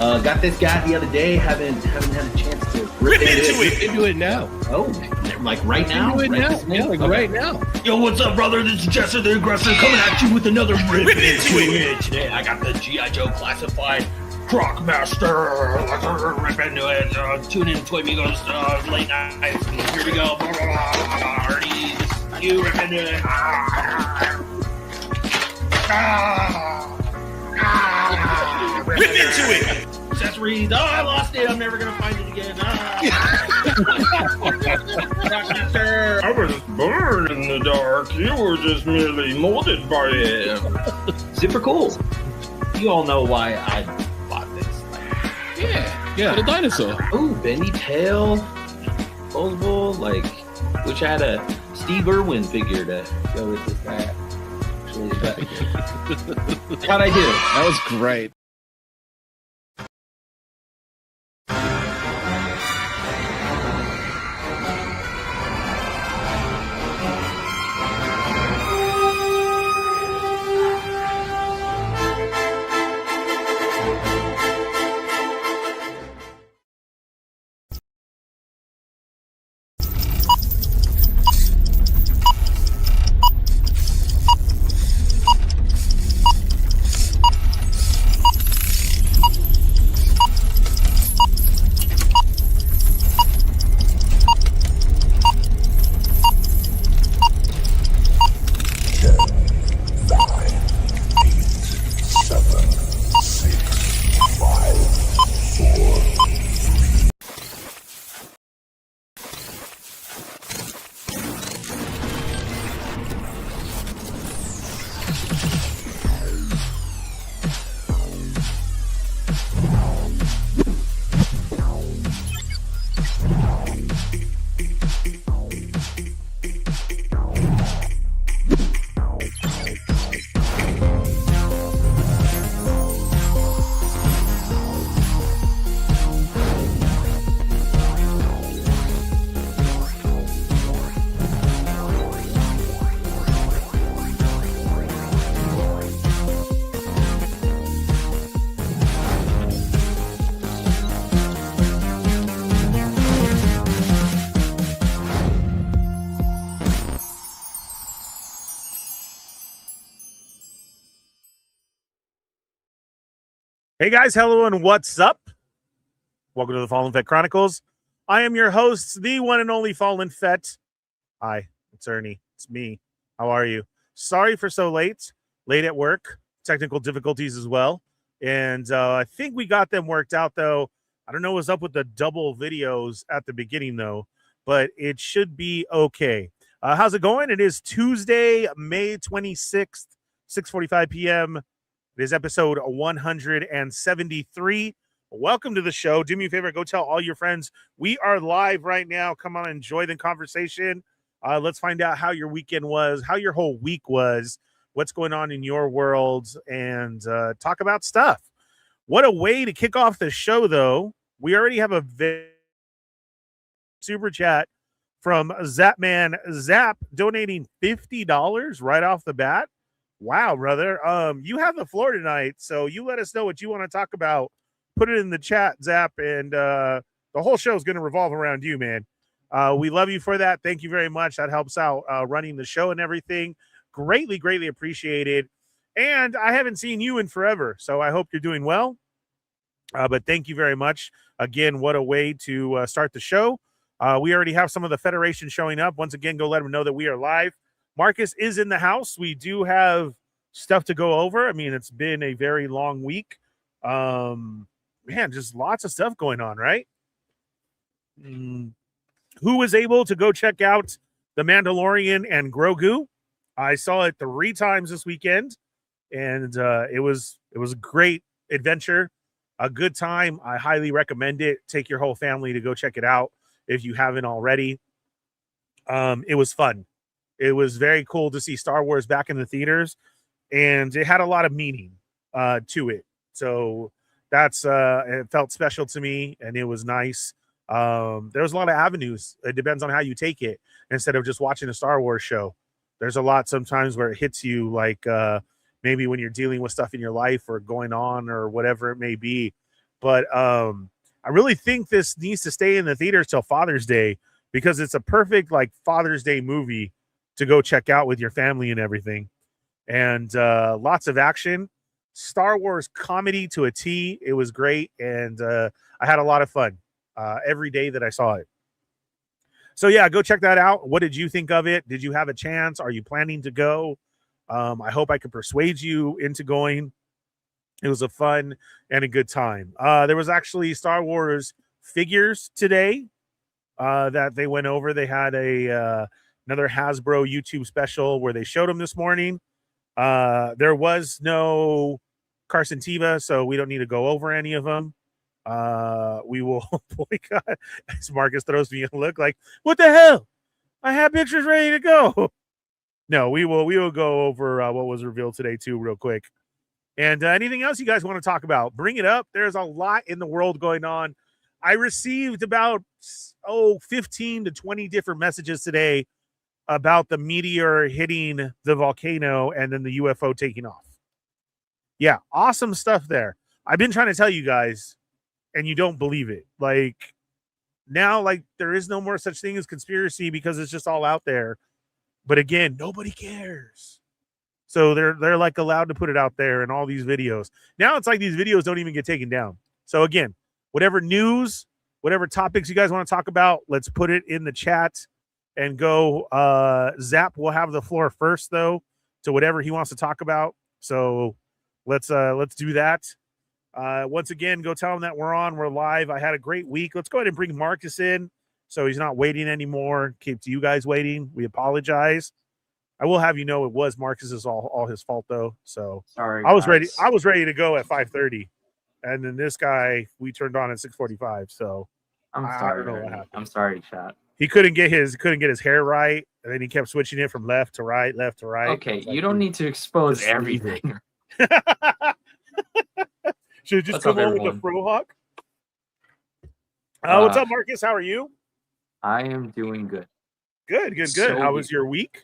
Got this guy the other day. Haven't had a chance to rip into it now. Oh, like right now? Right now. Yeah, like right now. Yo, what's up, brother? This is Jester the Aggressor coming at you with another rip into it. Today I got the G.I. Joe Classified Crockmaster. Rip into it. Tune in to Toy Migos late night. Here we go. Ernie, this is you. Rip into it. Rip into it. Accessories. Oh, I lost it. I'm never gonna find it again. Crockmaster. I was born in the dark. You were just merely molded by it. Super cool. You all know why I bought this. Yeah, the dinosaur. Ooh, bendy tail, foldable. Like, wish I had a Steve Irwin figure to go with this guy. Actually, but how'd I do? That was great. Hey guys, hello and what's up? Welcome to the Fallen Fett Chronicles. I am your host, the one and only Fallen Fett. Hi, it's Ernie. It's me. How are you? Sorry for so late at work. Technical difficulties as well. And I think we got them worked out though. I don't know what's up with the double videos at the beginning though, but it should be okay. How's it going? It is Tuesday, May 26th, 6:45 p.m. It is episode 173. Welcome to the show. Do me a favor, go tell all your friends. We are live right now. Come on, enjoy the conversation. Let's find out how your weekend was, how your whole week was, what's going on in your world, and talk about stuff. What a way to kick off the show, though. We already have a super chat from Zapman Zap donating $50 right off the bat. Wow, brother. You have the floor tonight, so you let us know what you want to talk about. Put it in the chat, Zap, and the whole show is going to revolve around you, man. We love you for that. Thank you very much. That helps out running the show and everything. Greatly, greatly appreciated. And I haven't seen you in forever, so I hope you're doing well. But thank you very much. Again, what a way to start the show. We already have some of the Federation showing up. Once again, go let them know that we are live. Marcus is in the house. We do have stuff to go over. I mean, it's been a very long week. Man, just lots of stuff going on, right? Who was able to go check out The Mandalorian and Grogu? I saw it 3 times this weekend, and it was a great adventure, a good time. I highly recommend it. Take your whole family to go check it out if you haven't already. It was fun. It was very cool to see Star Wars back in the theaters, and it had a lot of meaning to it. So that's it felt special to me, and it was nice. There's a lot of avenues. It depends on how you take it. Instead of just watching a Star Wars show, there's a lot sometimes where it hits you, like maybe when you're dealing with stuff in your life or going on or whatever it may be. But I really think this needs to stay in the theaters till Father's Day because it's a perfect like Father's Day movie to go check out with your family and everything. And lots of action. Star Wars comedy to a T. It was great, and I had a lot of fun every day that I saw it. So yeah, go check that out. What did you think of it? Did you have a chance? Are you planning to go? I hope I could persuade you into going. It was a fun and a good time. There was actually Star Wars figures today that they went over. They had another Hasbro YouTube special where they showed them this morning. There was no Carson Teva, so we don't need to go over any of them. We will boycott. As Marcus throws me a look like, what the hell? I have pictures ready to go. No, we will go over what was revealed today too, real quick. And anything else you guys want to talk about, bring it up. There's a lot in the world going on. I received about 15 to 20 different messages today about the meteor hitting the volcano and then the UFO taking off. Yeah, awesome stuff there. I've been trying to tell you guys, and you don't believe it. Like now, like there is no more such thing as conspiracy because it's just all out there. But again, nobody cares. So they're like allowed to put it out there in all these videos. Now it's like these videos don't even get taken down. So again, whatever news, whatever topics you guys want to talk about, let's put it in the chat and go. Zap will have the floor first though to whatever he wants to talk about. So let's do that. Once again, go tell him that we're on. We're live. I had a great week. Let's go ahead and bring Marcus in so he's not waiting anymore. Keeps you guys waiting. We apologize. I will have you know it was Marcus's all his fault though. So sorry, I was ready. I was ready to go at 5:30, and then this guy we turned on at 6:45. So I'm sorry. I don't know what happened. I'm sorry, chat. He couldn't get his hair right, and then he kept switching it from left to right, left to right. Okay, you don't need to expose everything. Should have just come on with the frohawk. What's up, Marcus? How are you? I am doing good. Good. So how was your week?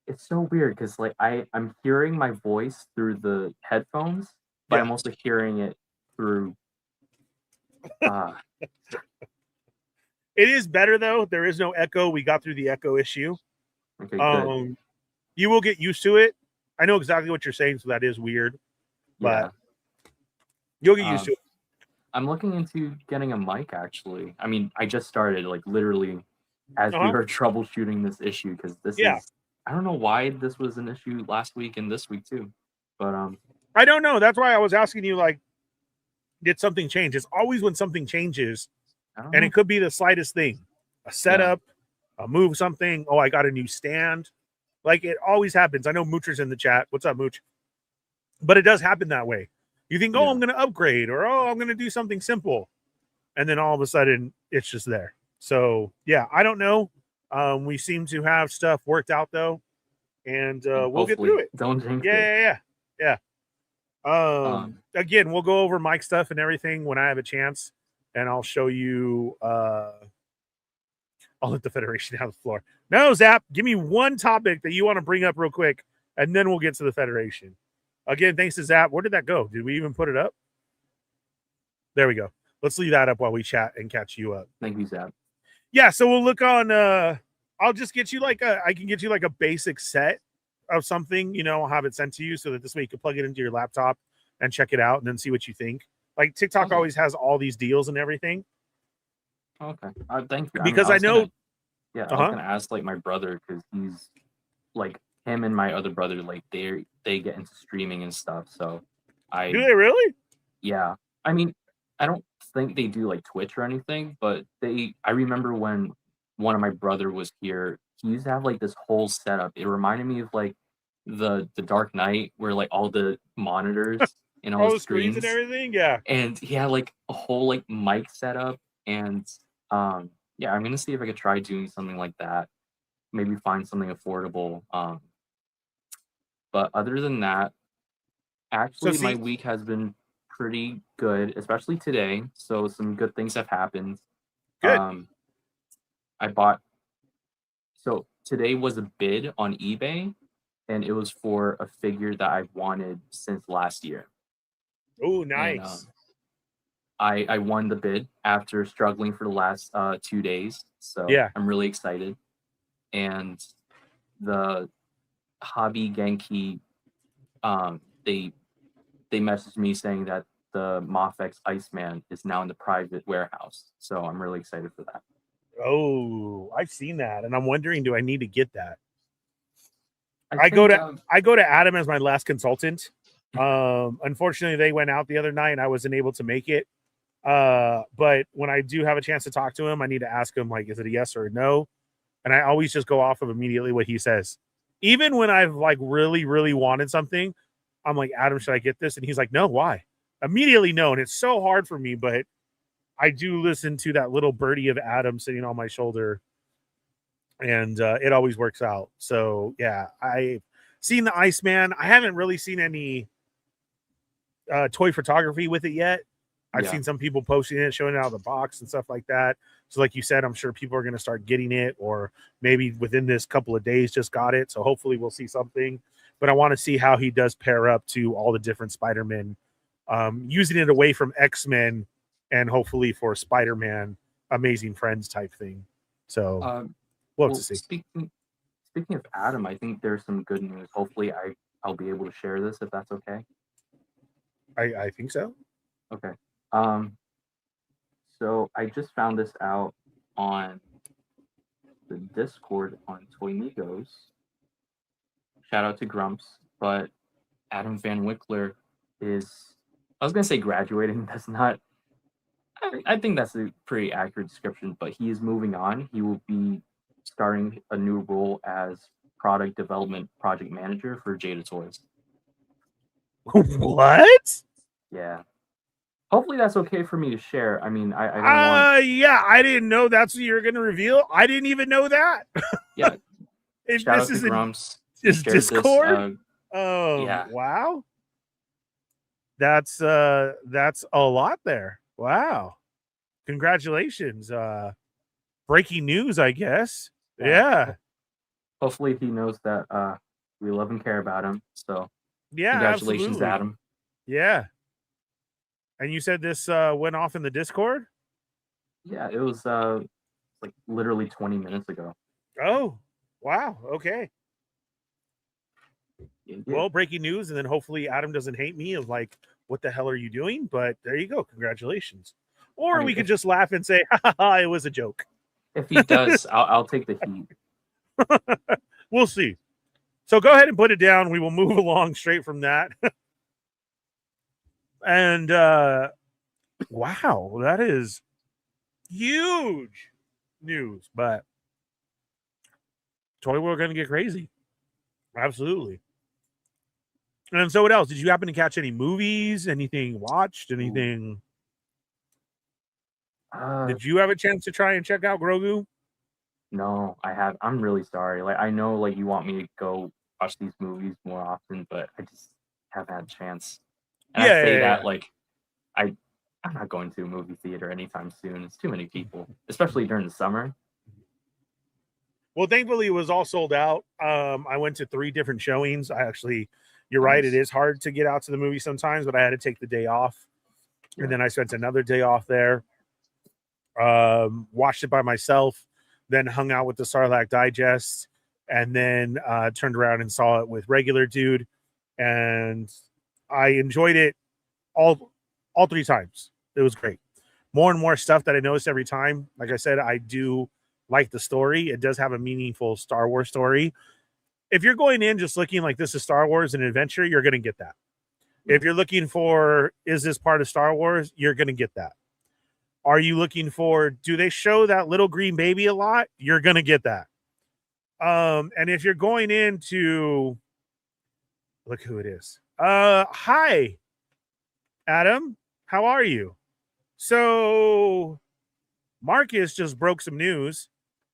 It's so weird because like I'm hearing my voice through the headphones, but I'm also hearing it through. It is better though. There is no echo. We got through the echo issue. Okay, good. You will get used to it. I know exactly what you're saying, so that is weird, but you'll get used to it. I'm looking into getting a mic actually. I mean, I just started like literally as we were troubleshooting this issue because this is. I don't know why this was an issue last week and this week too, but I don't know. That's why I was asking you. Like, did something change? It's always when something changes, and it could be the slightest thing, a setup, a move, something. Oh, I got a new stand. Like it always happens. I know Moocher's in the chat. What's up, Mooch? But it does happen that way. You think, oh, I'm going to upgrade, or oh, I'm going to do something simple, and then all of a sudden it's just there. So yeah, I don't know. We seem to have stuff worked out though, and we'll get through it. Don't jinx it. Yeah. Again, we'll go over mic stuff and everything when I have a chance, and I'll show you. I'll let the Federation have the floor. No, Zap, give me one topic that you want to bring up real quick, and then we'll get to the Federation. Again, thanks to Zap. Where did that go? Did we even put it up? There we go. Let's leave that up while we chat and catch you up. Thank you, Zap. Yeah, so we'll look on I'll just get you like I can get you like a basic set of something, I'll have it sent to you so that this way you can plug it into your laptop and check it out and then see what you think. Like TikTok always has all these deals and everything. Okay. Thank you. Because I know I was gonna ask like my brother because he's like him and my other brother, like they get into streaming and stuff. So do they really? Yeah. I mean, I don't think they do like Twitch or anything, but I remember when one of my brother was here, he used to have like this whole setup. It reminded me of like the Dark Knight where like all the monitors and all the screens and everything. Yeah. And he had like a whole like mic setup. And I'm gonna see if I could try doing something like that. Maybe find something affordable. But other than that, actually my week has been pretty good, especially today. So some good things have happened. Good. So today was a bid on eBay, and it was for a figure that I've wanted since last year. Oh, nice. I won the bid after struggling for the last 2 days. So Yeah. I'm really excited. And the Hobby Genki, they messaged me saying that the Mofex Iceman is now in the private warehouse. So I'm really excited for that. Oh, I've seen that, and I'm wondering, do I need to get that? I think, go to Adam as my last consultant. Unfortunately, they went out the other night, and I wasn't able to make it. But when I do have a chance to talk to him, I need to ask him, like, is it a yes or a no? And I always just go off of immediately what he says. Even when I've like really, really wanted something, I'm like, Adam, should I get this? And he's like, no, why? Immediately no. And it's so hard for me, but I do listen to that little birdie of Adam sitting on my shoulder, and it always works out. So yeah, I've seen the Iceman. I haven't really seen any toy photography with it yet. I've seen some people posting it, showing it out of the box and stuff like that. So like you said, I'm sure people are going to start getting it, or maybe within this couple of days just got it. So hopefully we'll see something. But I want to see how he does pair up to all the different Spider-Men, using it away from X-Men and hopefully for Spider-Man Amazing Friends type thing. So we'll have to see. Speaking of Adam, I think there's some good news. Hopefully I'll be able to share this if that's okay. I think so. Okay. So I just found this out on the Discord on Toy Migos. Shout out to Grumps, but Adam Van Wickler is, I was gonna say graduating. That's not. I think that's a pretty accurate description, but he is moving on. He will be starting a new role as product development project manager for Jada Toys. What? Yeah. Hopefully that's okay for me to share. I mean, I don't want... Yeah, I didn't know that's what you were going to reveal. I didn't even know that. Yeah. If Shout this out is to Grumps. Is Discord? Oh, yeah. Wow. That's a lot there. Wow. Congratulations. Breaking news, I guess. Yeah. Hopefully he knows that we love and care about him. So yeah, congratulations, absolutely. Adam. Yeah. And you said this went off in the Discord? Yeah, it was like literally 20 minutes ago. Oh, wow. Okay. Yeah. Well, breaking news, and then hopefully Adam doesn't hate me of like, what the hell are you doing? But there you go. Congratulations. Or I mean, we could just laugh and say, ha, ha, ha, it was a joke. If he does, I'll take the heat. We'll see. So go ahead and put it down. We will move along straight from that. And wow, that is huge news. But Toy World going to get crazy. Absolutely. And so what else? Did you happen to catch any movies? Anything watched? Anything? Did you have a chance to try and check out Grogu? No, I have. I'm really sorry. Like, I know, like, you want me to go watch these movies more often, but I just haven't had a chance. And I say that, like, I'm not going to a movie theater anytime soon. It's too many people, especially during the summer. Well, thankfully, it was all sold out. I went to 3 different showings. You're right, it is hard to get out to the movie sometimes, but I had to take the day off. Yeah. And then I spent another day off there. Watched it by myself, then hung out with the Sarlacc Digest, and then turned around and saw it with regular dude. And I enjoyed it all 3 times. It was great. More and more stuff that I noticed every time. Like I said, I do like the story. It does have a meaningful Star Wars story. If you're going in just looking like this is Star Wars and adventure, you're going to get that. If you're looking for, is this part of Star Wars? You're going to get that. Are you looking for, do they show that little green baby a lot? You're going to get that. And if you're going into, look who it is. Hi, Adam. How are you? So Marcus just broke some news,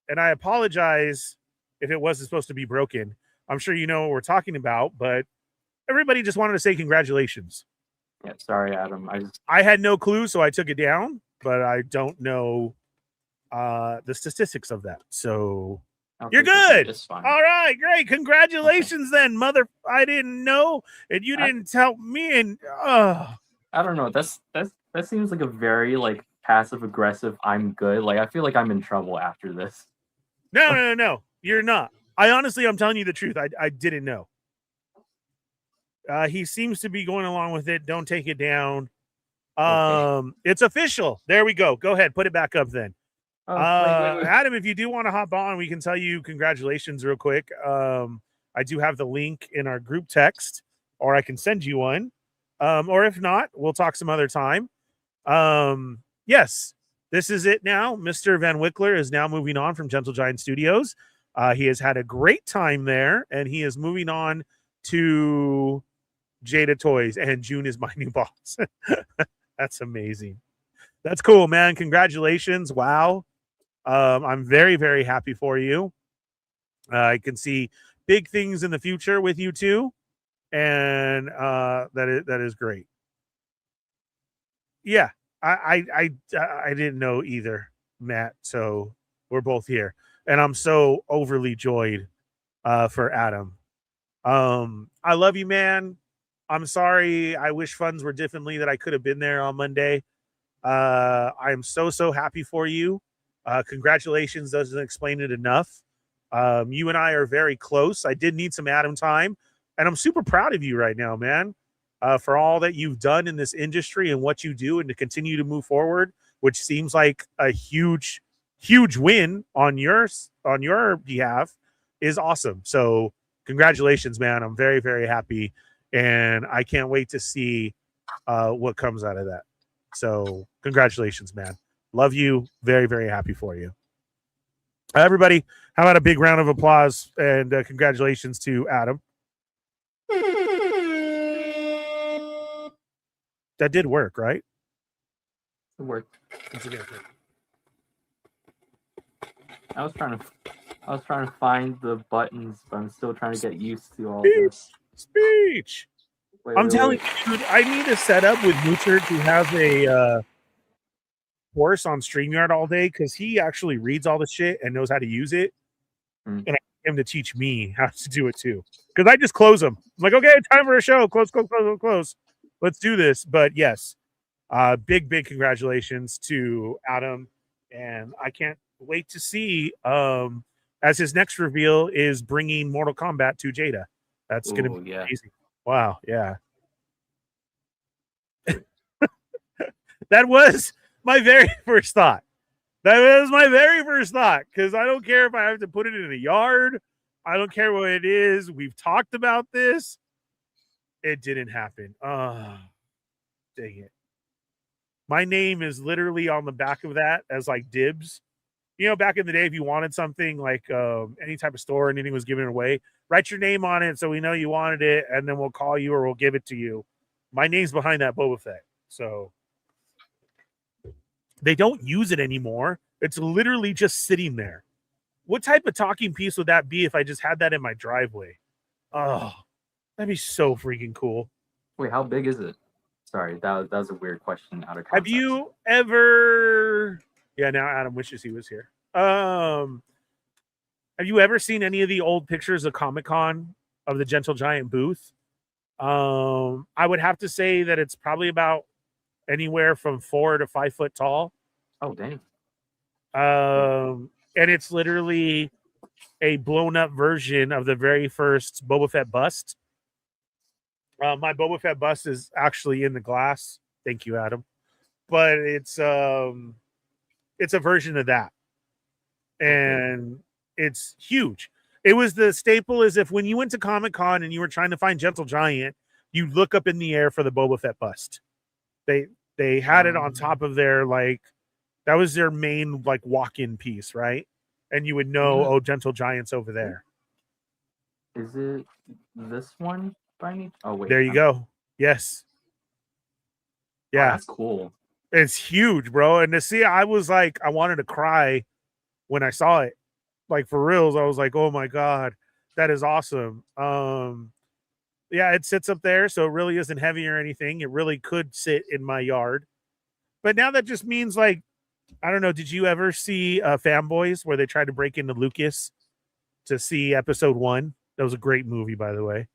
and I apologize if it wasn't supposed to be broken. I'm sure you know what we're talking about, but everybody just wanted to say congratulations. Yeah, sorry, Adam. I had no clue, so I took it down, but I don't know the statistics of that. So you're good. It's fine. All right, great. Congratulations, then, mother. I didn't know, and you didn't tell me. And I don't know. That's That seems like a very like passive aggressive. I'm good. Like I feel like I'm in trouble after this. No. You're not. I'm telling you the truth. I didn't know. He seems to be going along with it. Don't take it down. Okay. It's official. There we go. Go ahead. Put it back up then. Oh, wait. Adam, if you do want to hop on, we can tell you congratulations real quick. I do have the link in our group text, or I can send you one. Or if not, we'll talk some other time. Yes, this is it now. Mr. Van Wickler is now moving on from Gentle Giant Studios. He has had a great time there, and he is moving on to Jada Toys, and June is my new boss. That's amazing. That's cool, man. Congratulations. Wow. I'm very, very happy for you. I can see big things in the future with you too. And that is great. Yeah, I didn't know either, Matt. So we're both here. And I'm so overly joyed for Adam. I love you, man. I'm sorry. I wish funds were differently that I could have been there on Monday. I'm so happy for you. Congratulations doesn't explain it enough. You and I are very close. I did need some Adam time, and I'm super proud of you right now, man, for all that you've done in this industry and what you do, and to continue to move forward, which seems like a huge win on your behalf is awesome. So congratulations, man. I'm very, very happy, and I can't wait to see what comes out of that. So congratulations, man. Love you. Very, very happy for you. Everybody, how about a big round of applause and congratulations to Adam. That did work, right? It worked. Once again, I was trying to find the buttons, but I'm still trying to get used to all this. Speech. I'm telling you, dude, I need a setup with Moocher who has a course on StreamYard all day, because he actually reads all the shit and knows how to use it. And I need him to teach me how to do it too. Because I just close them. I'm like, okay, time for a show. Close. Let's do this. But yes, big congratulations to Adam. And I can't wait to see as his next reveal is bringing Mortal Kombat to Jada. That's going to be amazing. Wow, yeah. That was my very first thought. Because I don't care if I have to put it in a yard. I don't care what it is. We've talked about this. It didn't happen. Oh, dang it. My name is literally on the back of that as like dibs. You know, back in the day, if you wanted something like any type of store, anything was given away, write your name on it so we know you wanted it, and then we'll call you or we'll give it to you. My name's behind that Boba Fett. So they don't use it anymore. It's literally just sitting there. What type of talking piece would that be if I just had that in my driveway? Oh, that'd be so freaking cool. Wait, how big is it? Sorry, that was a weird question out of context. Have you ever... Yeah, now Adam wishes he was here. Have you ever seen any of the old pictures of Comic-Con of the Gentle Giant booth? I would have to say that it's probably about anywhere from 4 to 5 foot tall. Oh, dang. And it's literally a blown up version of the very first Boba Fett bust. My Boba Fett bust is actually in the glass. Thank you, Adam. But it's a version of that. And it's huge. It was the staple, as if when you went to Comic-Con and you were trying to find Gentle Giant, you look up in the air for the Boba Fett bust. They had it on top of their, like, that was their main, like, walk-in piece, right? And you would know, oh, Gentle Giant's over there. Is it this one by any? Oh, wait. There you go. Yes. Yeah. Oh, that's cool. It's huge, bro. And to see, I was like, I wanted to cry when I saw it. Like, for reals, I was like, oh my God, that is awesome. Yeah, it sits up there, so it really isn't heavy or anything. It really could sit in my yard. But now that just means, like, I don't know, did you ever see Fanboys, where they tried to break into Lucas to see episode 1? That was a great movie, by the way.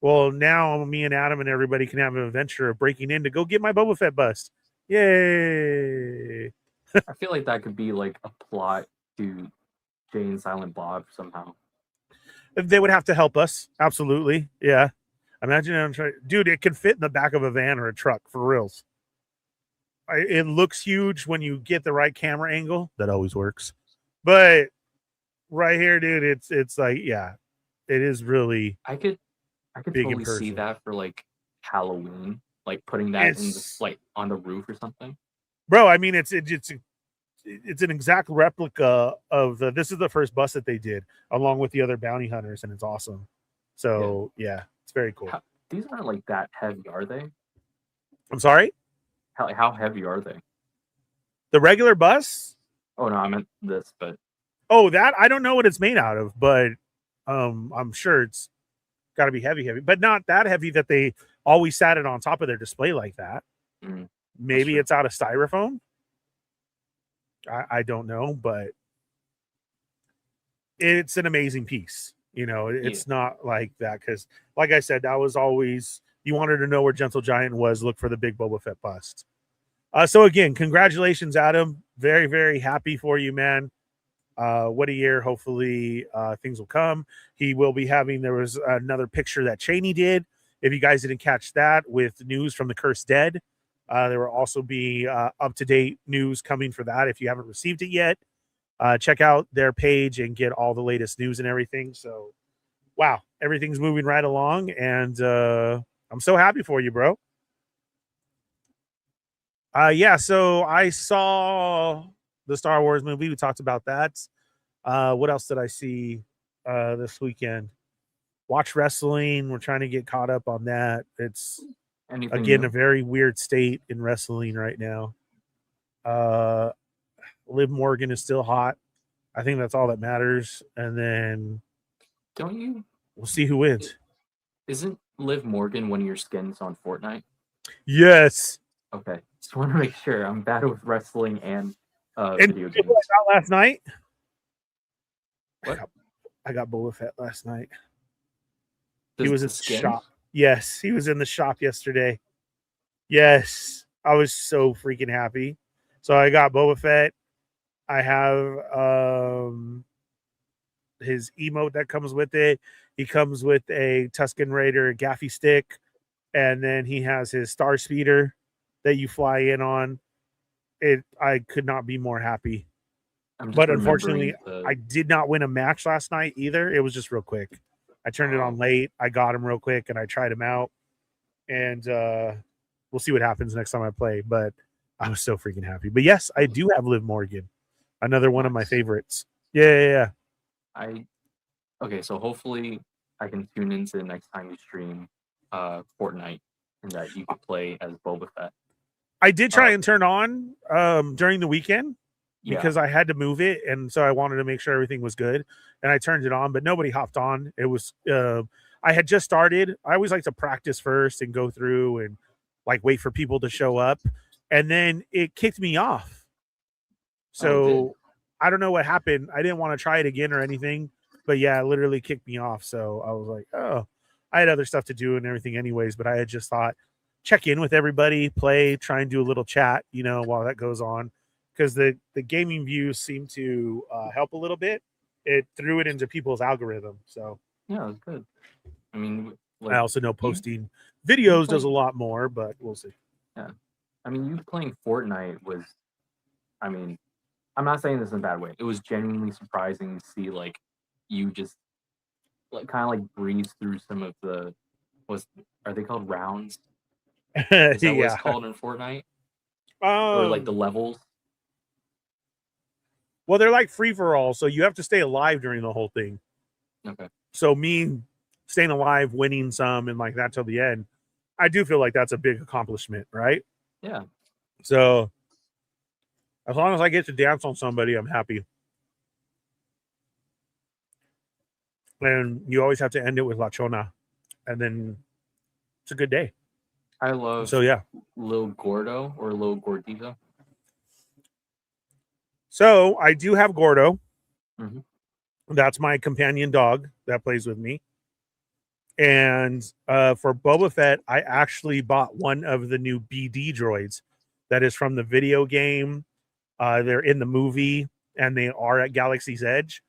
Well, now me and Adam and everybody can have an adventure of breaking in to go get my Boba Fett bust. Yay! I feel like that could be like a plot to Jay and Silent Bob somehow. They would have to help us. Absolutely. Yeah. Imagine I'm trying, dude, it could fit in the back of a van or a truck for reals. It looks huge when you get the right camera angle. That always works. But right here, dude, it's like, yeah, it is really. I could big in totally see person. that for like Halloween, like putting that in the, like on the roof or something. Bro, I mean, it's an exact replica of this is the first bus that they did along with the other bounty hunters, and it's awesome. So yeah, it's very cool. These aren't like that heavy, are they? I'm sorry? How heavy are they? The regular bus? Oh no, I meant this, but oh, that I don't know what it's made out of, but I'm sure it's got to be heavy, but not that heavy that they always sat it on top of their display like that. Maybe it's out of styrofoam. I don't know, but it's an amazing piece. You know, it's not like that because, like I said, that was always you wanted to know where Gentle Giant was. Look for the big Boba Fett bust. So again, congratulations, Adam. Very, very happy for you, man. What a year. Hopefully things will come. He will be having, there was another picture that Cheney did. If you guys didn't catch that, with news from the Cursed Dead, there will also be up-to-date news coming for that. If you haven't received it yet, check out their page and get all the latest news and everything. So, wow, everything's moving right along, and I'm so happy for you, bro. Yeah, so I saw the Star Wars movie. We talked about that. What else did I see this weekend? Watch wrestling. We're trying to get caught up on that. It's again a very weird state in wrestling right now. Liv Morgan is still hot. I think that's all that matters. And then we'll see who wins. Isn't Liv Morgan one of your skins on Fortnite? Yes. Okay. Just want to make sure. I'm bad with wrestling and video games. Out last night. What? I got Boba Fett last night. He was in the shop. Yes, he was in the shop yesterday. Yes, I was so freaking happy. So I got Boba Fett. I have his emote that comes with it. He comes with a Tusken Raider gaffy stick, and then he has his Star Speeder that you fly in on. I could not be more happy. But unfortunately, I did not win a match last night either. It was just real quick. I turned it on late. I got him real quick, and I tried him out. And we'll see what happens next time I play. But I was so freaking happy. But yes, I do have Liv Morgan, another one of my favorites. Yeah. Okay, so hopefully I can tune into next time you stream Fortnite, and that you can play as Boba Fett. I did try and turn on during the weekend because I had to move it, and so I wanted to make sure everything was good. And I turned it on, but nobody hopped on. It was I had just started. I always like to practice first and go through and like wait for people to show up, and then it kicked me off. So I don't know what happened. I didn't want to try it again or anything, but yeah, it literally kicked me off. So I was like, oh, I had other stuff to do and everything anyways, but I had just thought check in with everybody, play, try and do a little chat, you know, while that goes on, because the gaming views seem to help a little bit. It threw it into people's algorithm. So yeah, it was good. I mean, like, I also know posting videos does a lot more, but we'll see. Yeah. I mean, you playing Fortnite was, I mean, I'm not saying this in a bad way. It was genuinely surprising to see like you just like kind of like breeze through some of the are they called rounds? Is that what it's called in Fortnite? Or like the levels? Well, they're like free for all, so you have to stay alive during the whole thing. Okay. So me staying alive, winning some, and like that till the end, I do feel like that's a big accomplishment, right? Yeah. So as long as I get to dance on somebody, I'm happy. And you always have to end it with La Chona, and then it's a good day. I love Lil Gordo or Lil Gordito. So I do have Gordo. Mm-hmm. That's my companion dog that plays with me. And for Boba Fett, I actually bought one of the new BD droids. that is from the video game. They're in the movie, and they are at Galaxy's Edge.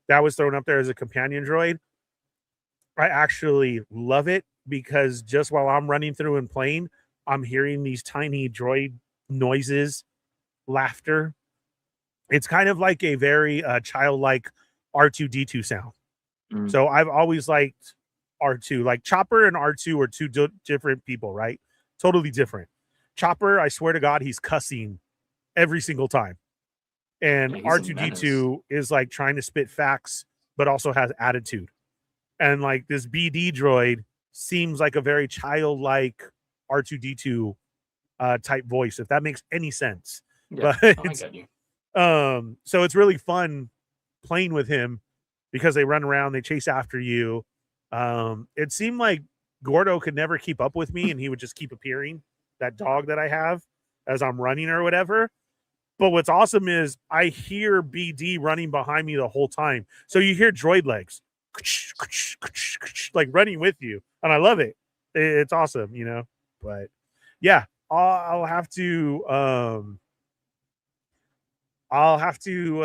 That was thrown up there as a companion droid. I actually love it because just while I'm running through and playing, I'm hearing these tiny droid noises, laughter. It's kind of like a very childlike R2-D2 sound. So I've always liked R2. Like Chopper and R2 are two different people, right? Totally different. Chopper, I swear to God, he's cussing every single time. And R2-D2 is like trying to spit facts, but also has attitude. And like this BD droid seems like a very childlike R2-D2 type voice, if that makes any sense. Yeah, But I get you. so it's really fun playing with him because they run around, they chase after you. It seemed like Gordo could never keep up with me, and he would just keep appearing, that dog that I have, as I'm running or whatever. But what's awesome is I hear BD running behind me the whole time. So you hear droid legs like running with you, and I love it. It's awesome, you know. But yeah, I'll have to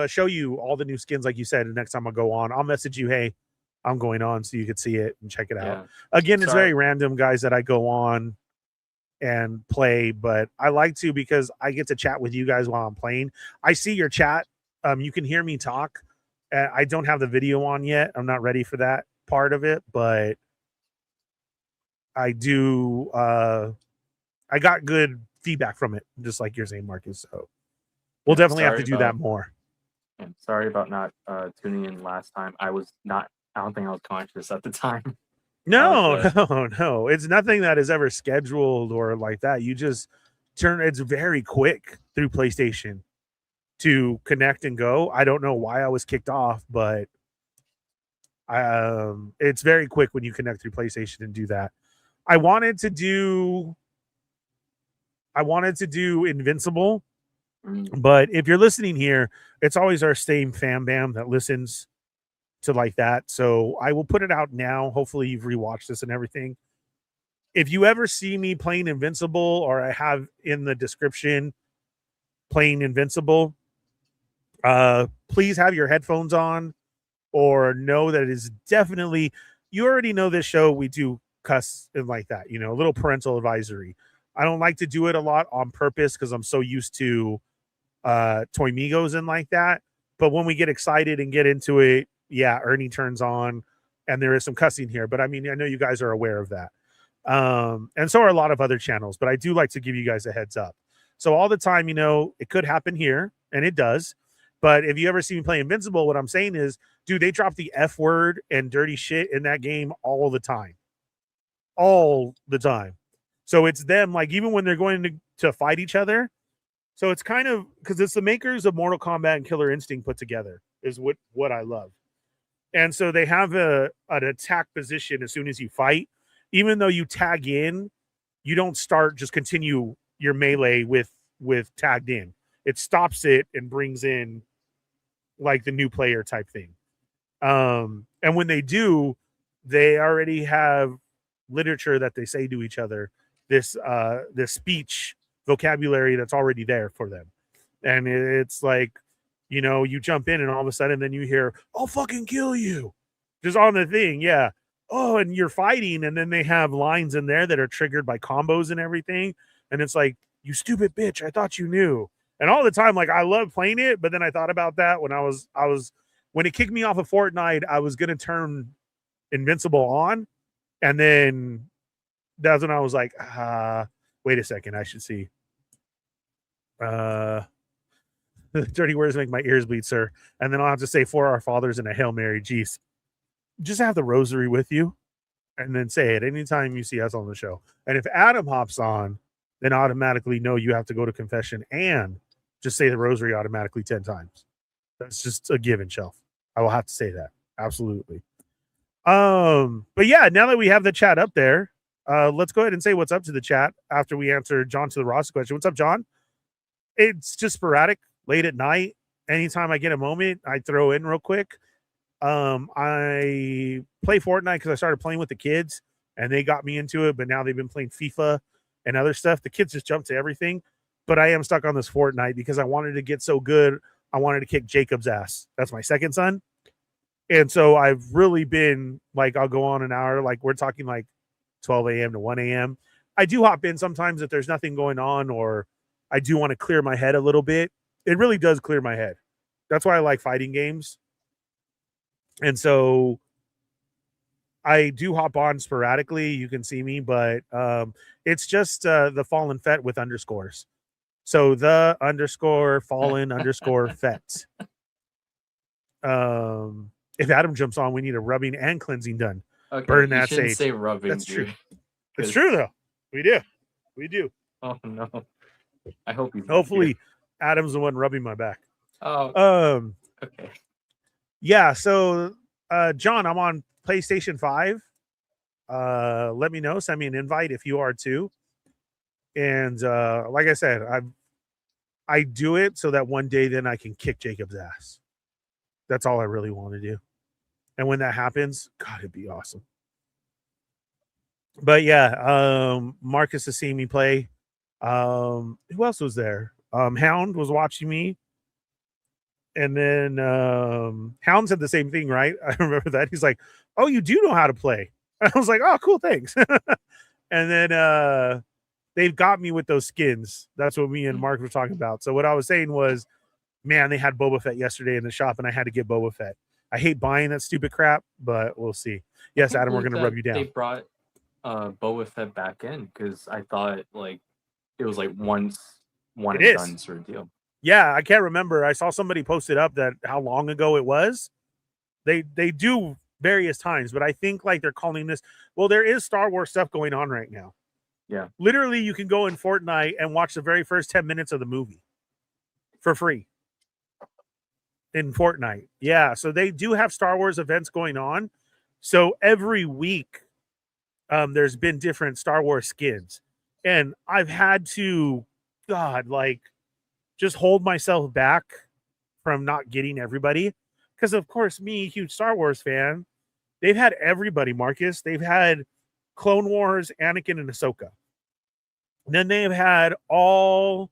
show you all the new skins, like you said. The next time I go on, I'll message you, hey, I'm going on, so you could see it and check it out. Yeah. Again, it's very random, guys, that I go on and play, but I like to because I get to chat with you guys while I'm playing. I see your chat. You can hear me talk. I don't have the video on yet. I'm not ready for that part of it, but I do. I got good feedback from it, just like you're saying, Marcus. So we'll definitely have to do that more. Sorry about not tuning in last time. I don't think I was conscious at the time. No. It's nothing that is ever scheduled or like that. You just it's very quick through PlayStation to connect and go. I don't know why I was kicked off, but it's very quick when you connect through PlayStation and do that. I wanted to do Invincible, but if you're listening here, it's always our same fam bam that listens to like that. So I will put it out now. Hopefully you've rewatched this and everything. If you ever see me playing Invincible, or I have in the description playing Invincible, please have your headphones on, or know that it is definitely, you already know this show, we do cuss and like that, you know, a little parental advisory. I don't like to do it a lot on purpose because I'm so used to Toy Migos and like that. But when we get excited and get into it, yeah, Ernie turns on and there is some cussing here. But I mean, I know you guys are aware of that. And so are a lot of other channels, but I do like to give you guys a heads up. So all the time, you know, it could happen here, and it does. But if you ever see me play Invincible, what I'm saying is, dude, they drop the F word and dirty shit in that game all the time. All the time. So it's them, like, even when they're going to fight each other. So it's kind of, because it's the makers of Mortal Kombat and Killer Instinct put together, is what I love. And so they have an attack position as soon as you fight. Even though you tag in, you don't just continue your melee with tagged in. It stops it and brings in like the new player type thing. And when they do, they already have literature that they say to each other, this speech vocabulary that's already there for them. And it's like, you know, you jump in and all of a sudden then you hear, "I'll fucking kill you," just on the thing. Yeah. Oh, and you're fighting, and then they have lines in there that are triggered by combos and everything. And it's like, "You stupid bitch, I thought you knew." And all the time, like, I love playing it, but then I thought about that when when it kicked me off of Fortnite, I was gonna turn Invincible on, and then that's when I was like, wait a second, I should see. Dirty words make my ears bleed, sir. And then I'll have to say, "For our fathers," and a Hail Mary. Jeez. Just have the rosary with you and then say it anytime you see us on the show. And if Adam hops on, then automatically know you have to go to confession and just say the rosary automatically 10 times. That's just a given, Shelf. I will have to say that. Absolutely. But yeah, now that we have the chat up there, let's go ahead and say what's up to the chat after we answer John to the Ross question. What's up, John? It's just sporadic, late at night. Anytime I get a moment, I throw in real quick. I play Fortnite because I started playing with the kids and they got me into it, but now they've been playing FIFA and other stuff. The kids just jump to everything. but I am stuck on this Fortnite because I wanted to get so good. I wanted to kick Jacob's ass. That's my second son. And so I've really been like, I'll go on an hour. Like we're talking like 12 a.m. to 1 a.m. I do hop in sometimes if there's nothing going on or I do want to clear my head a little bit. It really does clear my head. That's why I like fighting games. And so I do hop on sporadically. You can see me, but it's just the fallen Fett with underscores. So the underscore fallen underscore Fett. If Adam jumps on, we need a rubbing and cleansing done. Okay, Burn you that shouldn't sage. say rubbing. That's true. Dude, It's 'cause- true though. We do. We do. Oh no. I hope he's not Hopefully, here. Adam's the one rubbing my back. Oh, okay. Yeah. So, John, I'm on PlayStation 5. Let me know. Send me an invite if you are too. And like I said, I do it so that one day then I can kick Jacob's ass. That's all I really want to do. And when that happens, God, it'd be awesome. But yeah, Marcus has seen me play. Who else was there? Hound was watching me. And then Hound said the same thing, right? I remember that. He's like, oh, you do know how to play. I was like, oh, cool, thanks. And then they've got me with those skins. That's what me and Mark were talking about. So what I was saying was, man, they had Boba Fett yesterday in the shop, and I had to get Boba Fett. I hate buying that stupid crap, but we'll see. Yes, Adam, we're going to rub you down. They brought Boba Fett back in because I thought like it was like one and done sort of deal. Yeah, I can't remember. I saw somebody post it up that how long ago it was. They do various times, but I think like they're calling this. Well, there is Star Wars stuff going on right now. Yeah, literally, you can go in Fortnite and watch the very first 10 minutes of the movie for free in Fortnite. Yeah, so they do have Star Wars events going on. So every week, there's been different Star Wars skins, and I've had to, God, like, just hold myself back from not getting everybody, because of course, me, huge Star Wars fan, they've had everybody. Marcus, they've had Clone Wars, Anakin, and Ahsoka. And then they've had all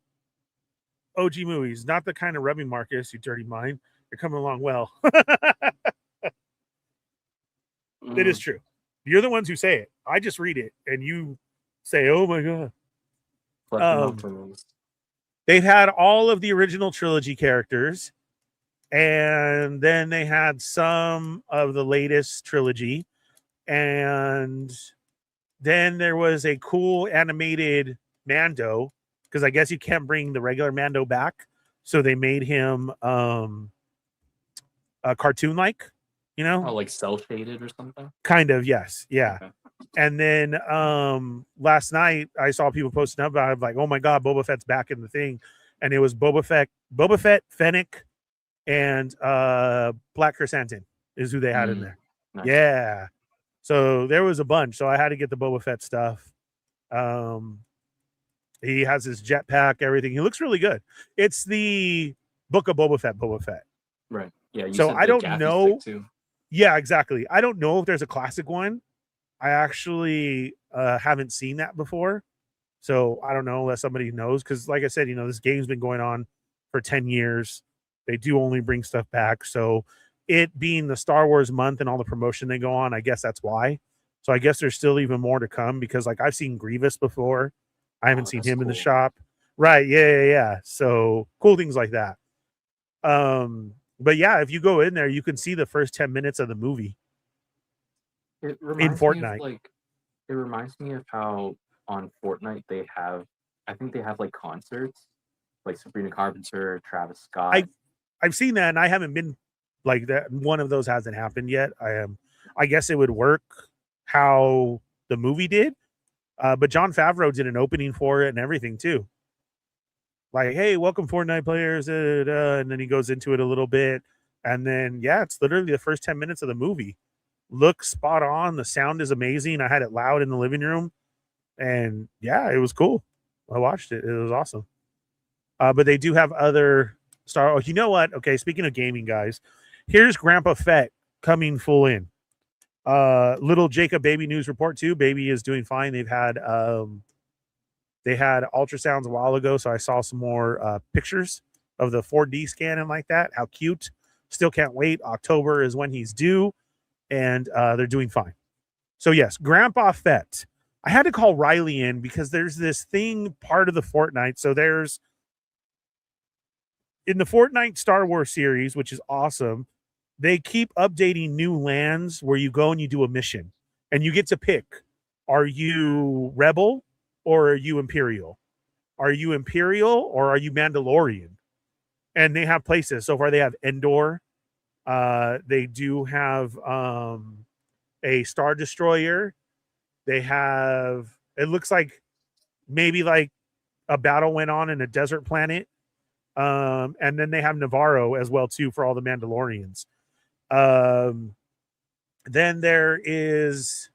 OG movies, not the kind of rubbing, Marcus, you dirty mind. You're coming along well. It is true. You're the ones who say it. I just read it, and you say, "Oh my god." They've had all of the original trilogy characters, and then they had some of the latest trilogy, and then there was a cool animated Mando, because I guess you can't bring the regular Mando back, so they made him a cartoon-like, you know, like cell shaded or something. Kind of, yes, yeah. Okay. And then last night I saw people posting up about it, like, oh my god, Boba Fett's back in the thing, and it was Boba Fett, Fennec, and Black Chrysanthemum is who they had in there. Nice. Yeah. So there was a bunch. So I had to get the Boba Fett stuff. He has his jetpack, everything. He looks really good. It's the Book of Boba Fett. Right. Yeah. So I don't know. Yeah, exactly. I don't know if there's a classic one. I actually haven't seen that before. So I don't know unless somebody knows. Because like I said, you know, this game's been going on for 10 years. They do only bring stuff back. So it being the Star Wars month and all the promotion they go on, I guess that's why. So I guess there's still even more to come, because like I've seen Grievous before. I haven't seen him in the shop. Right. Yeah. So cool things like that. But yeah, if you go in there, you can see the first 10 minutes of the movie in Fortnite. It reminds me of how on Fortnite they have, I think they have like concerts, like Sabrina Carpenter, Travis Scott. I've seen that, and I haven't been like that. One of those hasn't happened yet. I guess it would work how the movie did. But Jon Favreau did an opening for it and everything too. Like, hey, welcome Fortnite players, and then he goes into it a little bit, and then yeah, it's literally the first 10 minutes of the movie. Looks spot on. The sound is amazing. I had it loud in the living room, and yeah, it was cool. I watched it. It was awesome. But they do have other Star. Oh, you know what? Okay, speaking of gaming, guys, here's Grandpa Fett coming full in. Little Jacob baby news report too. Baby is doing fine. They've had They had ultrasounds a while ago, so I saw some more pictures of the 4D scan and like that. How cute. Still can't wait. October is when he's due, and they're doing fine. So yes, Grandpa Fett. I had to call Riley in because there's this thing part of the Fortnite. So there's in the Fortnite Star Wars series, which is awesome, they keep updating new lands where you go and you do a mission and you get to pick. Are you Rebel or are you Imperial? Are you Imperial or are you Mandalorian? And they have places. So far they have Endor. They do have a Star Destroyer. They have, it looks like maybe like a battle went on in a desert planet. And then they have Navarro as well too for all the Mandalorians. Then there is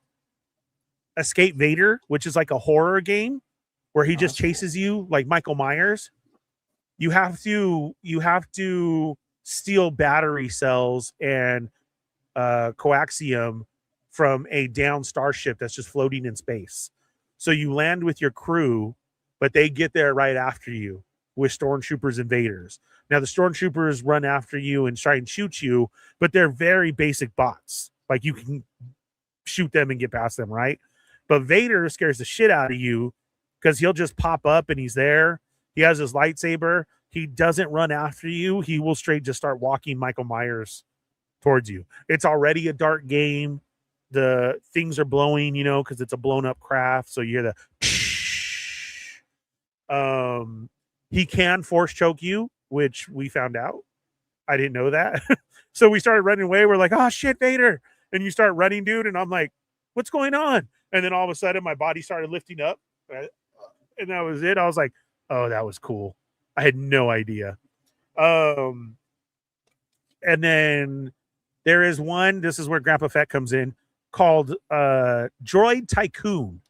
Escape Vader, which is like a horror game where he just chases you like Michael Myers. You have to steal battery cells and coaxium from a down starship that's just floating in space. So you land with your crew, but they get there right after you with stormtroopers and Vaders. Now the stormtroopers run after you and try and shoot you, but they're very basic bots. Like you can shoot them and get past them, right? But Vader scares the shit out of you because he'll just pop up and he's there. He has his lightsaber. He doesn't run after you. He will straight just start walking Michael Myers towards you. It's already a dark game. The things are blowing, you know, because it's a blown up craft. So you hear the he can force choke you, which we found out. I didn't know that. So we started running away. We're like, oh shit, Vader. And you start running, dude. And I'm like, what's going on? And then all of a sudden my body started lifting up. And that was it. I was like, oh, that was cool. I had no idea. And then there is one, this is where Grandpa Fett comes in, called Droid Tycoon.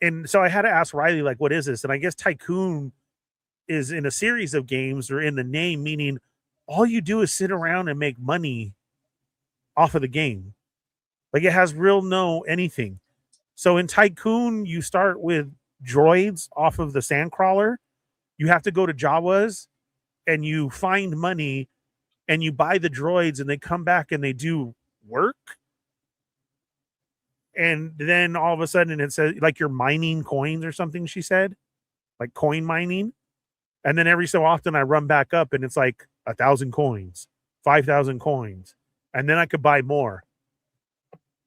And so I had to ask Riley, like, what is this? And I guess Tycoon is in a series of games or in the name, meaning all you do is sit around and make money off of the game. Like it has real no anything. So in Tycoon, you start with droids off of the Sandcrawler. You have to go to Jawas and you find money and you buy the droids and they come back and they do work. And then all of a sudden it says like you're mining coins or something, she said, like coin mining. And then every so often I run back up and it's like 1,000 coins, 5,000 coins. And then I could buy more.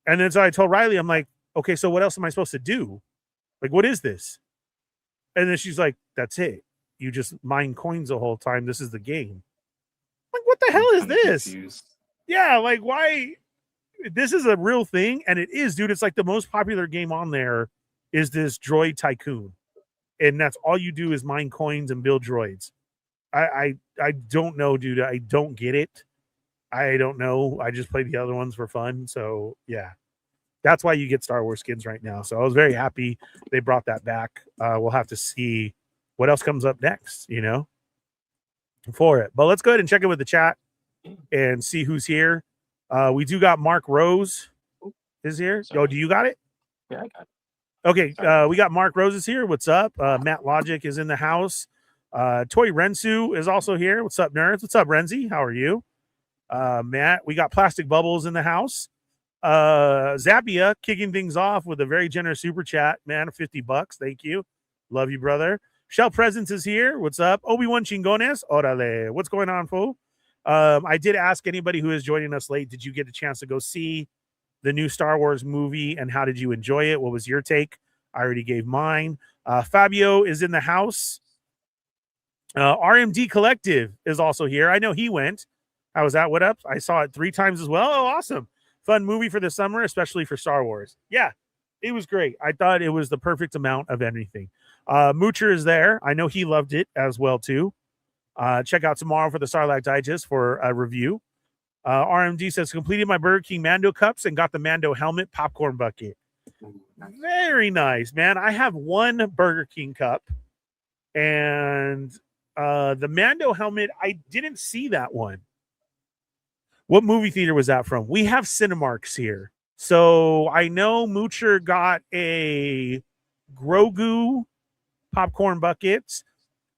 And then so I told Riley, I'm like, okay, so what else am I supposed to do? Like, what is this? And then she's like, that's it. You just mine coins the whole time. This is the game. Like, what the hell is this? Confused. Yeah, like why? This is a real thing, and it is, dude. It's like the most popular game on there is this Droid Tycoon, and that's all you do is mine coins and build droids. I don't know, dude. I don't get it. I don't know. I just play the other ones for fun. So yeah, that's why you get Star Wars skins right now. So I was very happy they brought that back. We'll have to see what else comes up next, you know, for it. But let's go ahead and check in with the chat and see who's here. We do got Mark Rose is here. Sorry. Oh, do you got it? Yeah, I got it. Okay, we got Mark Rose is here. What's up? Matt Logic is in the house. Toy Rensu is also here. What's up, nerds? What's up, Renzi? How are you? Matt, we got Plastic Bubbles in the house. Zappia kicking things off with a very generous super chat, man, $50. Thank you. Love you, brother. Shell Presence is here. What's up? Obi-Wan Chingones. Orale. What's going on, fool? I did ask anybody who is joining us late, did you get a chance to go see the new Star Wars movie and how did you enjoy it? What was your take? I already gave mine. Fabio is in the house. RMD Collective is also here. I know he went. How was that? What up? I saw it 3 times as well. Oh, awesome. Fun movie for the summer, especially for Star Wars. Yeah, it was great. I thought it was the perfect amount of everything. Moocher is there. I know he loved it as well, too. Check out tomorrow for the Sarlacc Digest for a review. RMD says, completed my Burger King Mando cups and got the Mando helmet popcorn bucket. Very nice, man. I have 1 Burger King cup and the Mando helmet, I didn't see that one. What movie theater was that from? We have Cinemarks here. So I know Moocher got a Grogu popcorn buckets.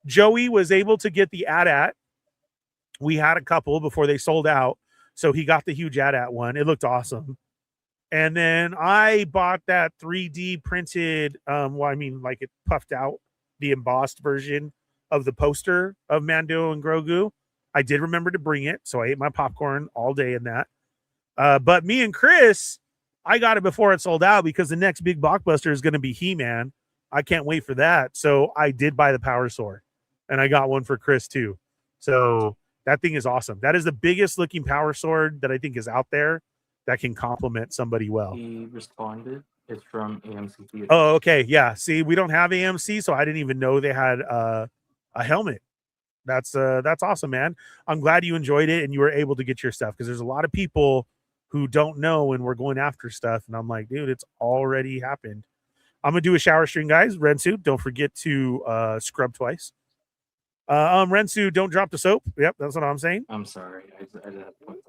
Joey was able to get the AT-AT. We had a couple before they sold out, so he got the huge AT-AT one. It looked awesome. And then I bought that 3D printed, like it puffed out, the embossed version of the poster of Mando and Grogu. I did remember to bring it, so I ate my popcorn all day in that. But me and Chris, I got it before it sold out because the next big blockbuster is going to be He-Man. I can't wait for that. So I did buy the Power Sword, and I got one for Chris too. So that thing is awesome. That is the biggest looking Power Sword that I think is out there that can complement somebody well. He responded. It's from AMC Theaters. Oh, okay. Yeah. See, we don't have AMC, so I didn't even know they had a helmet. That's awesome, man. I'm glad you enjoyed it and you were able to get your stuff, because there's a lot of people who don't know and we're going after stuff. And I'm like, dude, it's already happened. I'm going to do a shower stream, guys. Rensu, don't forget to scrub twice. Rensu, don't drop the soap. Yep, that's what I'm saying. I'm sorry.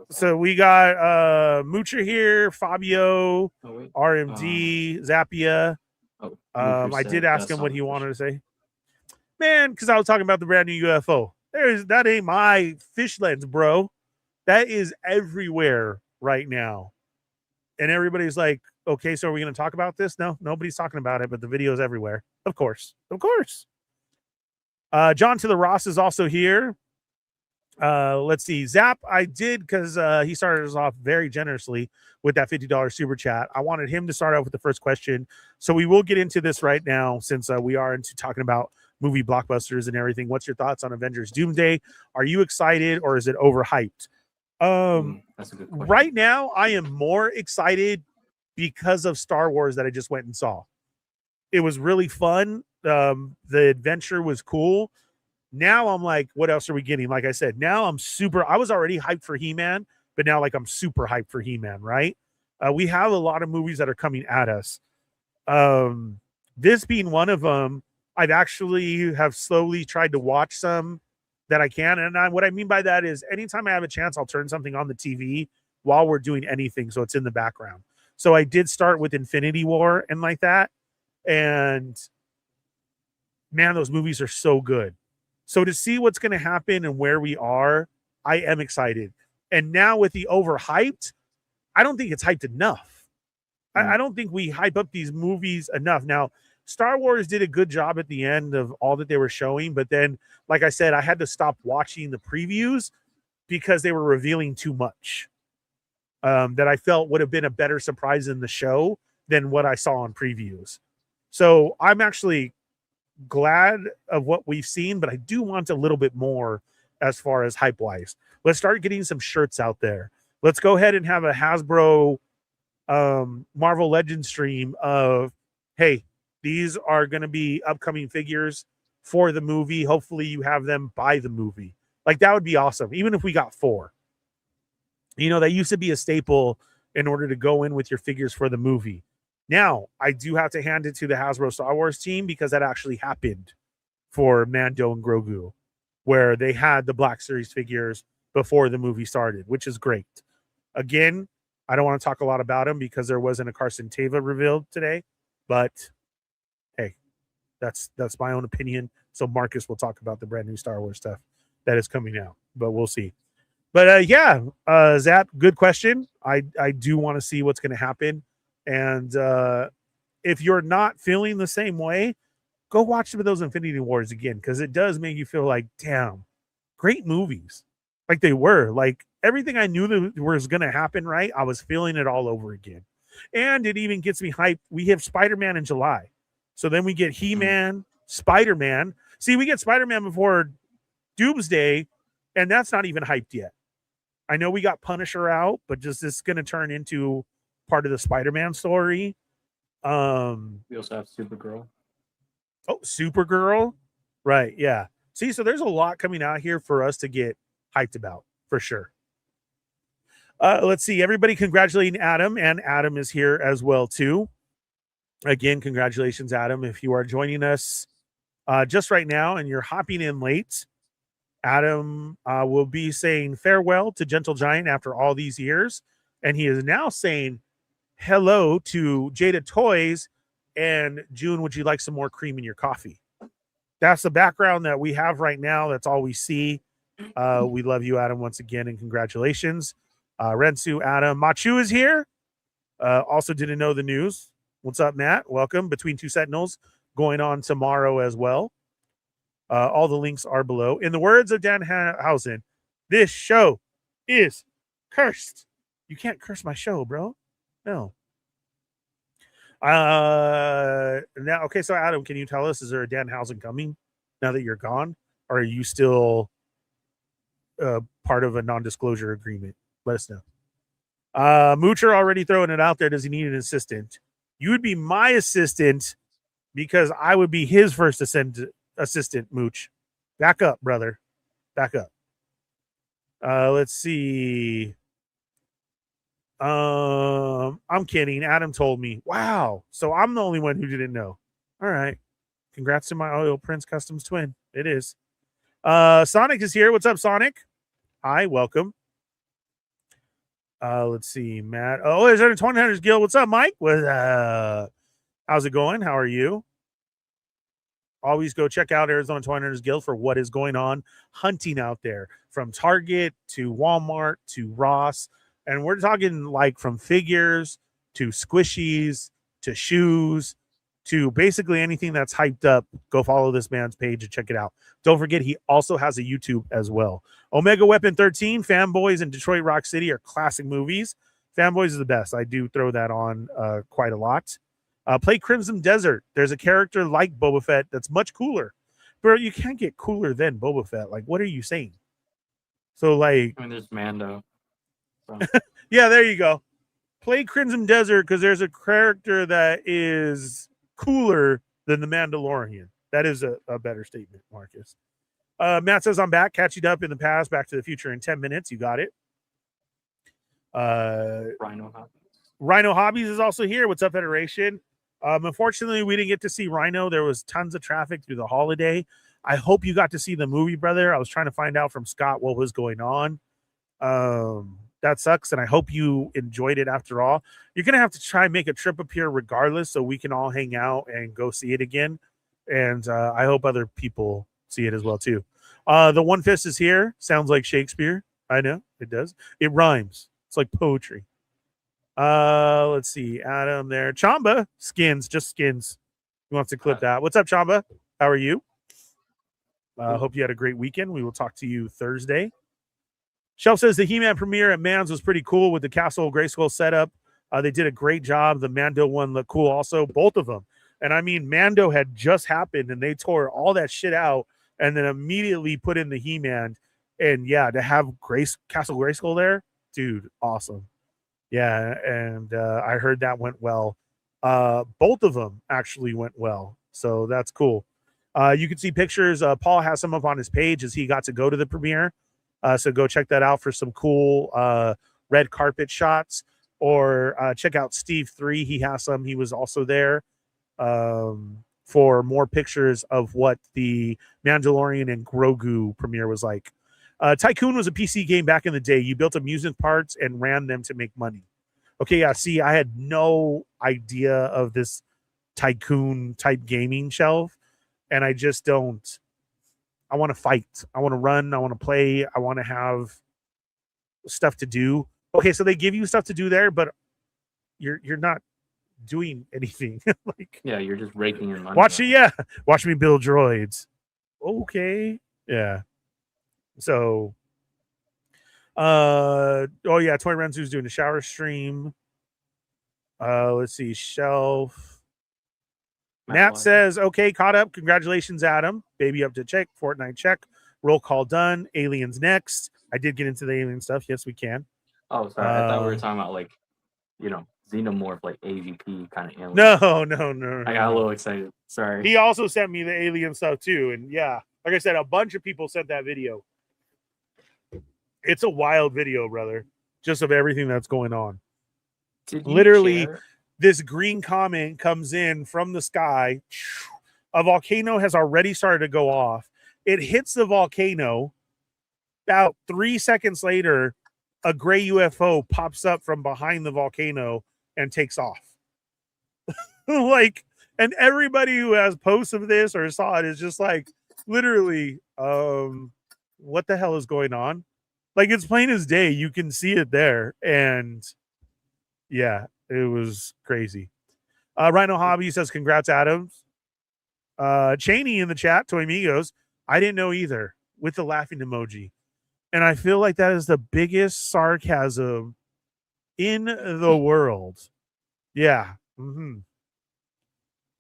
So we got Moocher here, Fabio, RMD, Zappia. I did ask him what he wanted to say. Man, because I was talking about the brand new UFO. That ain't my fish lens, bro. That is everywhere right now. And everybody's like, okay, so are we going to talk about this? No, nobody's talking about it, but the video is everywhere. Of course. Of course. John to the Ross is also here. Let's see. Zap, I did, because he started us off very generously with that $50 super chat. I wanted him to start out with the first question. So we will get into this right now, since we are into talking about movie blockbusters and everything. What's your thoughts on Avengers Doomsday? Are you excited, or is it overhyped? That's a good question. Right now, I am more excited because of Star Wars that I just went and saw. It was really fun. The adventure was cool. Now I'm like, what else are we getting? Like I said, now I was already hyped for He-Man, but now I'm super hyped for He-Man, right? We have a lot of movies that are coming at us. This being one of them. I've actually have slowly tried to watch some that I can. And what I mean by that is anytime I have a chance, I'll turn something on the TV while we're doing anything, so it's in the background. So I did start with Infinity War and like that. And man, those movies are so good. So to see what's going to happen and where we are, I am excited. And now with the overhyped, I don't think it's hyped enough. I don't think we hype up these movies enough. Now, Star Wars did a good job at the end of all that they were showing. But then, like I said, I had to stop watching the previews because they were revealing too much that I felt would have been a better surprise in the show than what I saw on previews. So I'm actually glad of what we've seen, but I do want a little bit more as far as hype wise. Let's start getting some shirts out there. Let's go ahead and have a Hasbro Marvel Legends stream of, hey, these are going to be upcoming figures for the movie. Hopefully you have them by the movie. Like, that would be awesome. Even if we got 4, that used to be a staple in order to go in with your figures for the movie. Now, I do have to hand it to the Hasbro Star Wars team, because that actually happened for Mando and Grogu, where they had the Black Series figures before the movie started, which is great. Again, I don't want to talk a lot about them because there wasn't a Carson Teva revealed today, but hey, that's my own opinion. So Marcus will talk about the brand new Star Wars stuff that is coming out, but we'll see. But Zap, good question. I do want to see what's going to happen. And if you're not feeling the same way, go watch some of those Infinity Wars again, because it does make you feel like, damn, great movies. Like they were. Like everything I knew that was going to happen, right? I was feeling it all over again. And it even gets me hyped. We have Spider-Man in July. So then we get He-Man, Spider-Man. See, we get Spider-Man before Doomsday, and that's not even hyped yet. I know we got Punisher out, but just this is going to turn into part of the Spider-Man story. We also have Supergirl. Oh, Supergirl. Right, yeah. See, so there's a lot coming out here for us to get hyped about, for sure. Let's see. Everybody congratulating Adam, and Adam is here as well, too. Again, congratulations, Adam. If you are joining us just right now and you're hopping in late, Adam will be saying farewell to Gentle Giant after all these years. And he is now saying hello to Jada Toys. And June, would you like some more cream in your coffee? that's the background that we have right now. That's all we see. We love you, Adam, once again, and congratulations. Rensu, Adam. Machu is here. Also didn't know the news. What's up, Matt? Welcome. Between Two Sentinels going on tomorrow as well. All the links are below. In the words of Dan Hausen, this show is cursed. You can't curse my show, bro. No. Now, okay, so Adam, can you tell us, is there a Dan Hausen coming now that you're gone? Or are you still part of a non-disclosure agreement? Let us know. Moocher already throwing it out there. Does he need an assistant? You would be my assistant because I would be his first assistant, Mooch. Back up, brother. Back up. Let's see. I'm kidding. Adam told me. Wow. So I'm the only one who didn't know. All right. Congrats to my Oil Prince Customs twin. It is. Sonic is here. What's up, Sonic? Hi, welcome. Let's see, Matt. Oh, there's a 20 Guild. What's up, Mike? How's it going? How are you? Always go check out Arizona 20 Guild for what is going on hunting out there, from Target to Walmart to Ross. And we're talking like from figures to squishies to shoes to basically anything that's hyped up. Go follow this man's page and check it out. Don't forget, he also has a YouTube as well. Omega Weapon 13, Fanboys, and Detroit Rock City are classic movies. Fanboys is the best. I do throw that on quite a lot. Play Crimson Desert. There's a character like Boba Fett that's much cooler. Bro, you can't get cooler than Boba Fett. Like, what are you saying? So, like... I mean, there's Mando. So. Yeah, there you go. Play Crimson Desert because there's a character that is cooler than the Mandalorian. That is a better statement, Marcus. Matt says, I'm back. Catching up in the past. Back to the future in 10 minutes. You got it. Rhino Hobbies. Rhino Hobbies is also here. What's up, Federation? Unfortunately, we didn't get to see Rhino. There was tons of traffic through the holiday. I hope you got to see the movie, brother. I was trying to find out from Scott what was going on. That sucks, and I hope you enjoyed it after all. You're going to have to try and make a trip up here regardless so we can all hang out and go see it again. And I hope other people see it as well, too. The One Fist is here. Sounds like Shakespeare. I know, it does. It rhymes. It's like poetry. Let's see. Adam there. Chamba. Skins. Just skins. He wants to clip that. What's up, Chamba? How are you? Hope you had a great weekend. We will talk to you Thursday. Shelf says the He-Man premiere at Mans was pretty cool with the Castle Grayskull setup. They did a great job. The Mando one looked cool also. Both of them. And I mean, Mando had just happened and they tore all that shit out and then immediately put in the He-Man. And yeah, to have Castle Grayskull there, dude, awesome. Yeah, and I heard that went well. Both of them actually went well. So that's cool. You can see pictures. Paul has some up on his page as he got to go to the premiere. So go check that out for some cool red carpet shots. Or check out Steve 3. He has some. He was also there for more pictures of what the Mandalorian and Grogu premiere was like. Tycoon was a PC game back in the day. You built amusement parks and ran them to make money. Okay, yeah, see, I had no idea of this Tycoon type gaming shelf, and I just don't. I want to fight. I want to run. I want to play. I want to have stuff to do. Okay, so they give you stuff to do there, but you're not doing anything. Like, yeah, you're just raking in money. Watch me build droids. Okay, yeah. So, oh yeah, Toy Renzu's doing a shower stream. Let's see, Shelf. Matt says, okay, caught up. Congratulations, Adam. Baby up to check. Fortnite check. Roll call done. Aliens next. I did get into the alien stuff. Yes, we can. Oh, sorry. I thought we were talking about like, xenomorph, like AVP kind of alien. No. I got a little excited. Sorry. He also sent me the alien stuff too. And yeah, like I said, a bunch of people sent that video. It's a wild video, brother. Just of everything that's going on. Literally, this green comment comes in from the sky. A volcano has already started to go off. It hits the volcano. About 3 seconds later, a gray UFO pops up from behind the volcano and takes off. Like, And everybody who has posts of this or saw it is just like, literally, what the hell is going on? Like, it's plain as day. You can see it there. And yeah, it was crazy. Rhino Hobby says, congrats, Adams. Cheney in the chat, Toy Migos, I didn't know either, with the laughing emoji. And I feel like that is the biggest sarcasm in the world. Yeah. Mm-hmm.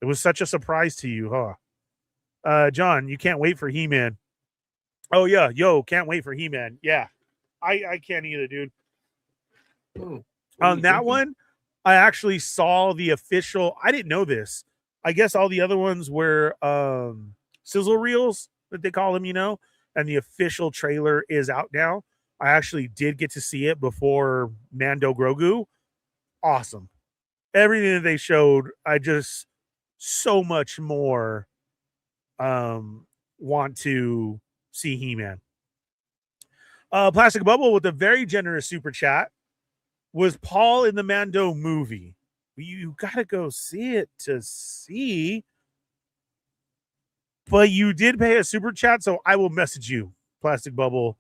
It was such a surprise to you, huh? John, you can't wait for He-Man. Oh, yeah. Yo, can't wait for He-Man. Yeah. I can't either, dude. On that one, I actually saw the official. I didn't know this. I guess all the other ones were sizzle reels that they call them, you know, and the official trailer is out now. I actually did get to see it before Mando Grogu. Awesome. Everything that they showed, I just so much more want to see He-Man. Plastic Bubble with a very generous super chat. Was Paul in the Mando movie? You got to go see it to see. But you did pay a super chat, so I will message you, Plastic Bubble,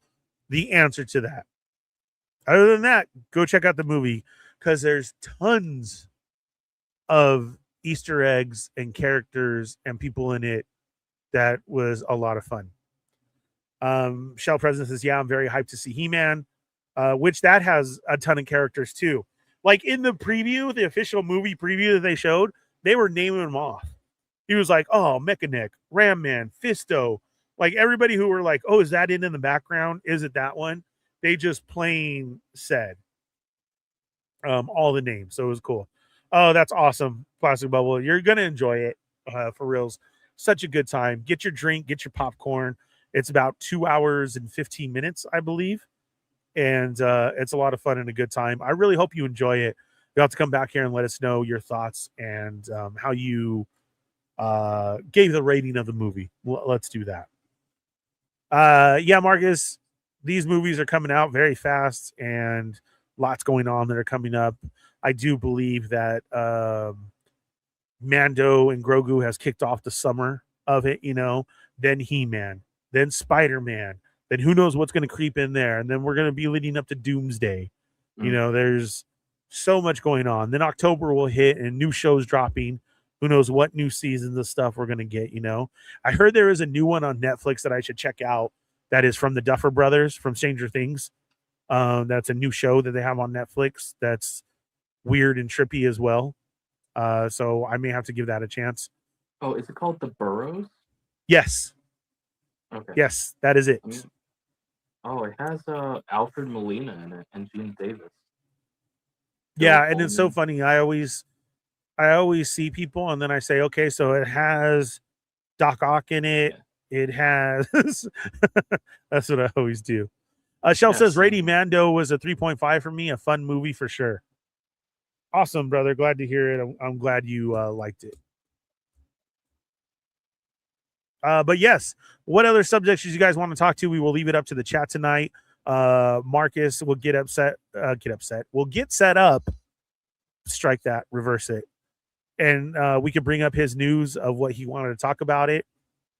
the answer to that. Other than that, go check out the movie because there's tons of Easter eggs and characters and people in it that was a lot of fun. Shell President says, yeah, I'm very hyped to see He-Man, which that has a ton of characters too. Like in the preview, the official movie preview that they showed, they were naming them off. He was like, oh, Mechanic, Ram Man, Fisto. Like everybody who were like, oh, is that in the background? Is it that one? They just plain said all the names. So it was cool. Oh, that's awesome, Plastic Bubble. You're going to enjoy it for reals. Such a good time. Get your drink, get your popcorn. It's about 2 hours and 15 minutes, I believe. And it's a lot of fun and a good time. I really hope you enjoy it. You'll have to come back here and let us know your thoughts and how you gave the rating of the movie. Let's do that. Yeah, Marcus, these movies are coming out very fast and lots going on that are coming up. I do believe that Mando and Grogu has kicked off the summer of it, you know, then He-Man, then Spider-Man, then who knows what's going to creep in there. And then we're going to be leading up to Doomsday. You know, there's so much going on. Then October will hit and new shows dropping. Who knows what new seasons of stuff we're going to get, you know. I heard there is a new one on Netflix that I should check out that is from the Duffer Brothers from Stranger Things. That's a new show that they have on Netflix that's weird and trippy as well. So I may have to give that a chance. Oh, is it called The Burrows? Yes. Okay. Yes, that is it. It has Alfred Molina in it and Gene Davis. Yeah, and it's so funny. I always see people and then I say, okay, so it has Doc Ock in it. Yeah. It has that's what I always do. Shell says rating Mando was a 3.5 for me, a fun movie for sure. Awesome, brother. Glad to hear it. I'm glad you liked it. But yes, what other subjects you guys want to talk to? We will leave it up to the chat tonight. Marcus will get upset. We'll get set up. Strike that, reverse it. And we could bring up his news of what he wanted to talk about it.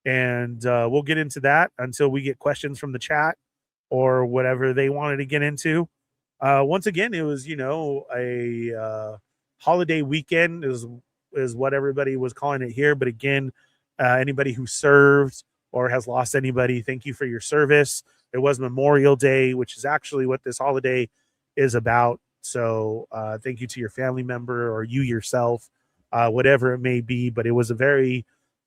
And we'll get into that until we get questions from the chat or whatever they wanted to get into. Once again, it was, you know, a holiday weekend is what everybody was calling it here. But again, anybody who served or has lost anybody, thank you for your service. It was Memorial Day, which is actually what this holiday is about. So thank you to your family member or you yourself, whatever it may be. But it was a very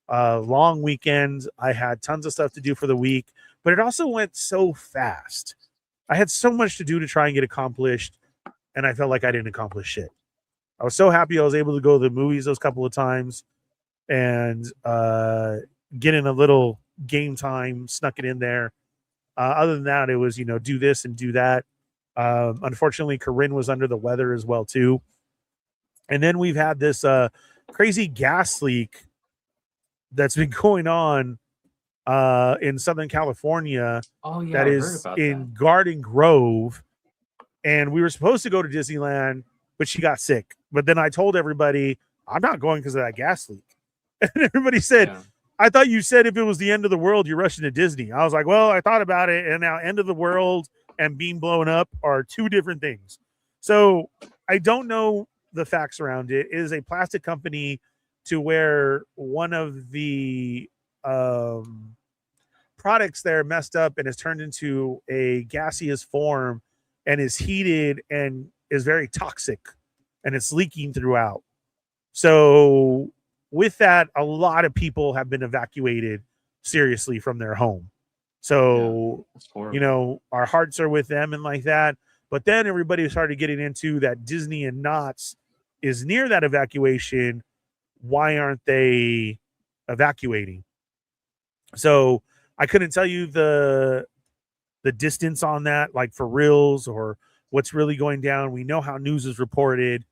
long weekend. I had tons of stuff to do for the week, but it also went so fast. I had so much to do to try and get accomplished, and I felt like I didn't accomplish shit. I was so happy I was able to go to the movies those couple of times and get in a little game time, snuck it in there. Other than that, it was, you know, do this and do that. Unfortunately, Corinne was under the weather as well, too. And then we've had this crazy gas leak that's been going on in Southern California. Oh, yeah, that is in Garden Grove. And we were supposed to go to Disneyland, but she got sick. But then I told everybody, I'm not going because of that gas leak. And everybody said, Yeah. I thought you said if it was the end of the world, you're rushing to Disney. I was like, well, I thought about it. And now end of the world and being blown up are two different things. So I don't know the facts around it. It is a plastic company to where one of the products there messed up and is turned into a gaseous form and is heated and is very toxic and it's leaking throughout. So with that, a lot of people have been evacuated seriously from their home. So, you know, our hearts are with them and like that. But then everybody started getting into that Disney and Knott's is near that evacuation. Why aren't they evacuating? So I couldn't tell you the distance on that, like for reals or what's really going down. We know how news is reported.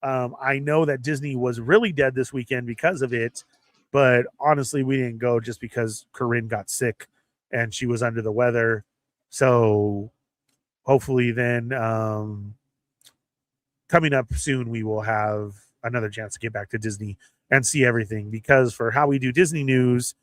I know that Disney was really dead this weekend because of it, but honestly, we didn't go just because Corinne got sick and she was under the weather. So hopefully then coming up soon, we will have another chance to get back to Disney and see everything, because for how we do Disney news,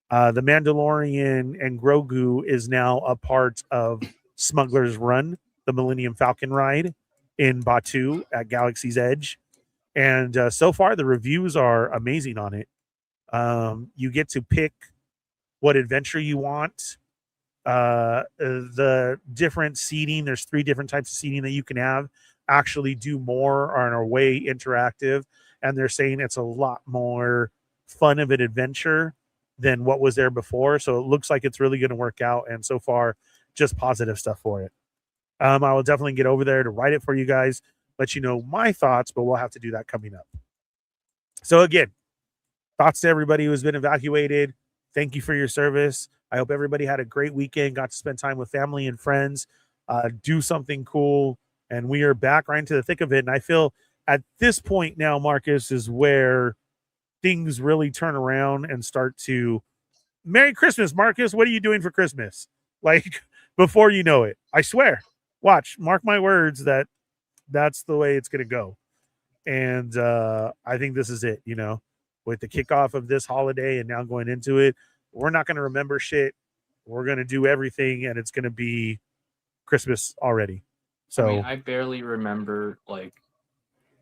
the Mandalorian and Grogu is now a part of Smuggler's Run, the Millennium Falcon ride in Batuu at Galaxy's Edge. And so far, the reviews are amazing on it. You get to pick what adventure you want. The different seating, there's 3 different types of seating that you can have, actually do more on our way interactive. And they're saying it's a lot more fun of an adventure than what was there before. So it looks like it's really going to work out. And so far, just positive stuff for it. I will definitely get over there to write it for you guys, let you know my thoughts, but we'll have to do that coming up. So again, thoughts to everybody who has been evacuated. Thank you for your service. I hope everybody had a great weekend, got to spend time with family and friends, do something cool. And we are back right into the thick of it. And I feel at this point now, Marcus, is where things really turn around and start to Merry Christmas, Marcus. What are you doing for Christmas? Like before you know it, I swear, watch, mark my words, that's the way it's going to go. And I think this is it, you know, with the kickoff of this holiday and now going into it, we're not going to remember shit. We're going to do everything and it's going to be Christmas already. So I mean, I barely remember like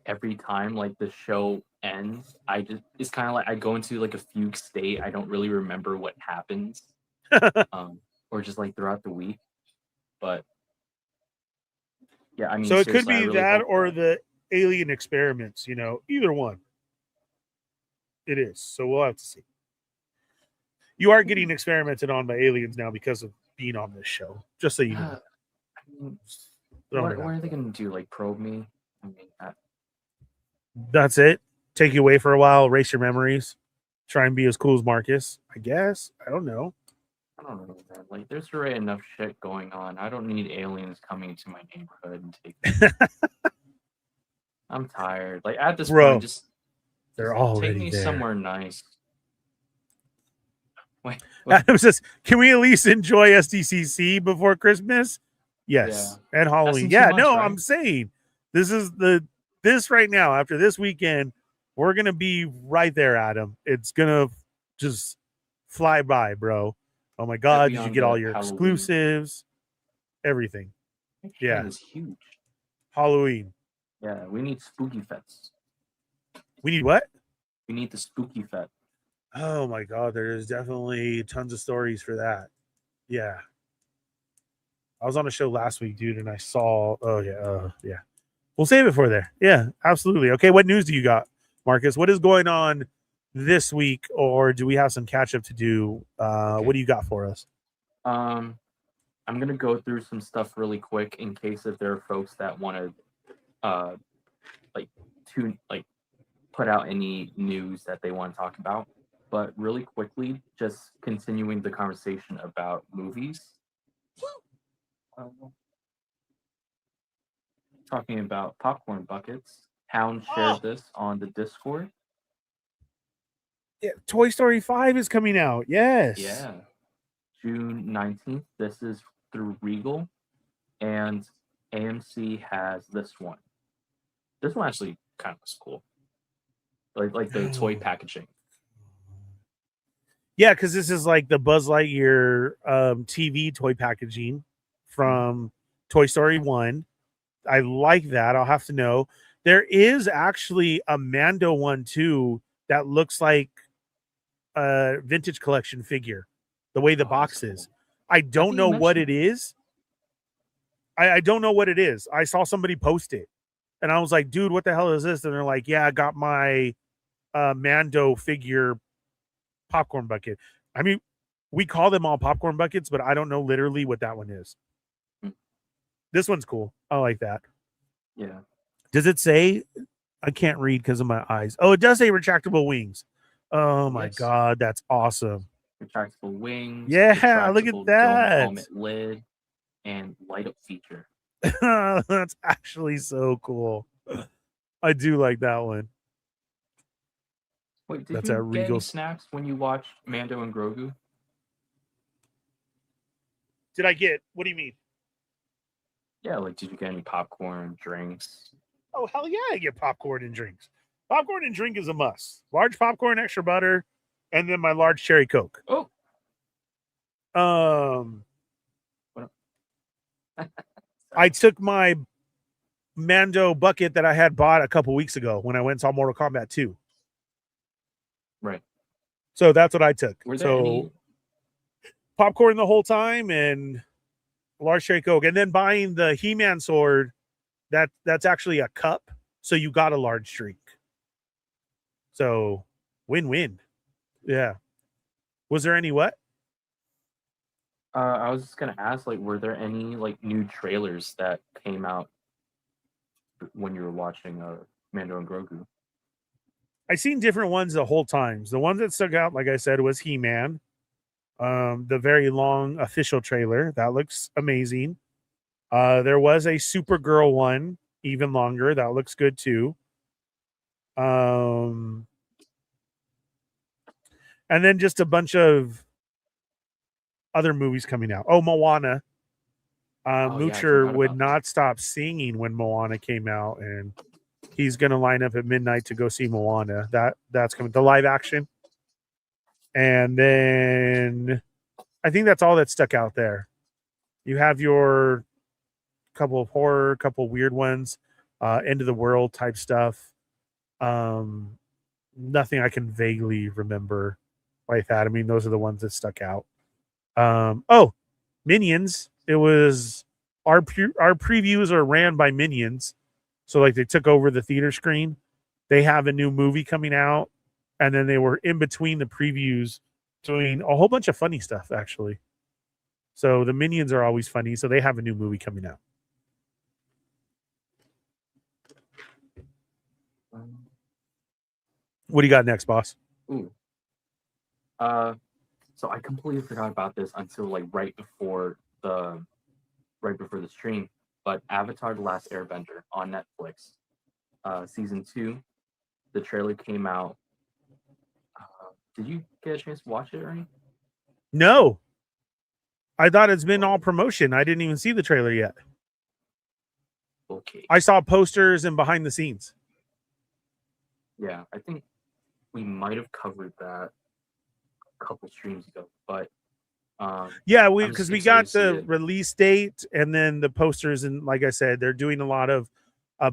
every time like the show ends. It's kind of like I go into like a fugue state. I don't really remember what happens, or just like throughout the week. But yeah, I mean, so it could be really that or the alien experiments, you know, either one. It is. So we'll have to see. You are getting experimented on by aliens now because of being on this show. Just so you know. What are they going to do? Like probe me? I mean, that's it. Take you away for a while, erase your memories, try and be as cool as Marcus, I guess. I don't know. I don't know, man. Like, there's already enough shit going on. I don't need aliens coming into my neighborhood and taking me. I'm tired. Like, at this point, they're already take me there. somewhere nice. Wait. Adam says, can we at least enjoy SDCC before Christmas? Yes. Yeah. And Halloween. Yeah, much, no, right? I'm saying this right now, after this weekend, we're going to be right there, Adam. It's going to just fly by, bro. Oh my God. Did you get all your Halloween exclusives? Everything. Yeah. It's huge. Halloween. Yeah. We need spooky Fets. We need what? We need the spooky Fett. Oh my God. There's definitely tons of stories for that. Yeah. I was on a show last week, dude, and I saw, yeah. We'll save it for there. Yeah, absolutely. Okay, what news do you got, Marcus? What is going on this week, or do we have some catch up to do? Okay. What do you got for us? I'm gonna go through some stuff really quick in case if there are folks that want to, put out any news that they want to talk about. But really quickly, just continuing the conversation about movies. Talking about popcorn buckets. Hound shared this on the Discord. Yeah, Toy Story 5 is coming out. Yes. Yeah. June 19th. This is through Regal. And AMC has this one. This one actually kind of looks cool. Like the toy packaging. Yeah, because this is like the Buzz Lightyear TV toy packaging from Toy Story 1. I like that. I'll have to know. There is actually a Mando one too that looks like a vintage collection figure, the way the box is. I don't know what it is. I don't know what it is. I saw somebody post it and I was like, dude, what the hell is this? And they're like, yeah, I got my Mando figure popcorn bucket. I mean, we call them all popcorn buckets, but I don't know literally what that one is. This one's cool. I like that. Yeah. Does it say? I can't read because of my eyes. Oh, it does say retractable wings. Oh my God, that's awesome. Retractable wings. Yeah, look at that. Helmet lid and light up feature. That's actually so cool. I do like that one. Wait, did you get any snacks when you watched Mando and Grogu? Did I get? What do you mean? Yeah, like did you get any popcorn, drinks? Oh hell yeah, I get popcorn and drinks. Popcorn and drink is a must. Large popcorn, extra butter, and then my large cherry Coke. Oh. I took my Mando bucket that I had bought a couple weeks ago when I went and saw Mortal Kombat 2. Right. So that's what I took. So any... popcorn the whole time and large cherry Coke. And then buying the He-Man sword, that's actually a cup. So you got a large drink. So win-win. Yeah. Was there any what? I was just gonna ask, like, were there any like new trailers that came out when you were watching Mando and Grogu? I seen different ones the whole time. The ones that stuck out, like I said, was He-Man. The very long official trailer. That looks amazing. There was a Supergirl one, even longer. That looks good too. And then just a bunch of other movies coming out. Oh, Moana. Moocher would not stop singing when Moana came out, and he's going to line up at midnight to go see Moana. That's coming. The live action. And then I think that's all that stuck out there. You have your couple of horror, couple of weird ones, end of the world type stuff. Nothing I can vaguely remember like that. I mean, those are the ones that stuck out. Minions. It was our previews are ran by Minions. So like they took over the theater screen. They have a new movie coming out. And then they were in between the previews doing a whole bunch of funny stuff, actually. So the Minions are always funny. So they have a new movie coming out. What do you got next, boss? Ooh. So I completely forgot about this until like right before the stream. But Avatar: The Last Airbender on Netflix, season 2, the trailer came out. Did you get a chance to watch it, Ernie? No. I thought it's been all promotion. I didn't even see the trailer yet. Okay. I saw posters and behind the scenes. Yeah, I think we might have covered that a couple streams ago, but yeah, because we got the release date and then the posters, and like I said, they're doing a lot of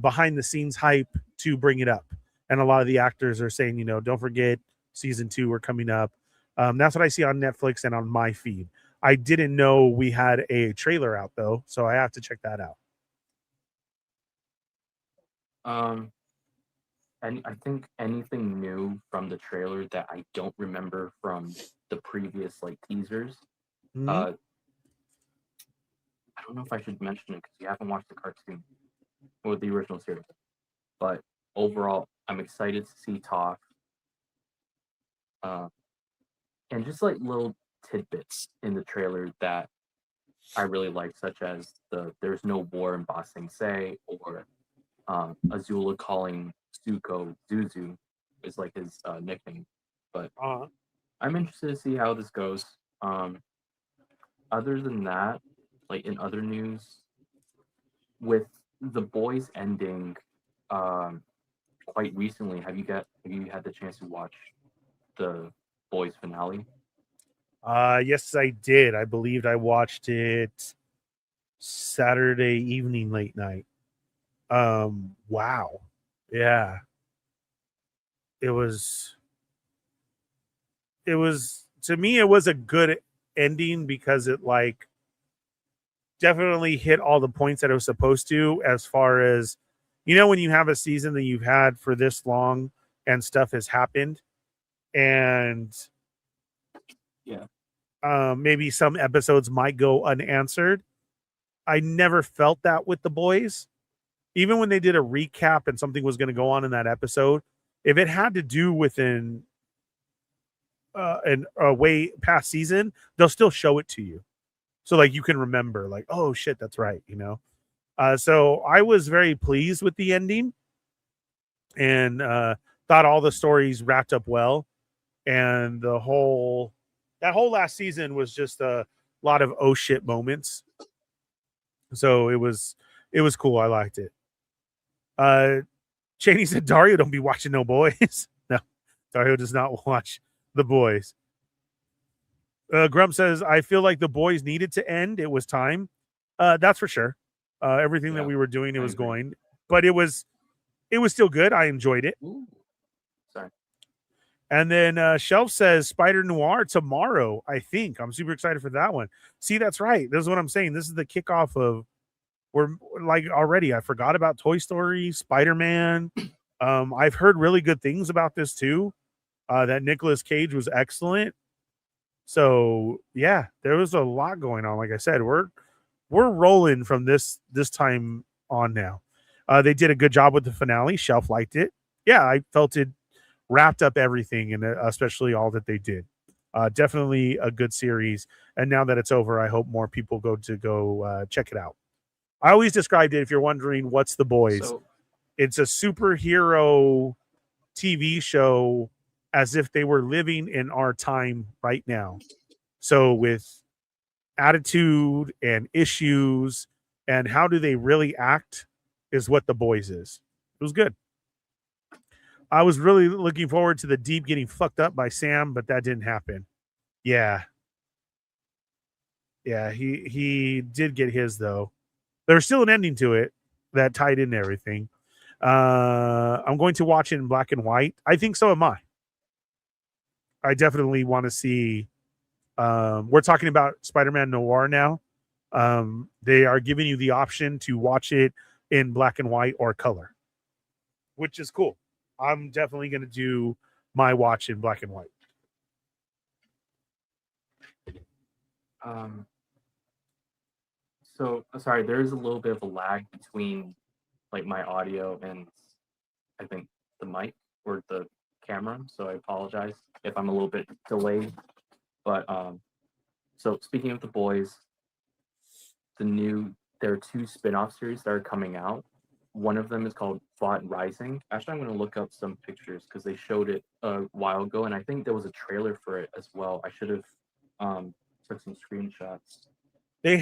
behind the scenes hype to bring it up, and a lot of the actors are saying, you know, don't forget season 2 we're coming up. That's what I see on Netflix and on my feed. I didn't know we had a trailer out though, so I have to check that out. And I think anything new from the trailer that I don't remember from the previous like teasers. I don't know if I should mention it because you haven't watched the cartoon or the original series. But overall, I'm excited to see Toph. And just like little tidbits in the trailer that I really like, such as there's no war in Ba Sing Se, or Azula calling Zuko Zuzu is like his nickname. But I'm interested to see how this goes. Other than that, like in other news, with The Boys ending quite recently, have you had the chance to watch The Boys finale? Yes, I did. I believed I watched it Saturday evening, late night. Wow. Yeah. It was to me, it was a good ending because it like definitely hit all the points that it was supposed to, as far as, when you have a season that you've had for this long and stuff has happened, and Yeah. maybe some episodes might go unanswered. I never felt that with the boys. Even when they did a recap and something was going to go on in that episode, if it had to do with a way past season, they'll still show it to you. So like you can remember, like, oh shit, that's right, So I was very pleased with the ending, and thought all the stories wrapped up well. And that whole last season was just a lot of oh shit moments. So it was cool. I liked it. Cheney said Dario don't be watching no boys. No, Dario does not watch the boys. Grump says, I feel like the boys needed to end. It was time. That's for sure. Everything that we were doing, it was going, but it was still good. I enjoyed it. Ooh. Sorry. And then Shelf says Spider Noir tomorrow. I think I'm super excited for that one. See, that's right. This is what I'm saying. This is the kickoff of, we're like already. I forgot about Toy Story, Spider-Man. I've heard really good things about this too. That Nicolas Cage was excellent. So yeah, there was a lot going on. Like I said, we're rolling from this time on now. They did a good job with the finale. Shelf liked it. Yeah, I felt it wrapped up everything, and especially all that they did. Definitely a good series. And now that it's over, I hope more people go check it out. I always described it, if you're wondering what's The Boys, it's a superhero TV show as if they were living in our time right now. So with attitude and issues and how do they really act is what The Boys is. It was good. I was really looking forward to the Deep getting fucked up by Sam, but that didn't happen. Yeah. Yeah, he did get his though. There's still an ending to it that tied into everything. I'm going to watch it in black and white. I think so am I. I definitely want to see. We're talking about Spider-Man Noir now. They are giving you the option to watch it in black and white or color, which is cool. I'm definitely going to do my watch in black and white. So sorry, there's a little bit of a lag between like my audio and I think the mic or the camera. So I apologize if I'm a little bit delayed. But so speaking of The Boys, there are 2 spin-off series that are coming out. One of them is called Vought Rising. Actually, I'm going to look up some pictures because they showed it a while ago, and I think there was a trailer for it as well. I should have took some screenshots. They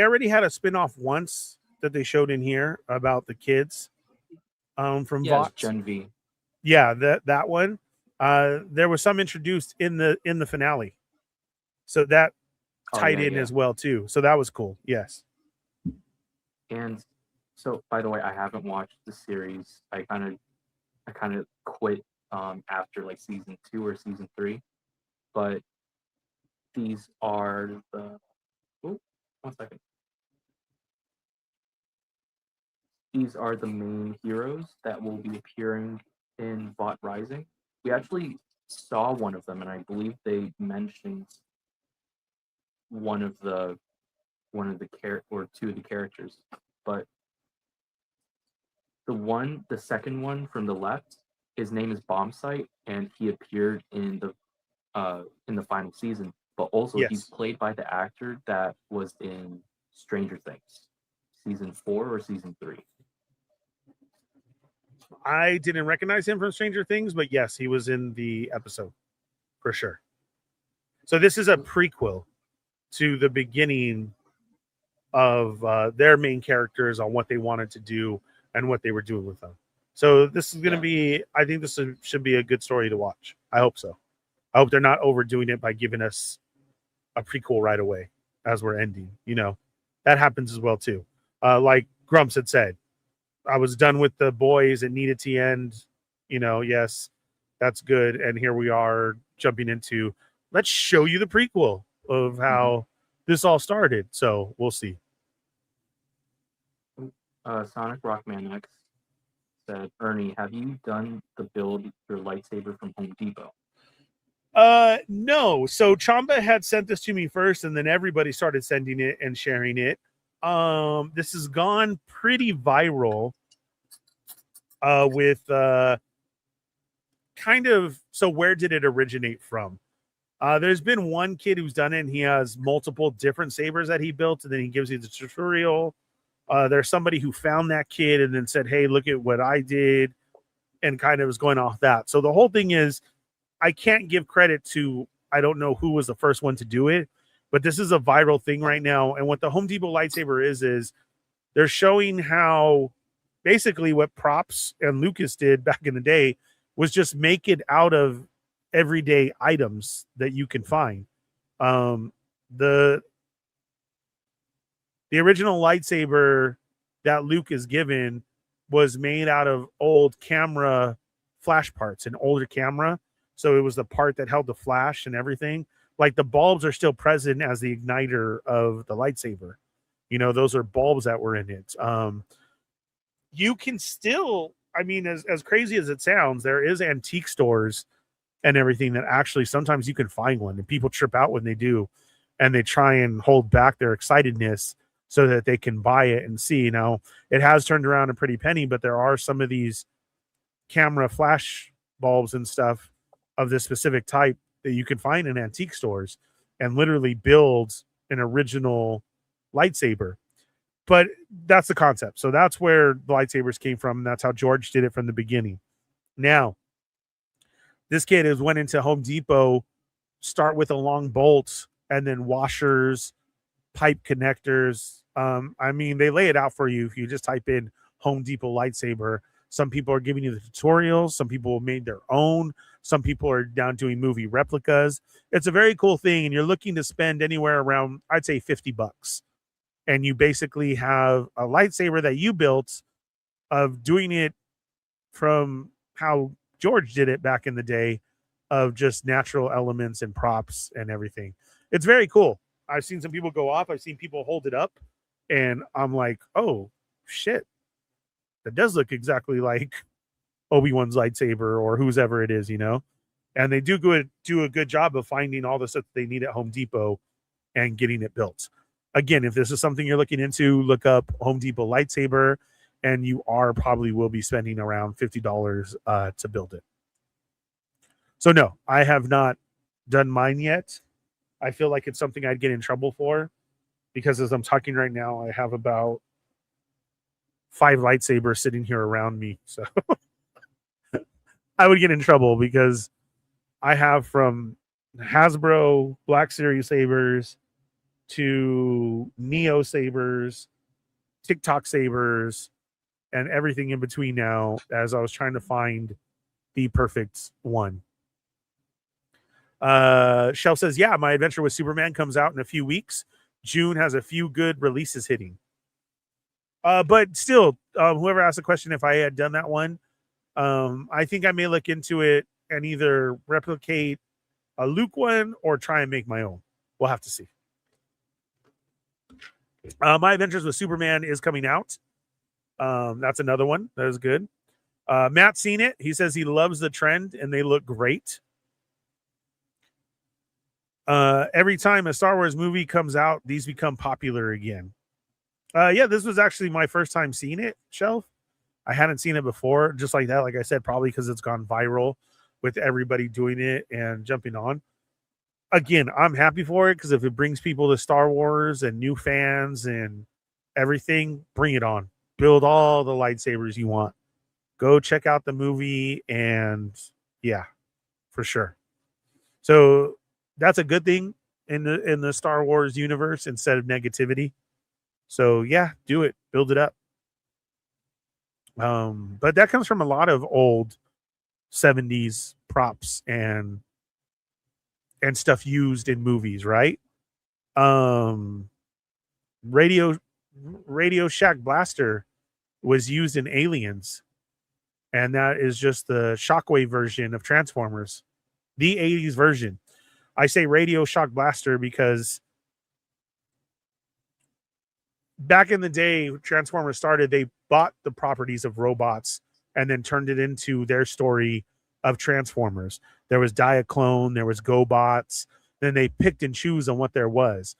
already had a spin-off once that they showed in here about the kids from Vought. Gen V. Yeah, that one. There was some introduced in the finale. So that tied in as well too. So that was cool. Yes. And so by the way, I haven't watched the series. I kind of quit after like season 2 or season 3. But these are the one second. These are the main heroes that will be appearing in Vought Rising. We actually saw one of them, and I believe they mentioned one of the or 2 of the characters. But the second one from the left, his name is Bombsight, and he appeared in the final season. But also he's played by the actor that was in Stranger Things, season 4 or season 3. I didn't recognize him from Stranger Things, but yes, he was in the episode for sure. So this is a prequel to the beginning of their main characters on what they wanted to do and what they were doing with them. So this is going to be, I think this should be a good story to watch. I hope so. I hope they're not overdoing it by giving us a prequel right away as we're ending. You know, that happens as well too. Like Grumps had said, I was done with the boys. It needed to end. You know, yes, that's good. And here we are jumping into, let's show you the prequel of how this all started. So we'll see. Sonic Rockman X said, Ernie, have you done the build your lightsaber from Home Depot? No. So Chamba had sent this to me first, and then everybody started sending it and sharing it. This has gone pretty viral. With kind of, so where did it originate from? There's been one kid who's done it, and he has multiple different sabers that he built, and then he gives you the tutorial. There's somebody who found that kid and then said, hey, look at what I did, and kind of was going off that. So the whole thing is, I can't give credit to, I don't know who was the first one to do it, but this is a viral thing right now. And what the Home Depot lightsaber is they're showing how basically what Props and Lucas did back in the day was just make it out of everyday items that you can find. The original lightsaber that Luke is given was made out of old camera flash parts, an older camera. So it was the part that held the flash and everything. Like the bulbs are still present as the igniter of the lightsaber. You know, those are bulbs that were in it. You can still, I mean, as crazy as it sounds, there is antique stores and everything that actually sometimes you can find one, and people trip out when they do, and they try and hold back their excitedness so that they can buy it and see. Now, it has turned around a pretty penny, but there are some of these camera flash bulbs and stuff of this specific type that you can find in antique stores and literally build an original lightsaber. But that's the concept. So that's where the lightsabers came from. And that's how George did it from the beginning. Now, this kid has went into Home Depot, start with a long bolt and then washers, pipe connectors. I mean, they lay it out for you if you just type in Home Depot lightsaber. Some people are giving you the tutorials. Some people made their own. Some people are down doing movie replicas. It's a very cool thing. And you're looking to spend anywhere around, I'd say $50. And you basically have a lightsaber that you built of doing it from how George did it back in the day, of just natural elements and props and everything. It's very cool. I've seen some people go off. I've seen people hold it up, and I'm like, oh, shit. That does look exactly like Obi-Wan's lightsaber or whose ever it is, you know? And they do a good job of finding all the stuff they need at Home Depot and getting it built. Again, if this is something you're looking into, look up Home Depot lightsaber, and you probably will be spending around $50 to build it. So no, I have not done mine yet. I feel like it's something I'd get in trouble for, because as I'm talking right now, I have about 5 lightsabers sitting here around me. So I would get in trouble, because I have from Hasbro Black Series sabers to Neo sabers, TikTok sabers, and everything in between now, as I was trying to find the perfect one. Shelf says, yeah, my adventure with Superman comes out in a few weeks. June has a few good releases hitting. But still, whoever asked the question, if I had done that one, I think I may look into it and either replicate a Luke one or try and make my own. We'll have to see. My Adventures with Superman is coming out. That's another one that is good. Matt's seen it. He says he loves the trend and they look great. Every time a Star Wars movie comes out, these become popular again. Yeah, this was actually my first time seeing it, Shelf. I hadn't seen it before, just like that. Like I said, probably because it's gone viral with everybody doing it and jumping on. Again, I'm happy for it, because if it brings people to Star Wars and new fans and everything, bring it on. Build all the lightsabers you want. Go check out the movie, and yeah, for sure. So that's a good thing in the Star Wars universe instead of negativity. So yeah, do it. Build it up. But that comes from a lot of old 70s props and and stuff used in movies, right? Radio Shack Blaster was used in Aliens, and that is just the Shockwave version of Transformers, the 80s version. I say Radio Shock Blaster because back in the day, Transformers started, they bought the properties of robots and then turned it into their story of Transformers. There was Diaclone, there was GoBots, then they picked and choose on what there was.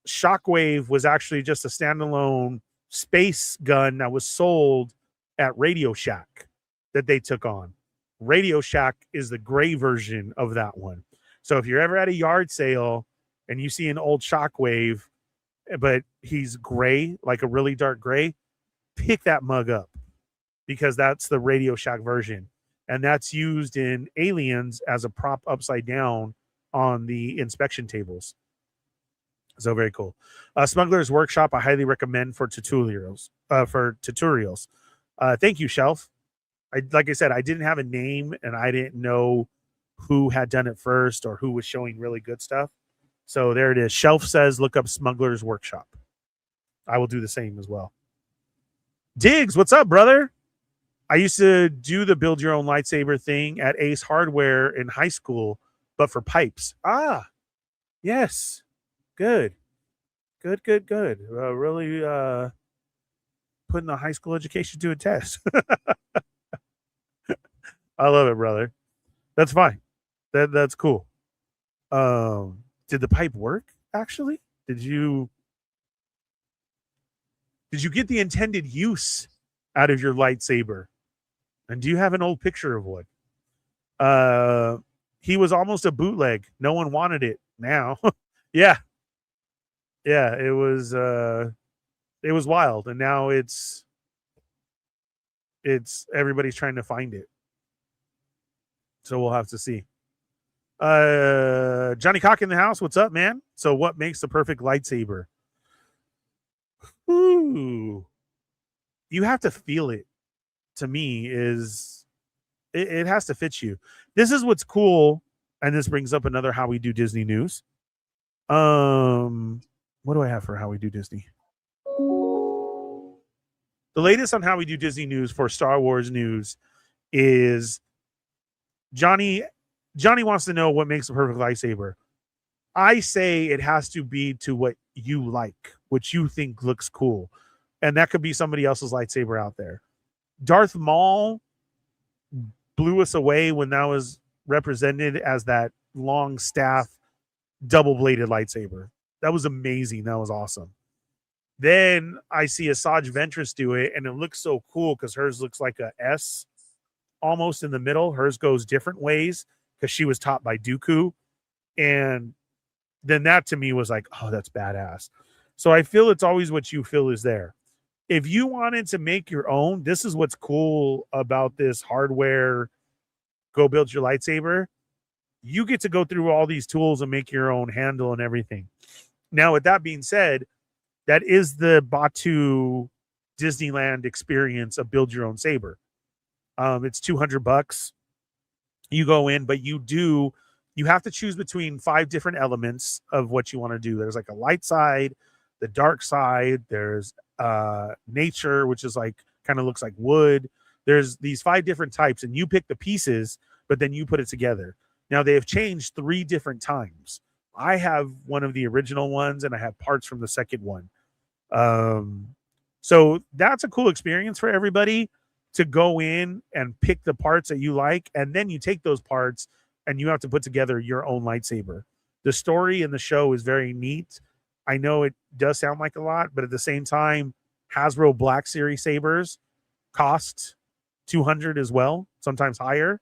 Shockwave was actually just a standalone space gun that was sold at Radio Shack that they took on. Radio Shack is the gray version of that one. So if you're ever at a yard sale and you see an old Shockwave, but he's gray, like a really dark gray, pick that mug up because that's the Radio Shack version. And that's used in Aliens as a prop upside down on the inspection tables. So very cool. Smuggler's Workshop, I highly recommend for tutorials. Thank you, Shelf. Like I said, I didn't have a name and I didn't know who had done it first or who was showing really good stuff. So there it is. Shelf says, look up Smuggler's Workshop. I will do the same as well. Diggs, what's up, brother? I used to do the build your own lightsaber thing at Ace Hardware in high school, but for pipes. Ah, yes. Good. Really putting the high school education to a test. I love it, brother. That's fine. That's cool. Did the pipe work, actually? Did you get the intended use out of your lightsaber? And do you have an old picture of one? He was almost a bootleg. No one wanted it now. Yeah, it was wild, and now it's everybody's trying to find it. So we'll have to see. Johnny Cock in the house. What's up, man? So what makes the perfect lightsaber? Ooh, you have to feel it. To me, it has to fit you. This is what's cool, and this brings up another How We Do Disney news. What do I have for How We Do Disney? The latest on How We Do Disney news for Star Wars news is Johnny wants to know what makes a perfect lightsaber. I say it has to be to what you like, what you think looks cool. And that could be somebody else's lightsaber out there. Darth Maul blew us away when that was represented as that long staff, double-bladed lightsaber. That was amazing. That was awesome. Then I see Asajj Ventress do it, and it looks so cool because hers looks like a S almost in the middle. Hers goes different ways because she was taught by Dooku. And then that to me was like, oh, that's badass. So I feel it's always what you feel is there. If you wanted to make your own, this is what's cool about this hardware, go build your lightsaber. You get to go through all these tools and make your own handle and everything. Now, with that being said, that is the Batu Disneyland experience of build your own saber. It's $200. You go in, but you have to choose between 5 different elements of what you want to do. There's like a light side, the dark side, there's nature, which is like kind of looks like wood. There's these 5 different types, and you pick the pieces, but then you put it together. Now they have changed 3 different times. I have one of the original ones, and I have parts from the second one. So that's a cool experience for everybody to go in and pick the parts that you like, and then you take those parts and you have to put together your own lightsaber. The story in the show is very neat. I know it does sound like a lot, but at the same time, Hasbro Black Series sabers cost $200 as well, sometimes higher.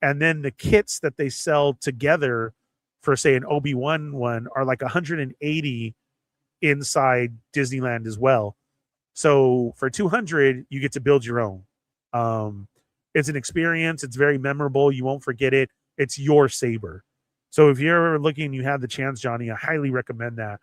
And then the kits that they sell together for, say, an Obi-Wan one are like $180 inside Disneyland as well. So for $200, you get to build your own. It's an experience. It's very memorable. You won't forget it. It's your saber. So if you're ever looking, you have the chance, Johnny, I highly recommend that.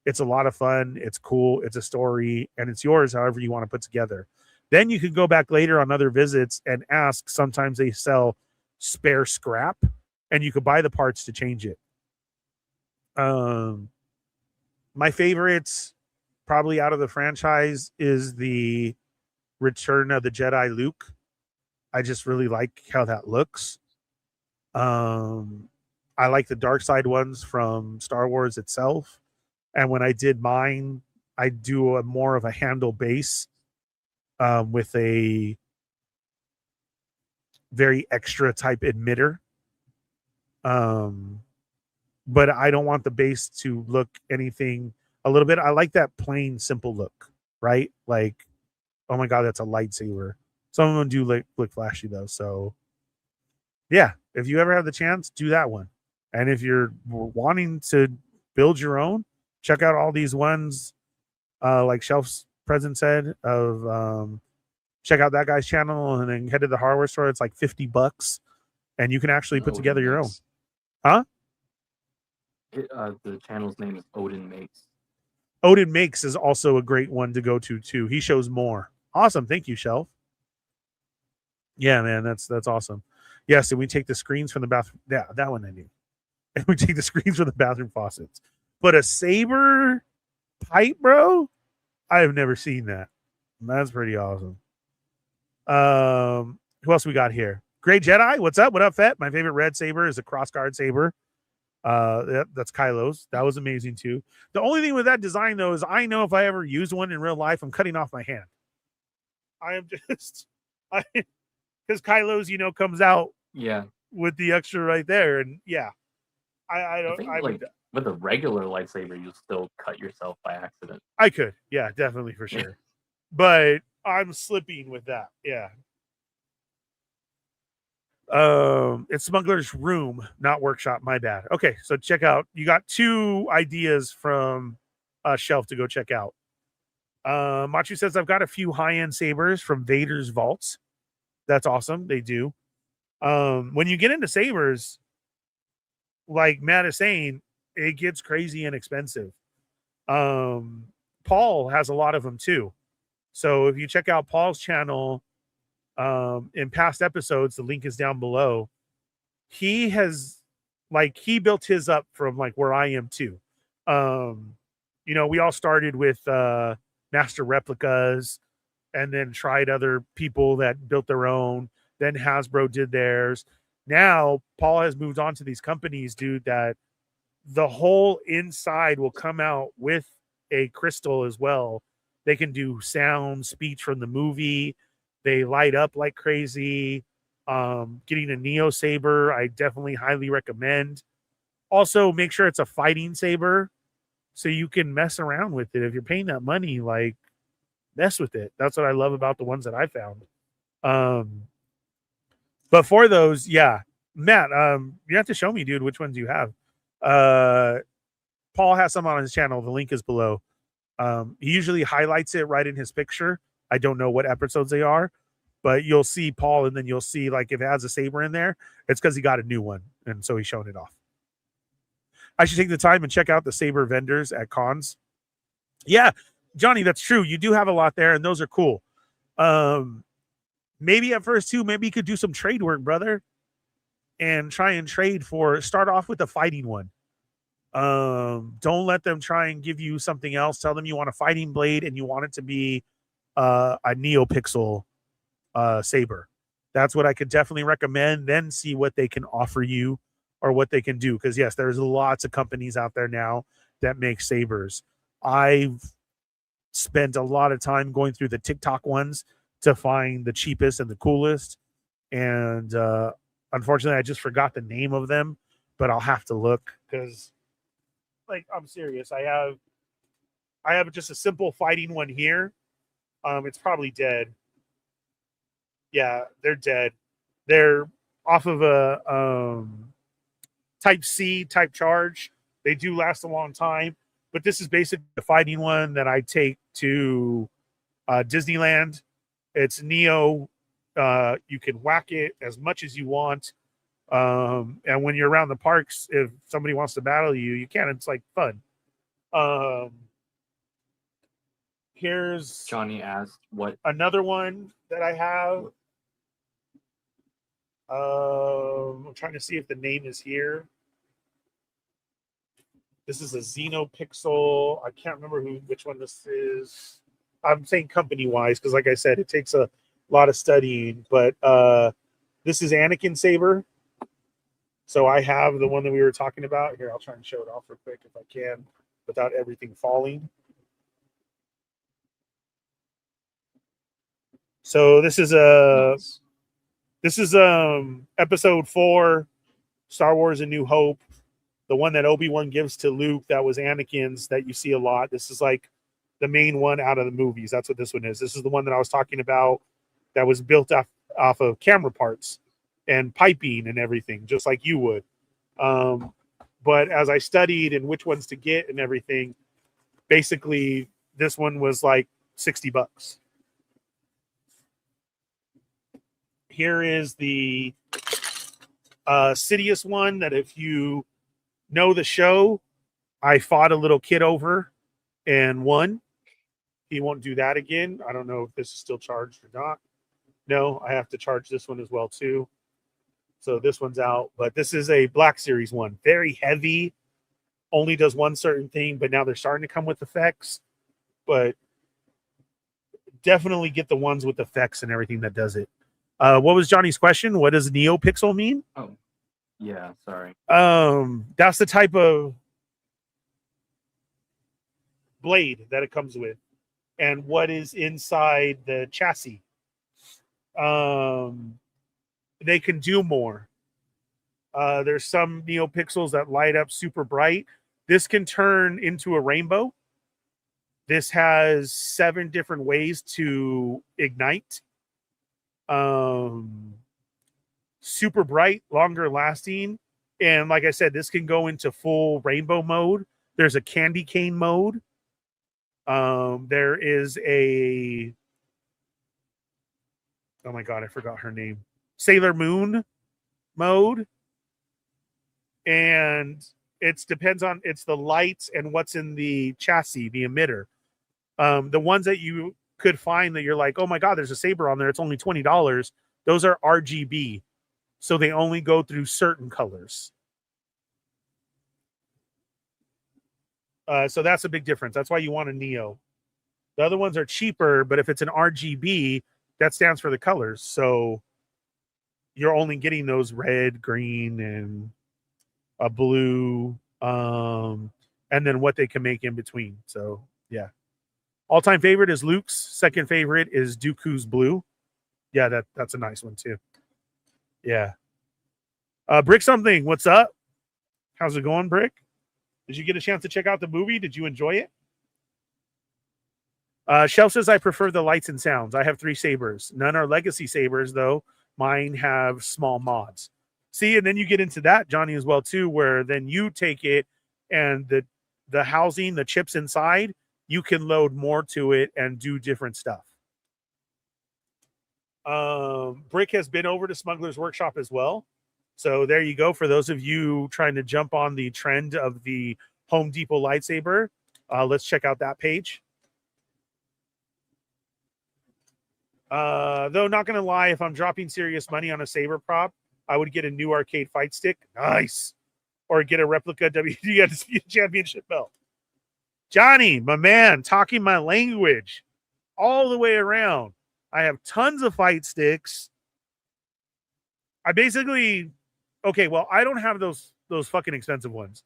It's a lot of fun. It's cool. It's a story, and it's yours however you want to put together. Then you can go back later on other visits and ask. Sometimes they sell spare scrap, and you could buy the parts to change it. My favorites, probably out of the franchise, is the Return of the Jedi Luke. I just really like how that looks. I like the dark side ones from Star Wars itself. And when I did mine, I do a more of a handle base with a very extra type emitter. But I don't want the base to look anything a little bit. I like that plain, simple look, right? Like, oh my God, that's a lightsaber. Some of them do look flashy though. So yeah, if you ever have the chance, do that one. And if you're wanting to build your own, check out all these ones, like Shelf's present said, of check out that guy's channel and then head to the hardware store. It's like $50 and you can actually put together your own. Huh? The channel's name is Odin Makes. Odin Makes is also a great one to go to too. He shows more. Awesome. Thank you, Shelf. Yeah, man, that's awesome. Yes, and we take the screens from the bathroom. Yeah, that one I knew. And we take the screens from the bathroom faucets. But a saber pipe, bro? I have never seen that. That's pretty awesome. Who else we got here? Great Jedi. What's up? What up, Fett? My favorite red saber is a crossguard saber. That's Kylo's. That was amazing too. The only thing with that design though is I know if I ever use one in real life, I'm cutting off my hand. I am just because Kylo's, comes out with the extra right there. And yeah. I think with a regular lightsaber, you still cut yourself by accident. I could, yeah, definitely for sure. But I'm slipping with that, yeah. It's Smuggler's Room, not Workshop. My bad. Okay, so check out. You got 2 ideas from Shelf to go check out. Machu says I've got a few high-end sabers from Vader's vaults. That's awesome. They do. When you get into sabers, like Matt is saying, it gets crazy and expensive. Paul has a lot of them too. So if you check out Paul's channel, in past episodes, the link is down below. He has he built his up from where I am too. We all started with master replicas and then tried other people that built their own. Then Hasbro did theirs. Now Paul has moved on to these companies, dude, that the whole inside will come out with a crystal as well. They can do sound, speech from the movie. They light up like crazy. Getting a Neo saber, I definitely highly recommend. Also, make sure it's a fighting saber so you can mess around with it. If you're paying that money, mess with it. That's what I love about the ones that I found. But for those, yeah, Matt, you have to show me, dude, which ones you have. Paul has some on his channel. The link is below. He usually highlights it right in his picture. I don't know what episodes they are, but you'll see Paul, and then you'll see if it has a saber in there, it's because he got a new one, and so he's showing it off. I should take the time and check out the saber vendors at cons. Yeah, Johnny, that's true. You do have a lot there, and those are cool. Maybe at first too, maybe you could do some trade work, brother, and try and trade start off with a fighting one. Don't let them try and give you something else. Tell them you want a fighting blade and you want it to be a NeoPixel saber. That's what I could definitely recommend. Then see what they can offer you or what they can do. Because yes, there's lots of companies out there now that make sabers. I've spent a lot of time going through the TikTok ones to find the cheapest and the coolest. And unfortunately, I just forgot the name of them, but I'll have to look because I'm serious. I have just a simple fighting one here. It's probably dead. Yeah, they're dead. They're off of a type C type charge. They do last a long time, but this is basically the fighting one that I take to Disneyland. It's Neo. You can whack it as much as you want. And when you're around the parks, if somebody wants to battle you, you can. It's fun. Here's Johnny asked what another one that I have. I'm trying to see if the name is here. This is a Xenopixel. I can't remember which one this is. I'm saying company-wise because, like I said, it takes a lot of studying. But this is Anakin Saber. So I have the one that we were talking about. Here, I'll try and show it off real quick if I can without everything falling. So this is episode 4, Star Wars: A New Hope. The one that Obi-Wan gives to Luke, that was Anakin's, that you see a lot. This is like the main one out of the movies. That's what this one is. This is the one that I was talking about that was built off of camera parts and piping and everything, just like you would. But as I studied and which ones to get and everything, basically this one was like $60. Here is the Sidious one that if you know the show, I fought a little kid over and won. He won't do that again. I don't know if this is still charged or not. No, I have to charge this one as well too. So this one's out, but this is a Black Series one. Very heavy, only does one certain thing, but now they're starting to come with effects. But definitely get the ones with effects and everything that does it. What was Johnny's question? What does NeoPixel mean? Oh, yeah, sorry. That's the type of blade that it comes with and what is inside the chassis. They can do more. There's some NeoPixels that light up super bright. This can turn into a rainbow. This has 7 different ways to ignite. Super bright, longer lasting, and like I said, this can go into full rainbow mode. There's a candy cane mode. There is a, oh my god, I forgot her name, Sailor Moon mode, and it depends on, it's the lights and what's in the chassis, the emitter. The ones that you could find that you're like, oh my god, there's a saber on there, it's only $20. Those are RGB, so they only go through certain colors. So that's a big difference. That's why you want a Neo. The other ones are cheaper, but if it's an RGB, that stands for the colors. So you're only getting those red, green, and a blue, and then what they can make in between. So yeah. All-time favorite is Luke's. Second favorite is Dooku's blue. Yeah, that's a nice one too. Yeah. Brick something, what's up? How's it going, Brick? Did you get a chance to check out the movie? Did you enjoy it? Shelf says I prefer the lights and sounds. I have 3 sabers. None are legacy sabers, though. Mine have small mods. See, and then you get into that, Johnny, as well, too, where then you take it and the housing, the chips inside, you can load more to it and do different stuff. Brick has been over to Smuggler's Workshop as well. So there you go. For those of you trying to jump on the trend of the Home Depot lightsaber, let's check out that page. Though not going to lie, if I'm dropping serious money on a saber prop, I would get a new arcade fight stick. Nice. Or get a replica WD Championship belt. Johnny, my man, talking my language all the way around. I have tons of fight sticks. I basically, okay, well, I don't have those fucking expensive ones.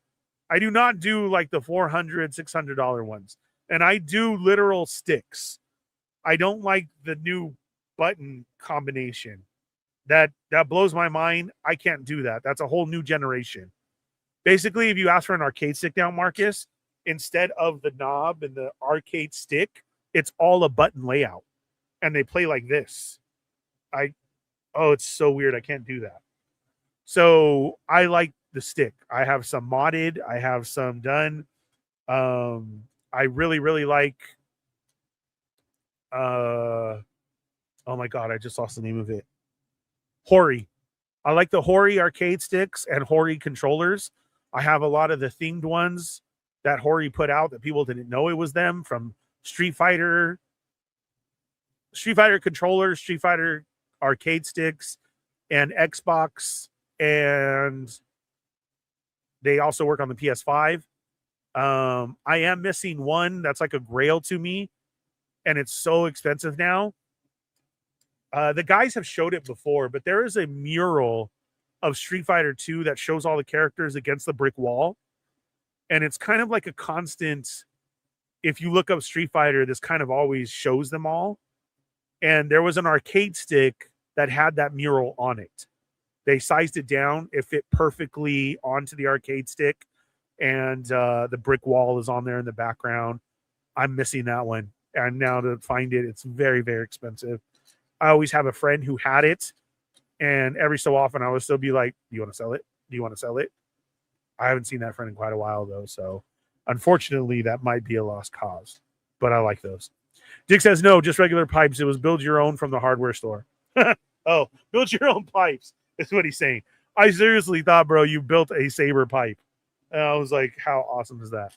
I do not do like the $400, $600 ones. And I do literal sticks. I don't like the new button combination. That blows my mind. I can't do that. That's a whole new generation. Basically, if you ask for an arcade stick now, Marcus, instead of the knob and the arcade stick, it's all a button layout. And they play like this. Oh, it's so weird. I can't do that. So I like the stick. I have some modded. I have some done. I really, really like. Oh my god, I just lost the name of it. Hori. I like the Hori arcade sticks and Hori controllers. I have a lot of the themed ones that Hori put out that people didn't know it was them, from Street Fighter controllers, Street Fighter arcade sticks, and Xbox, and they also work on the PS5. I am missing one that's like a grail to me, and it's so expensive now. The guys have showed it before, but there is a mural of Street Fighter 2 that shows all the characters against the brick wall. And it's kind of like a constant, if you look up Street Fighter, this kind of always shows them all. And there was an arcade stick that had that mural on it. They sized it down. It fit perfectly onto the arcade stick. And the brick wall is on there in the background. I'm missing that one. And now to find it, it's very, very expensive. I always have a friend who had it. And every so often I would still be like, do you want to sell it? Do you want to sell it? I haven't seen that friend in quite a while, though. So unfortunately, that might be a lost cause. But I like those. Dick says, no, just regular pipes. It was build your own from the hardware store. Oh, build your own pipes is what he's saying. I seriously thought, bro, you built a Saber pipe. And I was like, how awesome is that?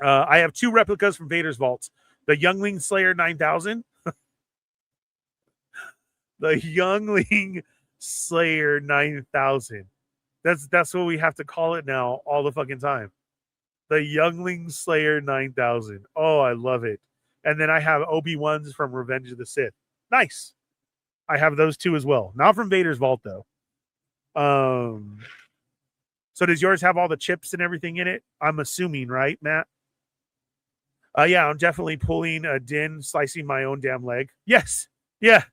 I have 2 replicas from Vader's vaults. The Youngling Slayer 9000. The Youngling Slayer 9000. That's what we have to call it now all the fucking time. The Youngling Slayer 9000. Oh, I love it. And then I have Obi-Wans from Revenge of the Sith. Nice. I have those 2 as well. Not from Vader's vault, though. So does yours have all the chips and everything in it? I'm assuming, right, Matt? Yeah, I'm definitely pulling a Din, slicing my own damn leg. Yes. Yeah.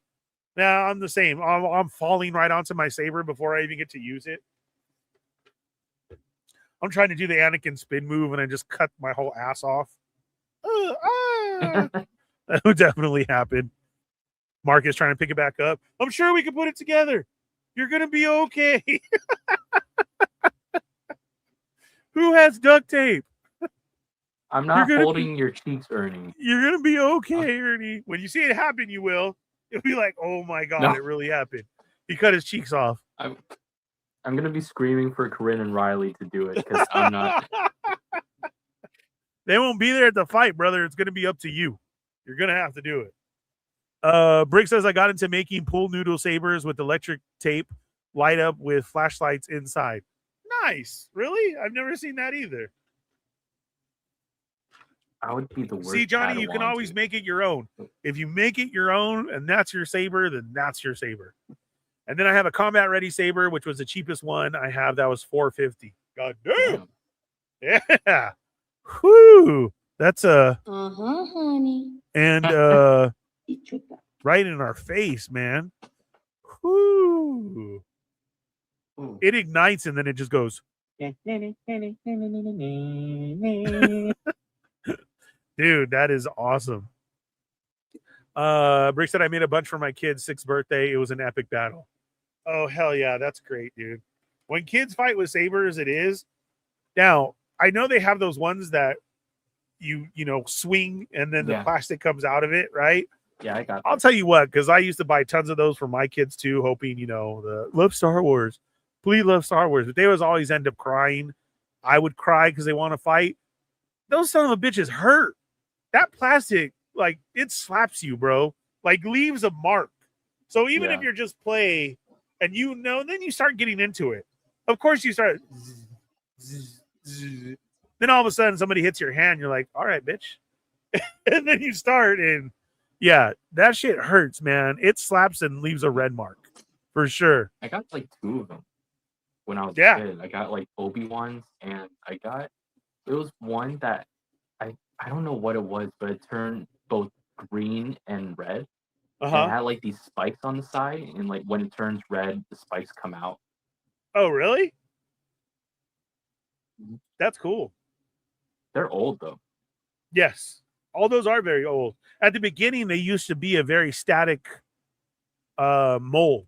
Yeah, I'm the same. I'm falling right onto my saber before I even get to use it. I'm trying to do the Anakin spin move and I just cut my whole ass off. That would definitely happen. Mark is trying to pick it back up. I'm sure we can put it together. You're going to be okay. Who has duct tape? I'm not holding your cheeks, Ernie. You're going to be okay, Ernie. When you see it happen, you will. You'll be like, oh my God, It really happened. He cut his cheeks off. I'm going to be screaming for Corinne and Riley to do it because I'm not. They won't be there at the fight, brother. It's going to be up to you. You're going to have to do it. Brick says, I got into making pool noodle sabers with electric tape, light up with flashlights inside. Nice. Really? I've never seen that either. I would be the worst. See, Johnny, you can always make it your own. If you make it your own and that's your saber, then that's your saber. And then I have a combat ready saber, which was the cheapest one I have. That was $450. God damn. Yeah. Whoo. That's honey. And right in our face, man. Whoo. It ignites and then it just goes. Dude, that is awesome. Brick said I made a bunch for my kid's 6th birthday. It was an epic battle. Oh, hell yeah. That's great, dude. When kids fight with sabers, it is. Now, I know they have those ones that you swing and then the plastic comes out of it, right? Yeah, I got that. I'll tell you what, because I used to buy tons of those for my kids too, hoping, the love Star Wars. Please love Star Wars. But they always end up crying. I would cry because they want to fight. Those son of a bitches hurt. That plastic, like, it slaps you, bro. Like, leaves a mark. So even if you're just play and then you start getting into it. Of course you start. Then all of a sudden somebody hits your hand. You're like, all right, bitch. And then you start and yeah, that shit hurts, man. It slaps and leaves a red mark for sure. I got like 2 of them when I was a kid. I got like Obi-Wans and there was one that I don't know what it was, but it turned both green and red. And it had like these spikes on the side, and like when it turns red, the spikes come out. Oh, really? That's cool. They're old though. Yes. All those are very old. At the beginning, they used to be a very static mold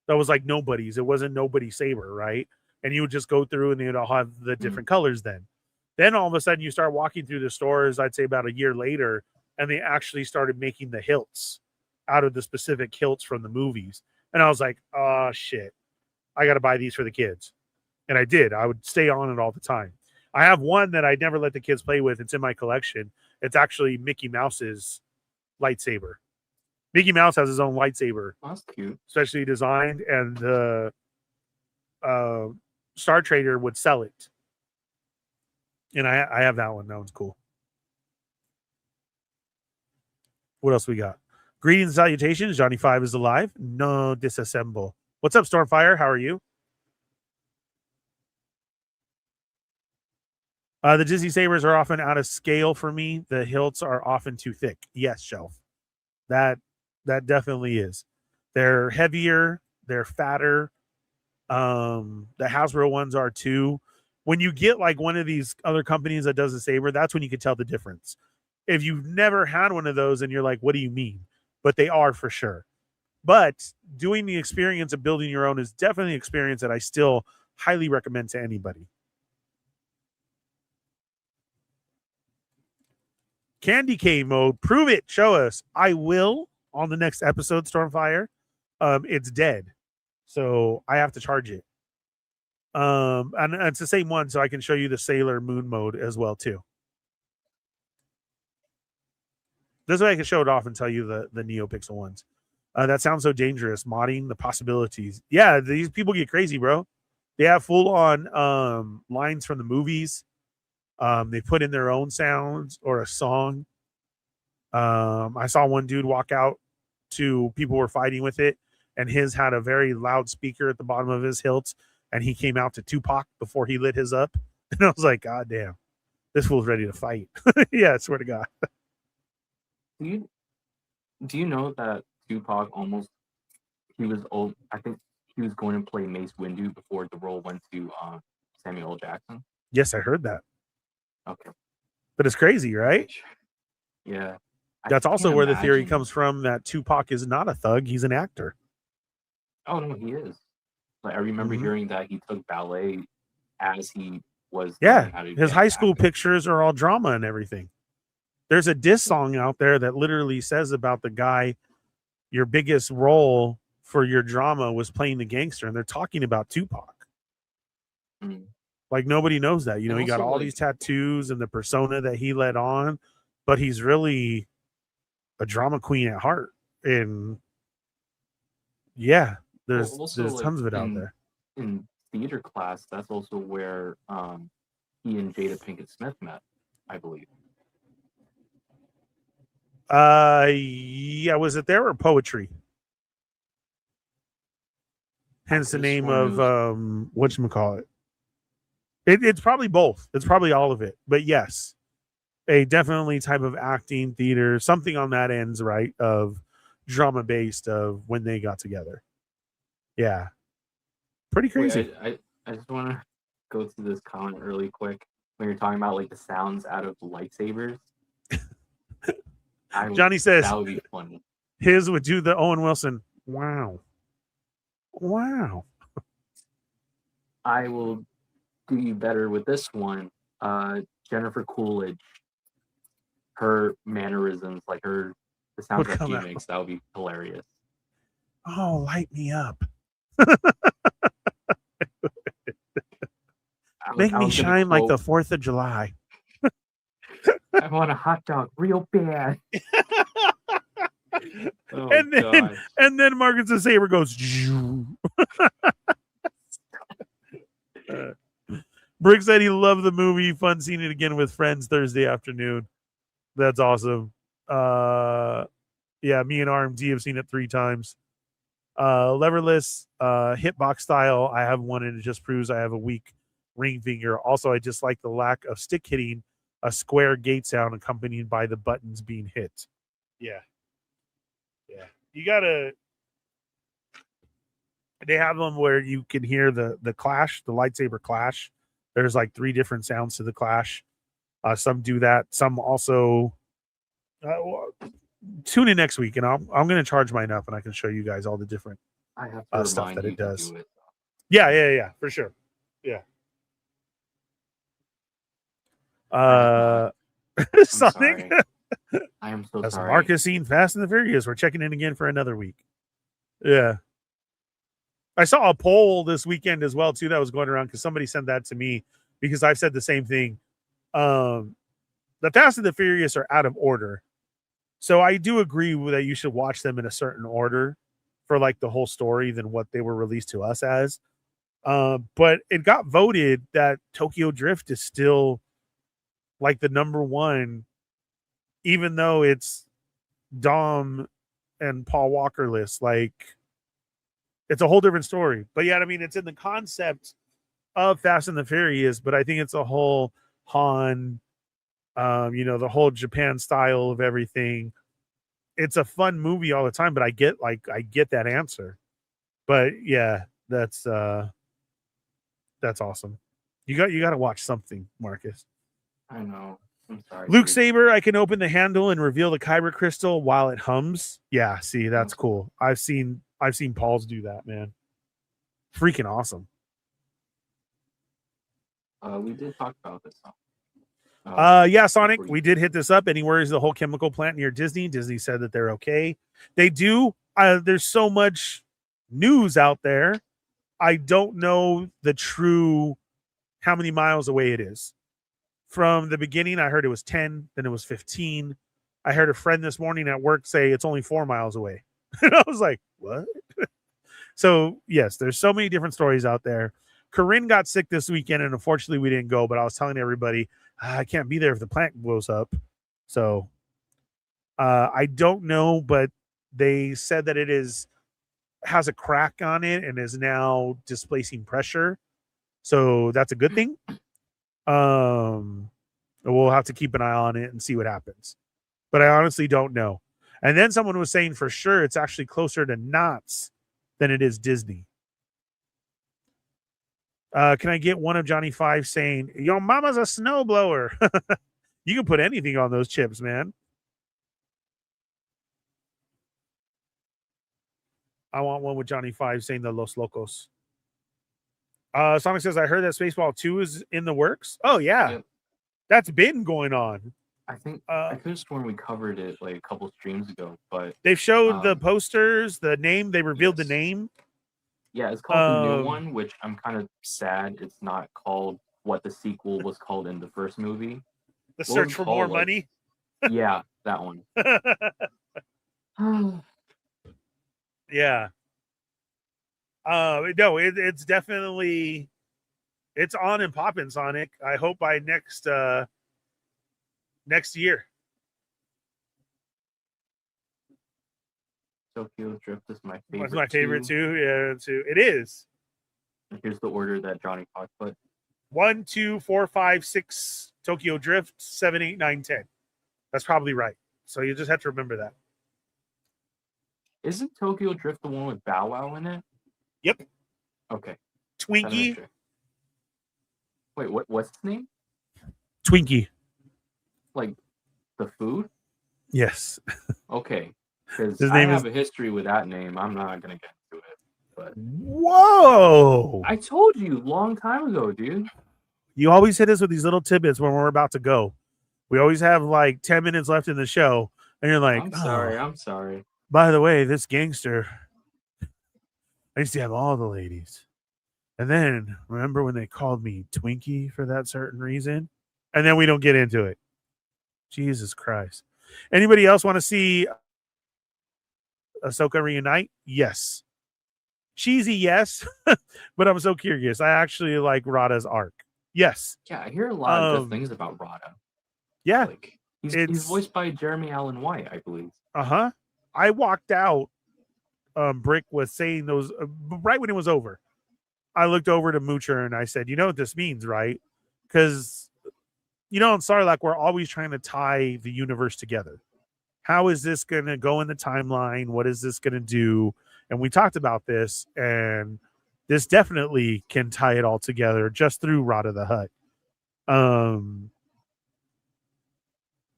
that was like nobody's. It wasn't nobody's saber, right? And you would just go through and they'd all have the different colors then. Then all of a sudden you start walking through the stores, I'd say about a year later, and they actually started making the hilts out of the specific hilts from the movies. And I was like, oh, shit. I got to buy these for the kids. And I did. I would stay on it all the time. I have one that I never let the kids play with. It's in my collection. It's actually Mickey Mouse's lightsaber. Mickey Mouse has his own lightsaber, Oh, that's cute. specially designed, and the Star Trader would sell it. And I have that one. That one's cool. What else we got? Greetings and salutations. Johnny 5 is alive. No disassemble. What's up, Stormfire? How are you? The Disney sabers are often out of scale for me. The hilts are often too thick. Yes, Shelf. That definitely is. They're heavier. They're fatter. The Hasbro ones are too. When you get like one of these other companies that does a saber, that's when you can tell the difference. If you've never had one of those and you're like, what do you mean? But they are for sure. But doing the experience of building your own is definitely an experience that I still highly recommend to anybody. Candy cane mode. Prove it. Show us. I will on the next episode, Stormfire. It's dead. So I have to charge it. And it's the same one, so I can show you the Sailor Moon mode as well, too. This way I can show it off and tell you the NeoPixel ones. That sounds so dangerous. Modding, the possibilities. Yeah, these people get crazy, bro. They have full-on lines from the movies. They put in their own sounds or a song. I saw one dude walk out to people were fighting with it, and his had a very loud speaker at the bottom of his hilts, and he came out to Tupac before he lit his up. And I was like, God damn, this fool's ready to fight. Yeah, I swear to God. Do you know that Tupac he was old? I think he was going to play Mace Windu before the role went to Samuel L. Jackson. Yes, I heard that. Okay. But it's crazy, right? Yeah. That's also where the theory comes from that Tupac is not a thug, he's an actor. Oh no, he is. Like I remember hearing that he took ballet as he was. Yeah, his high school pictures are all drama and everything. There's a diss song out there that literally says about the guy, your biggest role for your drama was playing the gangster, and they're talking about Tupac. Like nobody knows that. You know, he got all these tattoos and the persona that he let on, but he's really a drama queen at heart. And yeah, there's tons of it out there. In theater class, that's also where he and Jada Pinkett Smith met, I believe. Yeah, was it there or poetry? Hence the name of whatchamacallit. It's probably both. It's probably all of it. But yes, a definitely type of acting, theater, something on that ends, right? Of drama based of when they got together. Yeah. Pretty crazy. Wait, I just want to go through this comment really quick. When you're talking about like the sounds out of lightsabers. Johnny says that would be funny. His would do the Owen Wilson. Wow. Wow. I will do you better with this one. Jennifer Coolidge, her mannerisms, like the sounds that she makes, that would be hilarious. Oh, light me up. Make me shine like the 4th of July. I want a hot dog real bad. Oh, and then Marcus the Saber goes. Brick said he loved the movie. Fun seeing it again with friends Thursday afternoon. That's awesome. Yeah, me and RMD have seen it 3 times. Leverless, hitbox style. I have one, and it just proves I have a weak ring finger. Also, I just like the lack of stick hitting a square gate sound accompanied by the buttons being hit. Yeah. Yeah. You gotta. They have them where you can hear the clash, the lightsaber clash. There's like 3 different sounds to the clash. Some do that. Some also tune in next week, and I'm going to charge mine up, and I can show you guys all the different stuff that it does. Yeah, for sure. Yeah. Sonic. I am so sorry. Marcus seen Fast and the Furious. We're checking in again for another week. Yeah. I saw a poll this weekend as well, too, that was going around because somebody sent that to me because I've said the same thing. The Fast and the Furious are out of order. So I do agree that you should watch them in a certain order for like the whole story than what they were released to us as. But it got voted that Tokyo Drift is still like the number one, even though it's Dom and Paul Walker list. Like, it's a whole different story. But yeah, I mean, it's in the concept of Fast and the Furious, but I think it's a whole Han, the whole Japan style of everything. It's a fun movie all the time, but I get that answer. But yeah, that's awesome. You got to watch something, Marcus. I know. I'm sorry. Luke Saber, I can open the handle and reveal the Kyber crystal while it hums. Yeah, see, that's cool. I've seen Paul's do that, man. Freaking awesome. We did talk about this. Yeah, Sonic, we did hit this up. Anywhere is the whole chemical plant near Disney? Disney said that they're okay. They do. There's so much news out there. I don't know the true how many miles away it is. From the beginning, I heard it was 10, then it was 15. I heard a friend this morning at work say it's only 4 miles away. And I was like, what? So, yes, there's so many different stories out there. Corinne got sick this weekend, and unfortunately we didn't go, but I was telling everybody, I can't be there if the plant blows up. So, I don't know, but they said that it has a crack on it and is now displacing pressure. So that's a good thing. We'll have to keep an eye on it and see what happens. But I honestly don't know. And then someone was saying for sure it's actually closer to Knott's than it is Disney. Can I get one of Johnny Five saying, "Your mama's a snowblower"? You can put anything on those chips, man. I want one with Johnny Five saying the Los Locos. Sonic says, I heard that Spaceball 2 is in the works. Oh, yeah. Yep. That's been going on. I think I could have sworn we covered it like a couple streams ago, but they've showed the posters, the name, they revealed the name. Yeah, it's called the new one, which I'm kind of sad it's not called what the sequel was called in the first movie. The Search for More Money? Yeah, that one. Yeah. No, it's definitely on and popping, Sonic. I hope by next year. Tokyo Drift is my favorite. That's my favorite too. Yeah, too. It is. Here's the order that Johnny Fox put: 1, 2, 4, 5, 6. Tokyo Drift, 7, 8, 9, 10. That's probably right. So you just have to remember that. Isn't Tokyo Drift the one with Bow Wow in it? Yep. Okay. Twinkie. Wait, what's his name? Twinkie. Like the food? Yes. Okay. Because his I name have a history with that name. I'm not gonna get into it. But whoa! I told you long time ago, dude. You always hit us with these little tidbits when we're about to go. We always have like 10 minutes left in the show, and you're like, I'm sorry. By the way, this gangster, I used to have all the ladies. And then, remember when they called me Twinkie for that certain reason? And then we don't get into it. Jesus Christ. Anybody else want to see Ahsoka reunite? Yes. Cheesy, yes. But I'm so curious. I actually like Rada's arc. Yes. Yeah, I hear a lot of good things about Rada. Yeah. Like, he's voiced by Jeremy Allen White, I believe. Uh-huh. I walked out. Brick was saying those right when it was over. I looked over to Moocher and I said, you know what this means, right? Because, in Sarlacc, we're always trying to tie the universe together. How is this going to go in the timeline? What is this going to do? And we talked about this, and this definitely can tie it all together just through Rada the Hutt.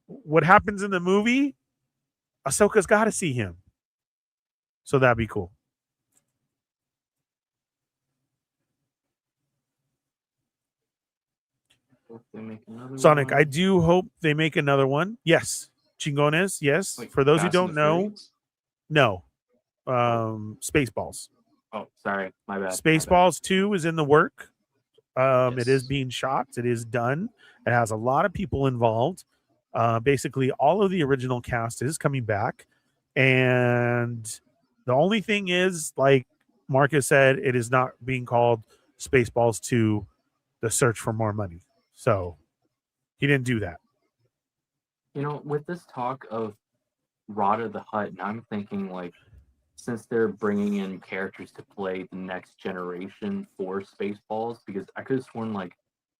What happens in the movie? Ahsoka's got to see him. So that'd be cool. Sonic, I do hope they make another one. Yes. Chingones, yes. Like for those who Fast don't and know, Furious? no. Spaceballs. Oh, sorry. My bad. Spaceballs 2 is in the work. It is Yes. being shot. It is done. It has a lot of people involved. Basically, all of the original cast is coming back, and the only thing is, like Marcus said, it is not being called Spaceballs 2: The Search for More Money. So he didn't do that. You know, with this talk of Rada the Hutt, now I'm thinking, like, since they're bringing in characters to play the next generation for Spaceballs, because I could have sworn, like,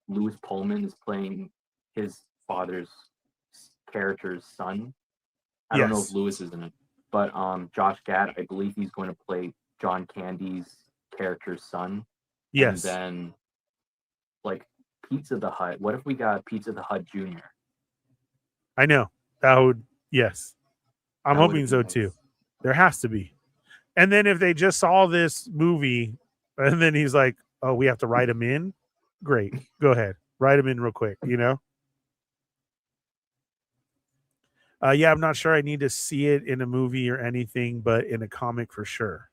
Louis Pullman is playing his father's character's son. I don't know if Louis is in it, but Josh Gad, I believe he's going to play John Candy's character's son. Yes. And then, like, Pizza the Hutt. What if we got Pizza the Hutt Jr.? I know. That would, yes. I'm That hoping would so be nice. too. There has to be. And then if they just saw this movie and then he's like, oh, we have to write him in. Great. Go ahead. Write him in real quick, you know? Yeah, I'm not sure I need to see it in a movie or anything, but in a comic for sure.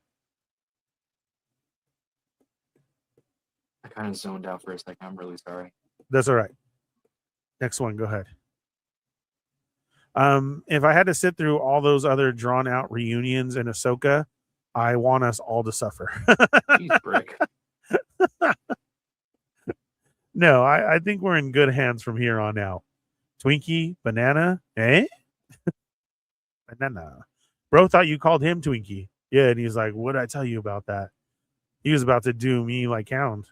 I kind of zoned out for a second. I'm really sorry. That's all right. Next one. Go ahead. If I had to sit through all those other drawn out reunions in Ahsoka, I want us all to suffer. Jeez, Brick. No, I think we're in good hands from here on out. Twinkie, banana, eh? Banana. Bro thought you called him Twinkie. Yeah, and he's like, what did I tell you about that? He was about to do me like Hound.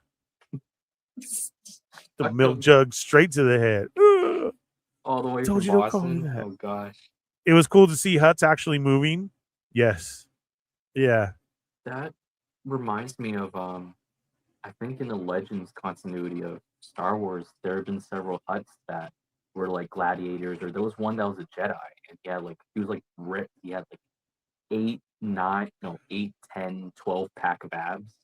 The milk jug straight to the head. Ugh. All the way Told from you to call me Boston. that. Oh gosh. It was cool to see Hutts actually moving. Yes. Yeah. That reminds me of I think in the Legends continuity of Star Wars, there have been several Hutts that were like gladiators, or there was one that was a Jedi, and he was like ripped. He had like 8, 10, 12 pack of abs.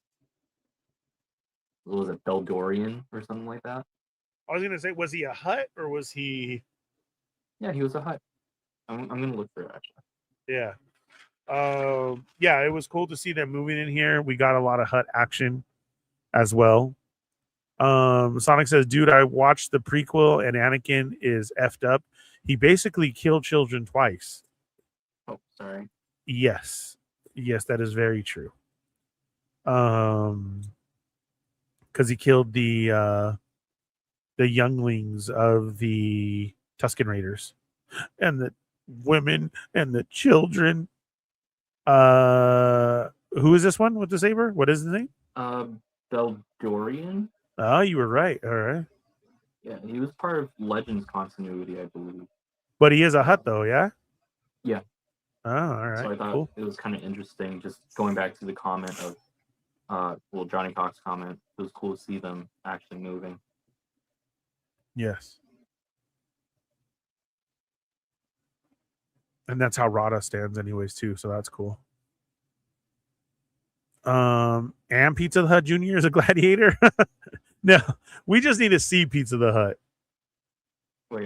It was a Beldorian or something like that. I was gonna say, was he a Hutt or was he? Yeah, he was a Hutt. I'm gonna look for it actually. Yeah. Yeah, it was cool to see them moving in here. We got a lot of Hutt action as well. Sonic says, dude, I watched the prequel and Anakin is effed up. He basically killed children twice. Oh, sorry. Yes. Yes, that is very true. Because he killed the younglings of the Tusken Raiders and the women and the children. Who is this one with the saber? What is his name? Beldorian. Oh, you were right. All right. Yeah, he was part of Legends continuity, I believe. But he is a Hutt, though, yeah? Yeah. Oh, all right. So I thought it was kind of interesting, just going back to the comment of, Johnny Cox's comment. It was cool to see them actually moving. Yes. And that's how Rada stands anyways, too. So that's cool. And Pizza the Hutt Jr. is a gladiator? No, we just need to see Pizza the Hutt. Wait.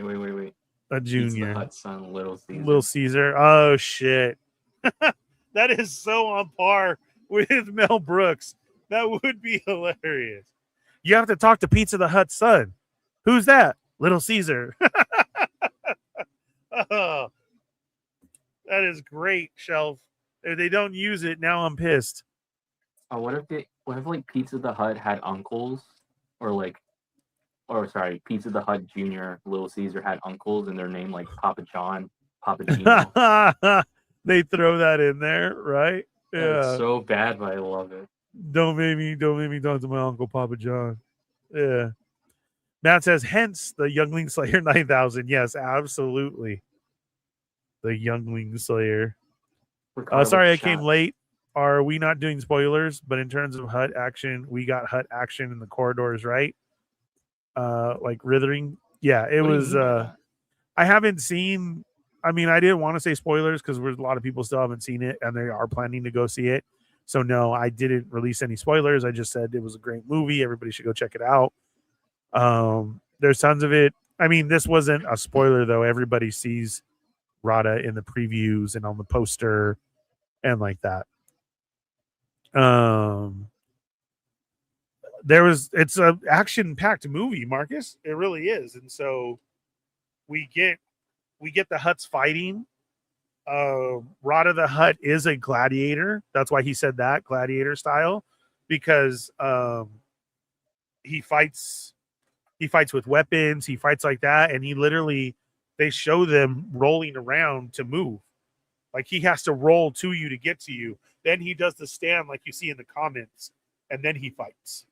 A junior. Pizza the Hutt's son, Little Caesar. Little Caesar. Oh, shit. That is so on par with Mel Brooks. That would be hilarious. You have to talk to Pizza the Hutt's son. Who's that? Little Caesar. Oh, that is great, Shelf. If they don't use it, now I'm pissed. Oh, what if like Pizza the Hutt had uncles, Pizza the Hutt Jr., Little Caesar had uncles, and their name like Papa John, Papa Gino. They throw that in there, right? Yeah. It's so bad, but I love it. Don't make me talk to my uncle Papa John. Yeah. Matt says, hence the Youngling Slayer 9000. Yes, absolutely. The Youngling Slayer. Sorry I came late. Are we not doing spoilers? But in terms of Hutt action, we got Hutt action in the corridors, right? Like Rithering. Yeah, it was. I haven't seen. I mean, I didn't want to say spoilers because a lot of people still haven't seen it and they are planning to go see it. So no, I didn't release any spoilers. I just said it was a great movie. Everybody should go check it out. There's tons of it. I mean, this wasn't a spoiler though. Everybody sees Rada in the previews and on the poster and like that. It's a action-packed movie, Marcus. It really is. And so we get we get the Hutts fighting. Rada the Hutt is a gladiator. That's why he said that, gladiator style, because he fights with weapons, he fights like that, and he literally, they show them rolling around to move. Like he has to roll to you to get to you. Then he does the stand like you see in the comments, and then he fights.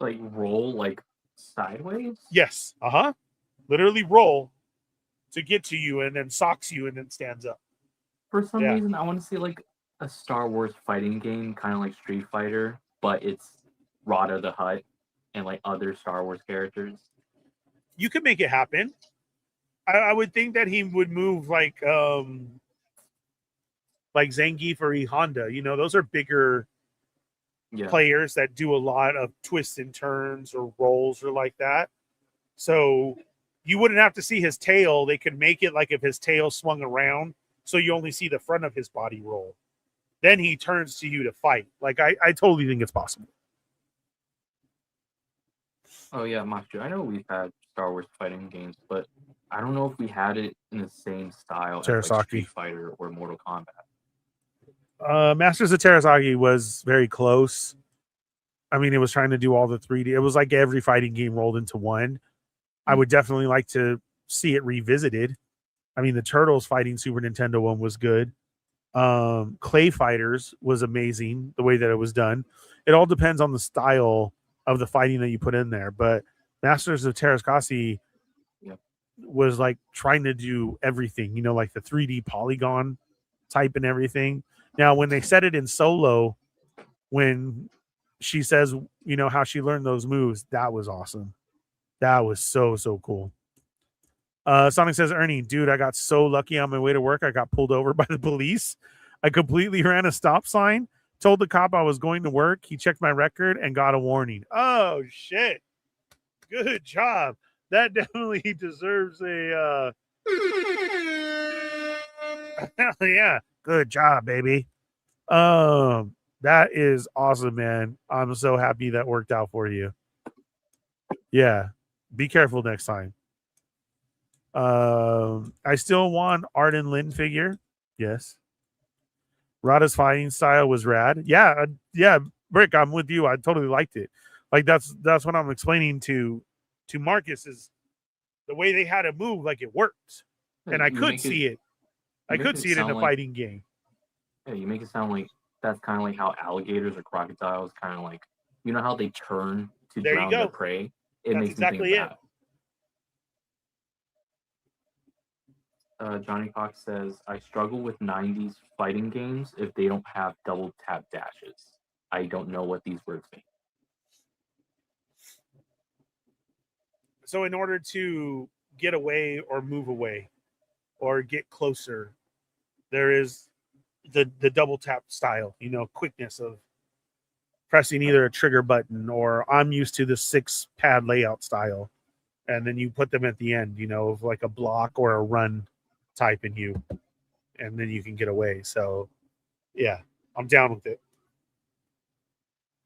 Like roll like sideways? Yes. Literally roll to get to you, and then socks you, and then stands up. For some reason, I want to see like a Star Wars fighting game, kind of like Street Fighter, but it's Rada the Hutt and like other Star Wars characters. You could make it happen. I would think that he would move like Zangief or E Honda. You know, those are bigger players that do a lot of twists and turns or rolls or like that. So you wouldn't have to see his tail. They could make it like if his tail swung around, so you only see the front of his body roll. Then he turns to you to fight. Like I totally think it's possible. Oh yeah, Master. I know we've had Star Wars fighting games, but I don't know if we had it in the same style as like Street Fighter or Mortal Kombat. Masters of Terasagi was very close. I mean, it was trying to do all the 3D. It was like every fighting game rolled into one. I would definitely like to see it revisited. I mean, the Turtles fighting Super Nintendo one was good. Clay Fighters was amazing, the way that it was done. It all depends on the style of the fighting that you put in there. But Masters of Terasagi was like trying to do everything, you know, like the 3D polygon type and everything. Now, when they said it in Solo, when she says, you know, how she learned those moves, that was awesome. That was so cool. Sonic says, Ernie, dude, I got so lucky on my way to work. I got pulled over by the police. I completely ran a stop sign, told the cop I was going to work. He checked my record and got a warning. Oh, shit. Good job. That definitely deserves a... yeah. Good job, baby. That is awesome, man. I'm so happy that worked out for you. Yeah. Be careful next time. I still want Arden Lin figure. Yes. Rada's fighting style was rad. Yeah, Rick, I'm with you. I totally liked it. Like that's what I'm explaining to Marcus, is the way they had to move, like it worked. And I could see it. I could see it in a fighting game. Yeah, you make it sound like that's kind of like how alligators or crocodiles kind of like, you know how they turn to drown their prey? It makes me think of that. Johnny Fox says, I struggle with 90s fighting games if they don't have double tap dashes. I don't know what these words mean. So in order to get away or move away or get closer, there is the double tap style, you know, quickness of pressing either a trigger button, or I'm used to the 6 pad layout style. And then you put them at the end, you know, of like a block or a run type in you, and then you can get away. So yeah, I'm down with it.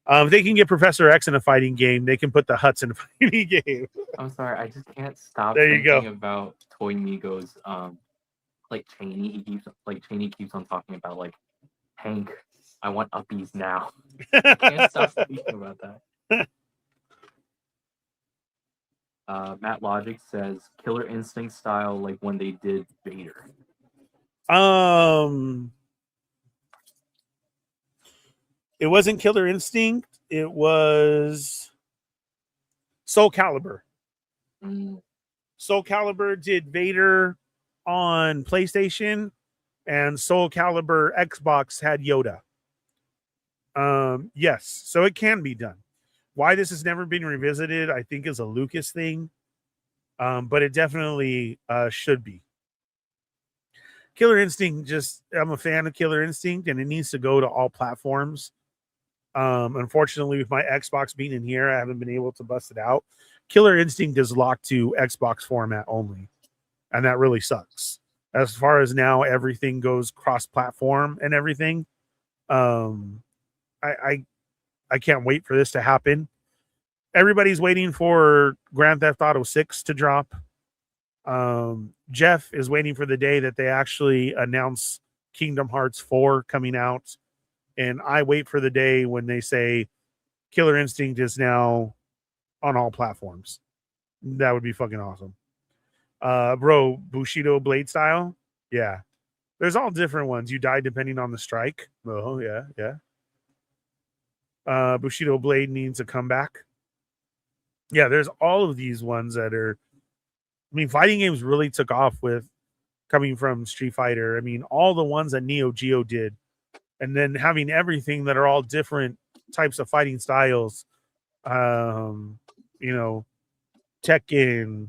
If they can get Professor X in a fighting game, they can put the Hutts in a fighting game. I'm sorry, I just can't stop thinking about Toy Migos. Like Cheney keeps on talking about like, Hank, I want uppies now. I can't stop thinking about that. Matt Logic says Killer Instinct style, like when they did Vader. It wasn't Killer Instinct. It was Soul Calibur. Soul Calibur did Vader on PlayStation, and Soul Calibur Xbox had Yoda. Yes, so it can be done. Why this has never been revisited, I think, is a Lucas thing, but it definitely should be. Killer Instinct, I'm a fan of Killer Instinct, and it needs to go to all platforms. Unfortunately, with my Xbox being in here, I haven't been able to bust it out. Killer Instinct is locked to Xbox format only, and that really sucks. As far as now, everything goes cross-platform and everything. I can't wait for this to happen. Everybody's waiting for Grand Theft Auto 6 to drop. Jeff is waiting for the day that they actually announce Kingdom Hearts 4 coming out. And I wait for the day when they say Killer Instinct is now on all platforms. That would be fucking awesome. Bro, Bushido Blade style? Yeah. There's all different ones. You die depending on the strike. Oh, yeah, yeah. Bushido Blade needs a comeback. Yeah, there's all of these ones that are... I mean, fighting games really took off with coming from Street Fighter. I mean, all the ones that Neo Geo did. And then having everything that are all different types of fighting styles. You know, Tekken.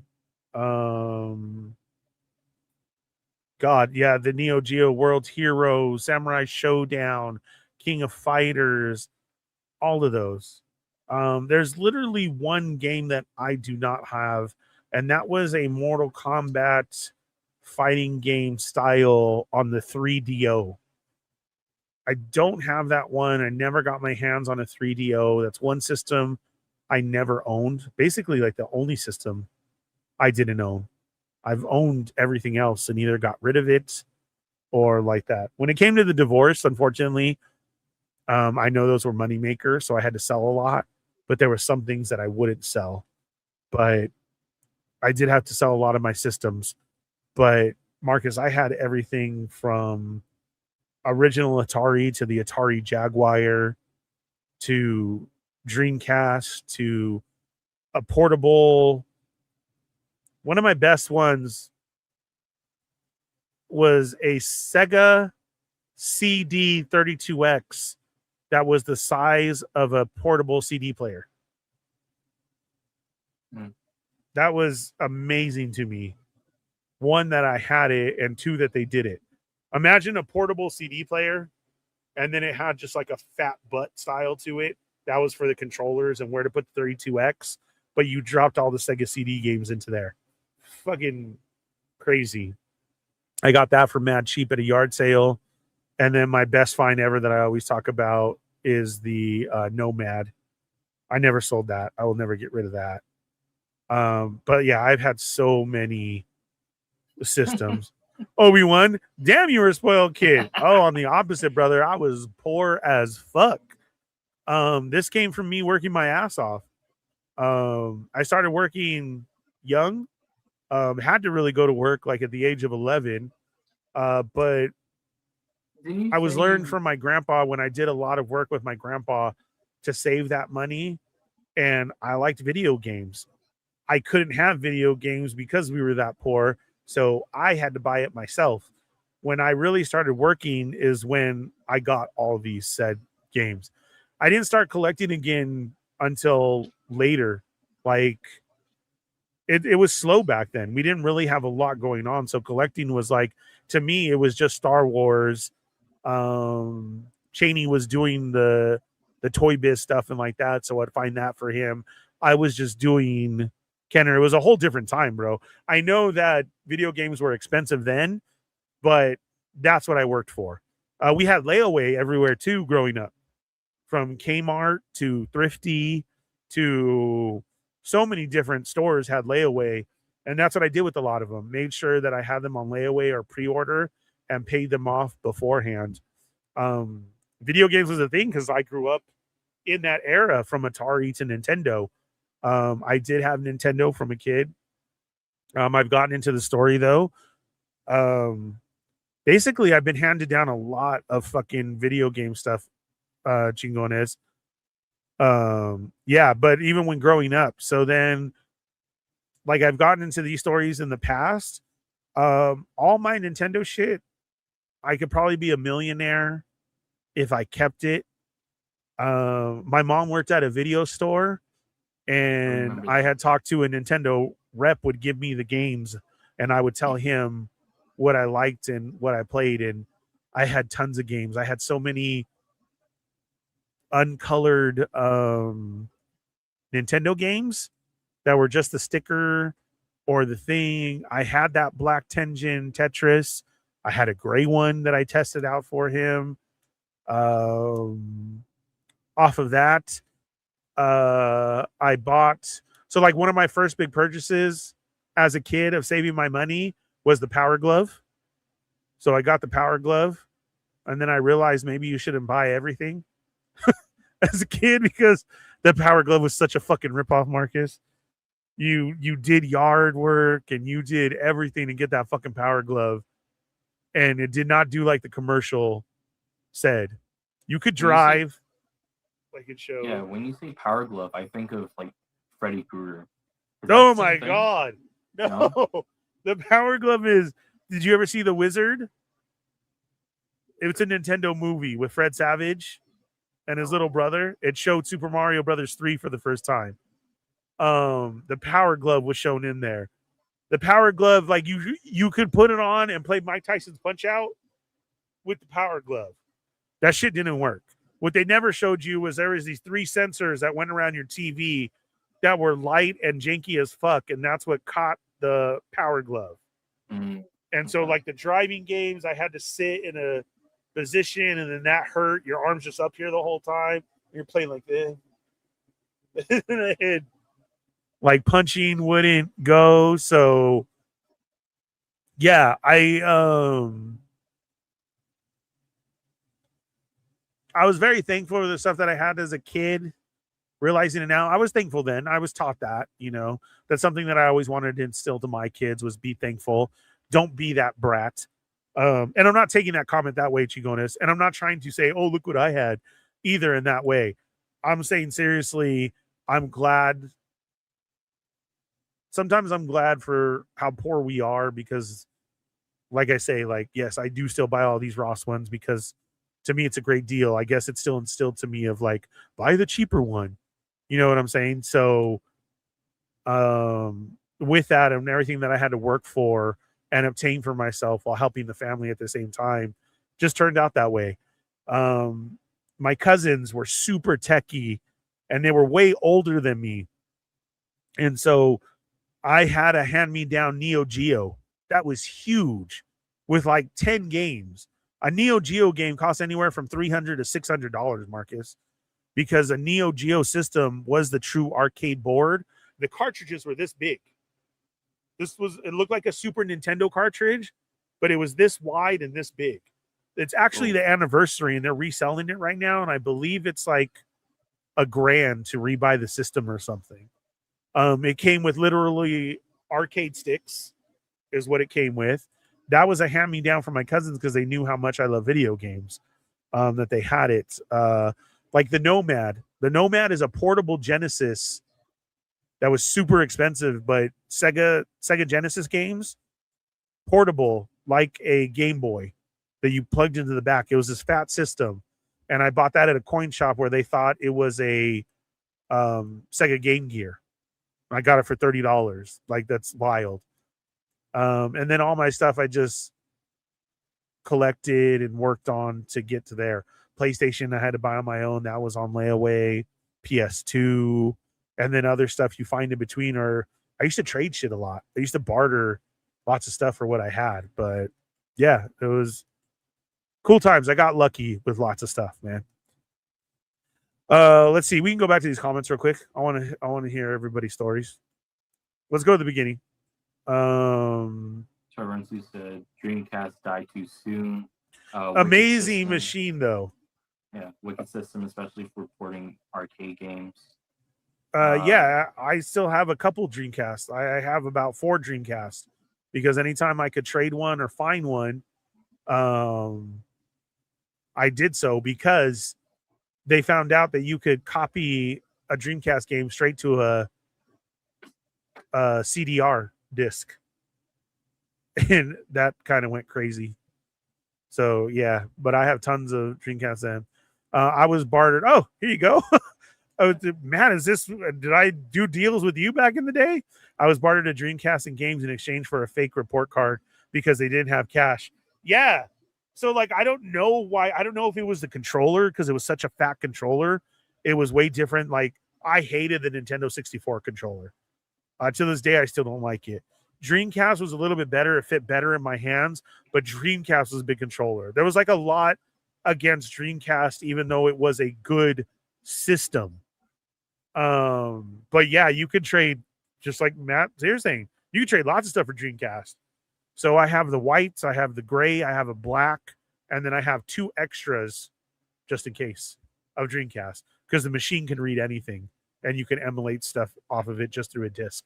God, yeah, the Neo Geo World Heroes, Samurai Showdown, King of Fighters, all of those. There's literally one game that I do not have, and that was a Mortal Kombat fighting game style on the 3DO. I don't have that one. I never got my hands on a 3DO. That's one system I never owned. Basically, like the only system I didn't own. I've owned everything else and either got rid of it or like that. When it came to the divorce, unfortunately, I know those were money makers, so I had to sell a lot. But there were some things that I wouldn't sell. But I did have to sell a lot of my systems. But Marcus, I had everything from original Atari to the Atari Jaguar to Dreamcast to a portable. One of my best ones was a Sega CD 32X that was the size of a portable CD player. That was amazing to me. One, that I had it, and two, that they did it. Imagine a portable CD player, and then it had just like a fat butt style to it. That was for the controllers and where to put the 32X, but you dropped all the Sega CD games into there. Fucking crazy. I got that for mad cheap at a yard sale. And then my best find ever that I always talk about is the Nomad. I never sold that. I will never get rid of that. But yeah, I've had so many systems. Obi-Wan, damn, you were a spoiled kid. Oh, on the opposite, brother, I was poor as fuck. This came from me working my ass off. I started working young. Had to really go to work like at the age of 11. But I was learned from my grandpa when I did a lot of work with my grandpa to save that money. And I liked video games. I couldn't have video games because we were that poor. So I had to buy it myself. When I really started working is when I got all these said games. I didn't start collecting again until later. Like, it was slow back then. We didn't really have a lot going on. So collecting was like, to me, it was just Star Wars. Cheney was doing the Toy Biz stuff and like that. So I'd find that for him. I was just doing Kenner. It was a whole different time, bro. I know that video games were expensive then, but that's what I worked for. We had layaway everywhere too growing up, from Kmart to Thrifty to so many different stores had layaway. And that's what I did with a lot of them. Made sure that I had them on layaway or pre-order and paid them off beforehand. Video games was a thing because I grew up in that era from Atari to Nintendo. I did have Nintendo from a kid. I've gotten into the story though. Basically, I've been handed down a lot of fucking video game stuff, Chingones. Yeah, but even when growing up, so then, like, I've gotten into these stories in the past. All my Nintendo shit, I could probably be a millionaire if I kept it. My mom worked at a video store, and I had talked to a Nintendo rep would give me the games, and I would tell him what I liked and what I played, and I had tons of games. I had so many uncolored Nintendo games that were just the sticker or the thing. I had that black Tengen Tetris. I had a gray one that I tested out for him. Off of that, I bought, so like one of my first big purchases as a kid of saving my money was the Power Glove. So I got the Power Glove, and then I realized maybe you shouldn't buy everything as a kid because the Power Glove was such a fucking ripoff, Marcus. You did yard work and you did everything to get that fucking Power Glove, and it did not do like the commercial said. You could drive like it showed. Yeah, when you say Power Glove, I think of like Freddy Krueger. Oh my god. No. The Power Glove is, did you ever see The Wizard? It's a Nintendo movie with Fred Savage and his little brother. It showed Super Mario Brothers 3 for the first time. The Power Glove was shown in there. The Power Glove, like you could put it on and play Mike Tyson's Punch Out with the Power Glove. That shit didn't work. What they never showed you was there was these 3 sensors that went around your TV that were light and janky as fuck, and that's what caught the Power Glove. Mm-hmm. And so, like the driving games, I had to sit in a position, and then that hurt. Your arm's just up here the whole time. You're playing like this. And like punching wouldn't go. So, yeah, I was very thankful for the stuff that I had as a kid. Realizing it now, I was thankful then. I was taught that, that's something that I always wanted to instill to my kids was be thankful. Don't be that brat. And I'm not taking that comment that way, Chigonis. And I'm not trying to say, oh, look what I had either in that way. I'm saying seriously, I'm glad. Sometimes I'm glad for how poor we are because, like I say, like, yes, I do still buy all these Ross ones because to me, it's a great deal. I guess it's still instilled to me of like, buy the cheaper one. You know what I'm saying? So with that and everything that I had to work for and obtain for myself while helping the family at the same time, just turned out that way. My cousins were super techie and they were way older than me. And so I had a hand-me-down Neo Geo that was huge with like 10 games. A Neo Geo game costs anywhere from $300 to $600, Marcus, because a Neo Geo system was the true arcade board. The cartridges were this big. It looked like a Super Nintendo cartridge, but it was this wide and this big. It's actually the anniversary and they're reselling it right now. And I believe it's like $1,000 to rebuy the system or something. It came with literally arcade sticks is what it came with. That was a hand-me-down for my cousins because they knew how much I love video games, that they had it. Like the Nomad. The Nomad is a portable Genesis that was super expensive, but Sega Genesis games, portable, like a Game Boy that you plugged into the back. It was this fat system. And I bought that at a coin shop where they thought it was a Sega Game Gear. I got it for $30. Like, that's wild. And then all my stuff I just collected and worked on to get to there. PlayStation I had to buy on my own. That was on layaway. PS2. And then other stuff you find in between. Or I used to trade shit a lot. I used to barter lots of stuff for what I had. But yeah, it was cool times. I got lucky with lots of stuff, man. Let's see. We can go back to these comments real quick. I want to hear everybody's stories. Let's go to the beginning. Trevor said Dreamcast died too soon. Amazing machine though. Yeah, Wicked System, especially for porting arcade games. Yeah, I still have a couple Dreamcasts. I have about 4 Dreamcasts because anytime I could trade one or find one, I did so because they found out that you could copy a Dreamcast game straight to a CDR disc. And that kind of went crazy. So, yeah, but I have tons of Dreamcasts then. I was bartered. Oh, here you go. Oh, man, did I do deals with you back in the day? I was bartered a Dreamcast and games in exchange for a fake report card because they didn't have cash. Yeah. So, like, I don't know why. I don't know if it was the controller because it was such a fat controller. It was way different. Like, I hated the Nintendo 64 controller. To this day, I still don't like it. Dreamcast was a little bit better. It fit better in my hands, but Dreamcast was a big controller. There was like a lot against Dreamcast, even though it was a good system. But yeah, you could trade, just like Matt, you're saying, You can trade lots of stuff for Dreamcast. So I have the whites, I have the gray, I have a black, and then I have 2 extras just in case of Dreamcast because the machine can read anything and you can emulate stuff off of it just through a disc.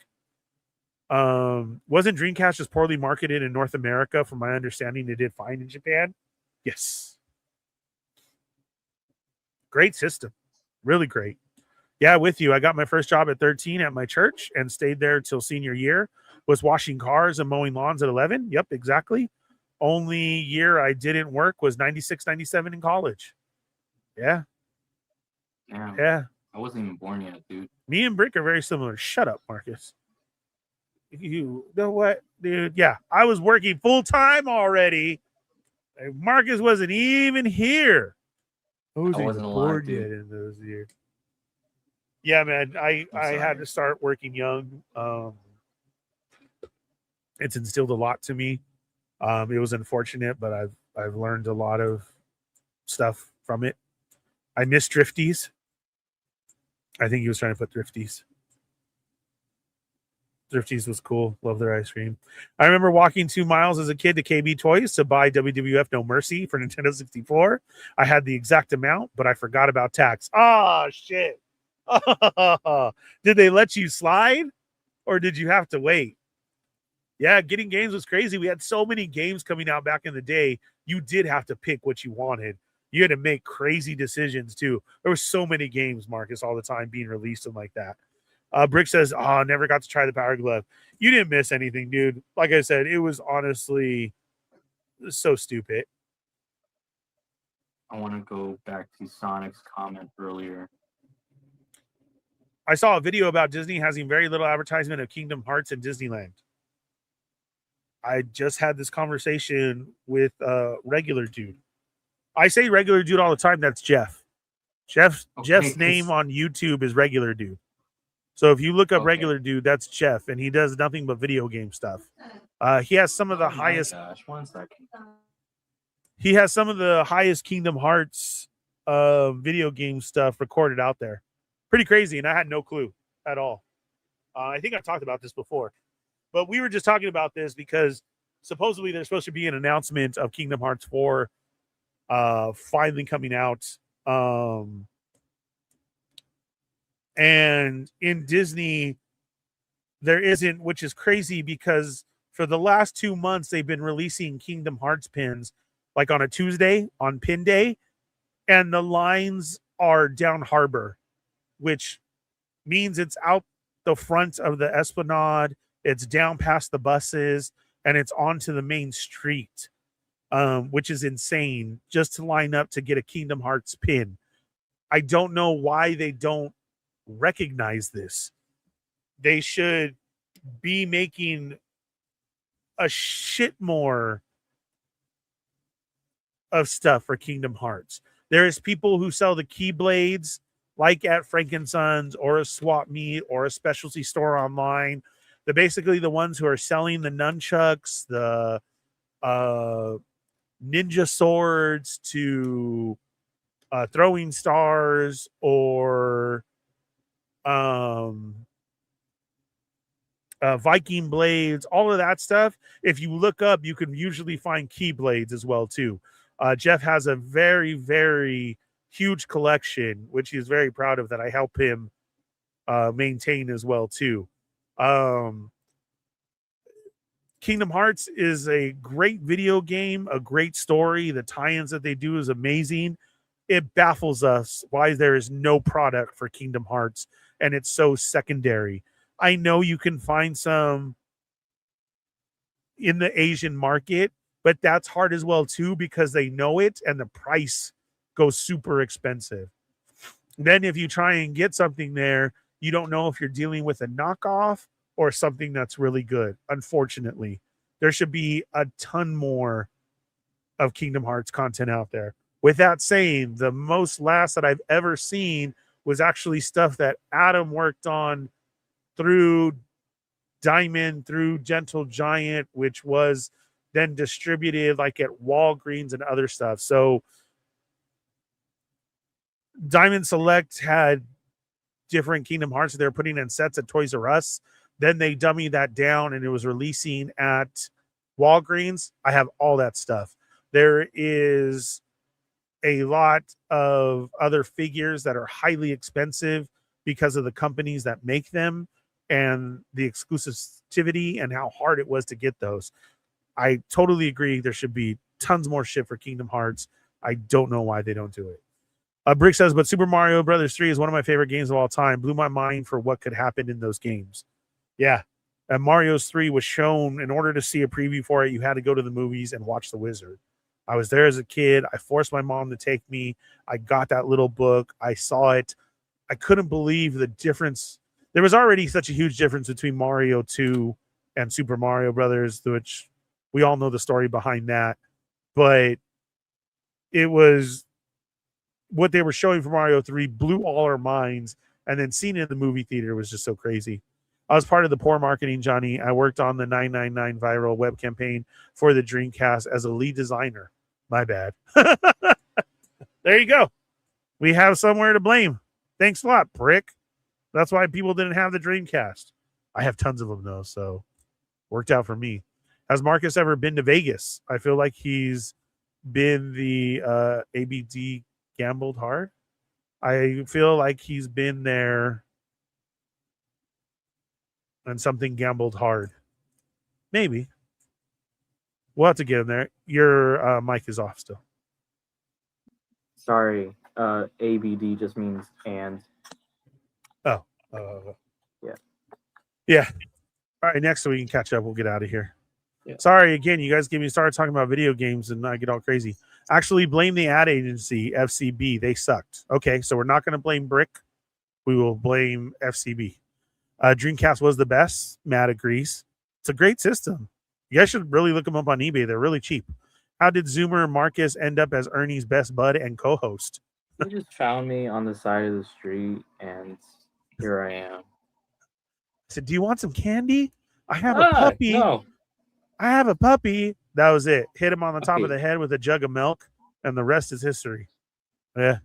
Wasn't Dreamcast just poorly marketed in North America? From my understanding, they did fine in Japan. Yes. Great system. Really great. Yeah, with you. I got my first job at 13 at my church and stayed there till senior year. Was washing cars and mowing lawns at 11. Yep, exactly. Only year I didn't work was 96, 97 in college. Yeah. Yeah. I wasn't even born yet, dude. Me and Brick are very similar. Shut up, Marcus. You know what, dude? Yeah, I was working full time already. Marcus wasn't even here. I wasn't born yet in those years. Yeah, man. I had to start working young. It's instilled a lot to me. It was unfortunate, but I've learned a lot of stuff from it. I miss Drifties. I think he was trying to put Thrifties. Thrifties was cool. Love their ice cream. I remember walking 2 miles as a kid to KB Toys to buy WWF No Mercy for Nintendo 64. I had the exact amount, but I forgot about tax. Oh, shit. Did they let you slide or did you have to wait? Yeah, getting games was crazy. We had so many games coming out back in the day. You did have to pick what you wanted. You had to make crazy decisions too. There were so many games, Marcus, all the time being released and like that. Brick says, "Oh, never got to try the Power Glove." You didn't miss anything, dude. Like I said, it was honestly so stupid. I want to go back to Sonic's comment earlier. I saw a video about Disney having very little advertisement of Kingdom Hearts and Disneyland. I just had this conversation with a regular dude. I say regular dude all the time. That's Jeff. Jeff's name on YouTube is regular dude. So if you look up regular dude, that's Jeff, and he does nothing but video game stuff. He has some of the highest. Gosh, 1 second. He has some of the highest Kingdom Hearts video game stuff recorded out there. Pretty crazy, and I had no clue at all. I think I've talked about this before, but we were just talking about this because supposedly there's supposed to be an announcement of Kingdom Hearts 4 finally coming out. And in Disney, there isn't, which is crazy because for the last 2 months, they've been releasing Kingdom Hearts pins like on a Tuesday on pin day. And the lines are down harbor, which means it's out the front of the Esplanade. It's down past the buses and it's onto the main street, which is insane just to line up to get a Kingdom Hearts pin. I don't know why they don't recognize this. They should be making a shit more of stuff for Kingdom Hearts. There is people who sell the Keyblades like at Frankensons or a Swap Meet or a specialty store online. They're basically the ones who are selling the nunchucks, the ninja swords to throwing stars or Viking blades, all of that stuff. If you look up, you can usually find Keyblades as well too. Jeff has a very, very huge collection, which he's very proud of, that I help him maintain as well too. Kingdom Hearts is a great video game, a great story. The tie-ins that they do is amazing. It baffles us why there is no product for Kingdom Hearts and it's so secondary. I know you can find some in the Asian market, but that's hard as well too because they know it and the price goes super expensive. Then if you try and get something there, you don't know if you're dealing with a knockoff or something that's really good. Unfortunately, there should be a ton more of Kingdom Hearts content out there. With that saying, the most last that I've ever seen was actually stuff that Adam worked on through Diamond, through Gentle Giant, which was then distributed like at Walgreens and other stuff. So Diamond Select had different Kingdom Hearts that they're putting in sets at Toys R Us. Then they dummied that down and it was releasing at Walgreens. I have all that stuff. There is a lot of other figures that are highly expensive because of the companies that make them and the exclusivity and how hard it was to get those. I totally agree. There should be tons more shit for Kingdom Hearts. I don't know why they don't do it. Brick says, but Super Mario Brothers 3 is one of my favorite games of all time. Blew my mind for what could happen in those games. Yeah. And Mario's 3 was shown. In order to see a preview for it, you had to go to the movies and watch The Wizard. I was there as a kid. I forced my mom to take me. I got that little book. I saw it. I couldn't believe the difference. There was already such a huge difference between Mario 2 and Super Mario Brothers, which we all know the story behind that. But it was what they were showing for Mario 3 blew all our minds. And then seeing it in the movie theater was just so crazy. I was part of the poor marketing, Johnny. I worked on the 999 viral web campaign for the Dreamcast as a lead designer. My bad. There you go. We have somewhere to blame. Thanks a lot, prick. That's why people didn't have the Dreamcast. I have tons of them, though, so worked out for me. Has Marcus ever been to Vegas? I feel like he's been the ABD gambled hard. I feel like he's been there and something gambled hard. Maybe. We'll have to get him there. Your mic is off still. Sorry. ABD just means and. Oh. Yeah. Yeah. All right, next so we can catch up. We'll get out of here. Yeah. Sorry, again, you guys get me started talking about video games and I get all crazy. Actually, blame the ad agency, FCB. They sucked. Okay, so we're not going to blame Brick. We will blame FCB. Dreamcast was the best. Matt agrees. It's a great system. You guys should really look them up on eBay. They're really cheap. How did Zoomer Marcus end up as Ernie's best bud and co-host? He just found me on the side of the street, and here I am. I said, do you want some candy? I have a puppy. No. I have a puppy. That was it. Hit him on the top of the head with a jug of milk, and the rest is history. Yeah.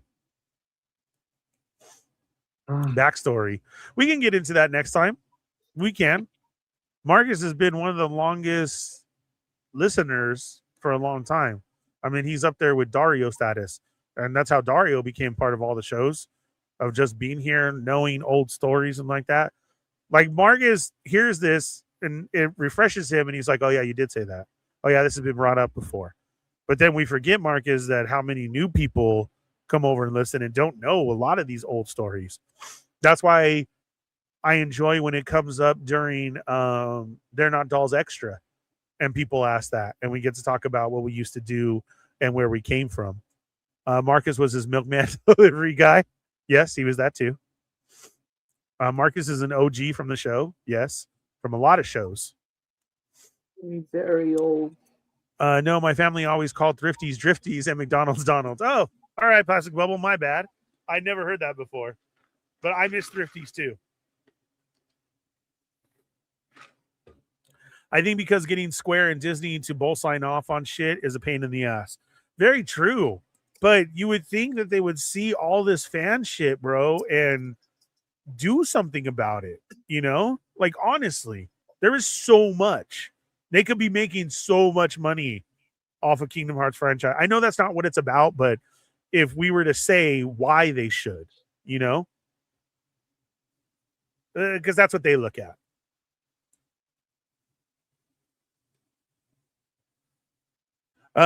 Backstory. We can get into that next time. We can. Marcus has been one of the longest listeners for a long time. I mean, he's up there with Dario status. And that's how Dario became part of all the shows, of just being here, knowing old stories and like that. Like Marcus hears this and it refreshes him and he's like, oh yeah, you did say that. Oh yeah, this has been brought up before. But then we forget, Marcus, that how many new people come over and listen and don't know a lot of these old stories. That's why I enjoy when it comes up during They're Not Dolls Extra and people ask that and we get to talk about what we used to do and where we came from. Marcus was his milkman delivery guy. Yes, he was that too. Marcus is an OG from the show. Yes, from a lot of shows. He's very old. No, my family always called Thrifties Drifties and McDonald's Donald's. Oh, all right, Plastic Bubble, my bad. I never heard that before. But I miss Thrifties too. I think because getting Square and Disney to both sign off on shit is a pain in the ass. Very true. But you would think that they would see all this fan shit, bro, and do something about it. You know? Like, honestly, there is so much. They could be making so much money off of Kingdom Hearts franchise. I know that's not what it's about, but if we were to say why they should, you know? Because that's what they look at.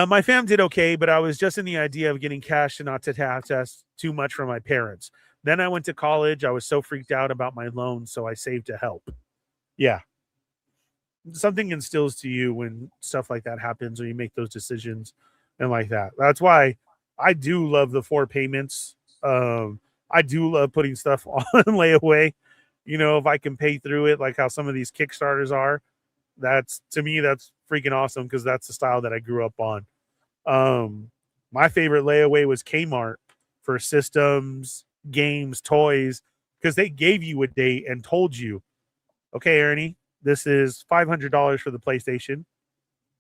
My fam did okay, but I was just in the idea of getting cash and not to have to ask too much from my parents. Then I went to college. I was so freaked out about my loan, so I saved to help. Yeah. Something instills to you when stuff like that happens or you make those decisions and like that. That's why I do love the 4 payments. I do love putting stuff on layaway. You know, if I can pay through it, like how some of these Kickstarters are, that's, to me, that's freaking awesome because that's the style that I grew up on. My favorite layaway was Kmart for systems, games, toys, because they gave you a date and told you, okay, Ernie, this is $500 for the PlayStation.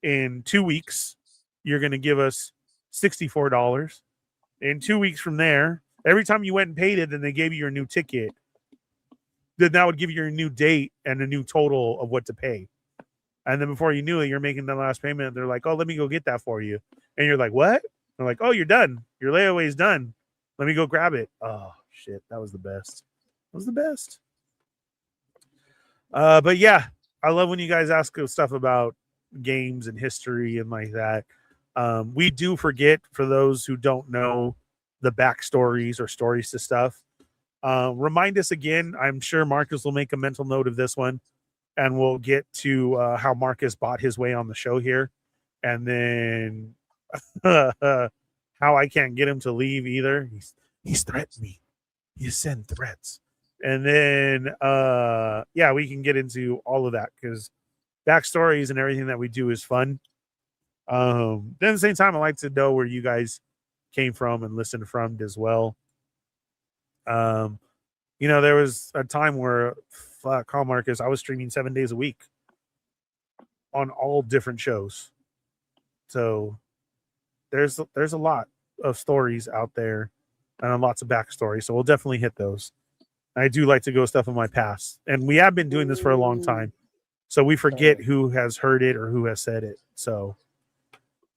In 2 weeks, you're going to give us $64. In 2 weeks from there, every time you went and paid it, then they gave you your new ticket. then that would give you a new date and a new total of what to pay. And then before you knew it, you're making the last payment. They're like, oh, let me go get that for you. And you're like, what? They're like, oh, you're done. Your layaway is done. Let me go grab it. Oh, shit. That was the best. That was the best. But yeah, I love when you guys ask stuff about games and history and like that. We do forget, for those who don't know the backstories or stories to stuff. Remind us again. I'm sure Marcus will make a mental note of this one. And we'll get to how Marcus bought his way on the show here. And then how I can't get him to leave either. He's threatened me. He send threats. And then, yeah, we can get into all of that because backstories and everything that we do is fun. Then at the same time, I like to know where you guys came from and listened from as well. You know, there was a time where, call Marcus, I was streaming 7 days a week on all different shows. So there's a lot of stories out there and lots of backstory. So we'll definitely hit those. I do like to go stuff in my past, and we have been doing this for a long time. So we forget who has heard it or who has said it. So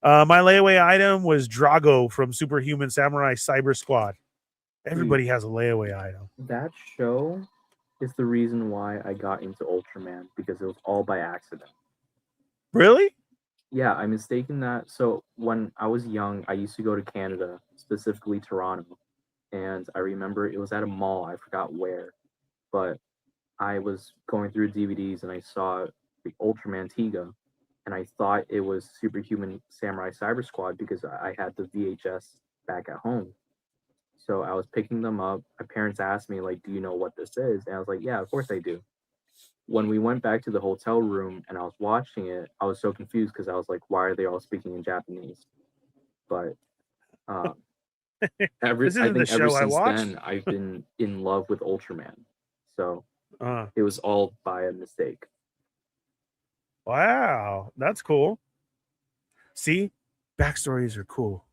my layaway item was Drago from Superhuman Samurai Cyber Squad. Everybody has a layaway item. That show is the reason why I got into Ultraman, because it was all by accident. Really? Yeah, I mistaken that. So when I was young, I used to go to Canada, specifically Toronto. And I remember it was at a mall. I forgot where. But I was going through DVDs and I saw the Ultraman Tiga. And I thought it was Superhuman Samurai Cyber Squad because I had the VHS back at home. So I was picking them up. My parents asked me, like, do you know what this is? And I was like, yeah, of course I do. When we went back to the hotel room and I was watching it, I was so confused because I was like, why are they all speaking in Japanese? But I think ever since then, I've been in love with Ultraman. So it was all by a mistake. Wow, that's cool. See, backstories are cool.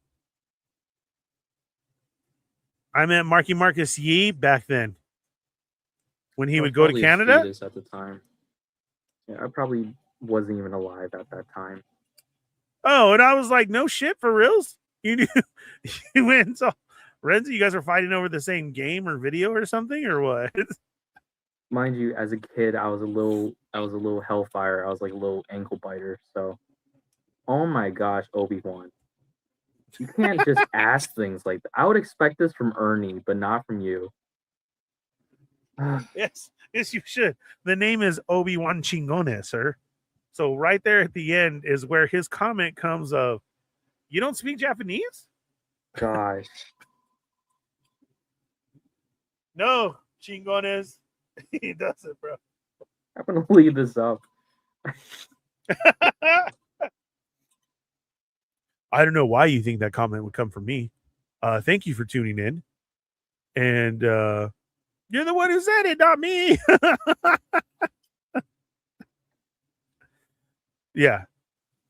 I met Marky Marcus Yee back then when he would go to Canada. At the time, yeah, I probably wasn't even alive at that time. Oh, and I was like, no shit, for reals? You knew you went and saw Renzi, you guys were fighting over the same game or video or something, or what? Mind you, as a kid, I was a little hellfire. I was like a little ankle biter. So, oh my gosh, Obi-Wan. You can't just ask things like that. I would expect this from Ernie, but not from you. Yes, you should. The name is Obi-Wan Chingone, sir. So right there at the end is where his comment comes of, you don't speak Japanese? Gosh. No, Chingones. He doesn't, bro. I'm going to leave this up. I don't know why you think that comment would come from me. Thank you for tuning in. And you're the one who said it, not me. Yeah.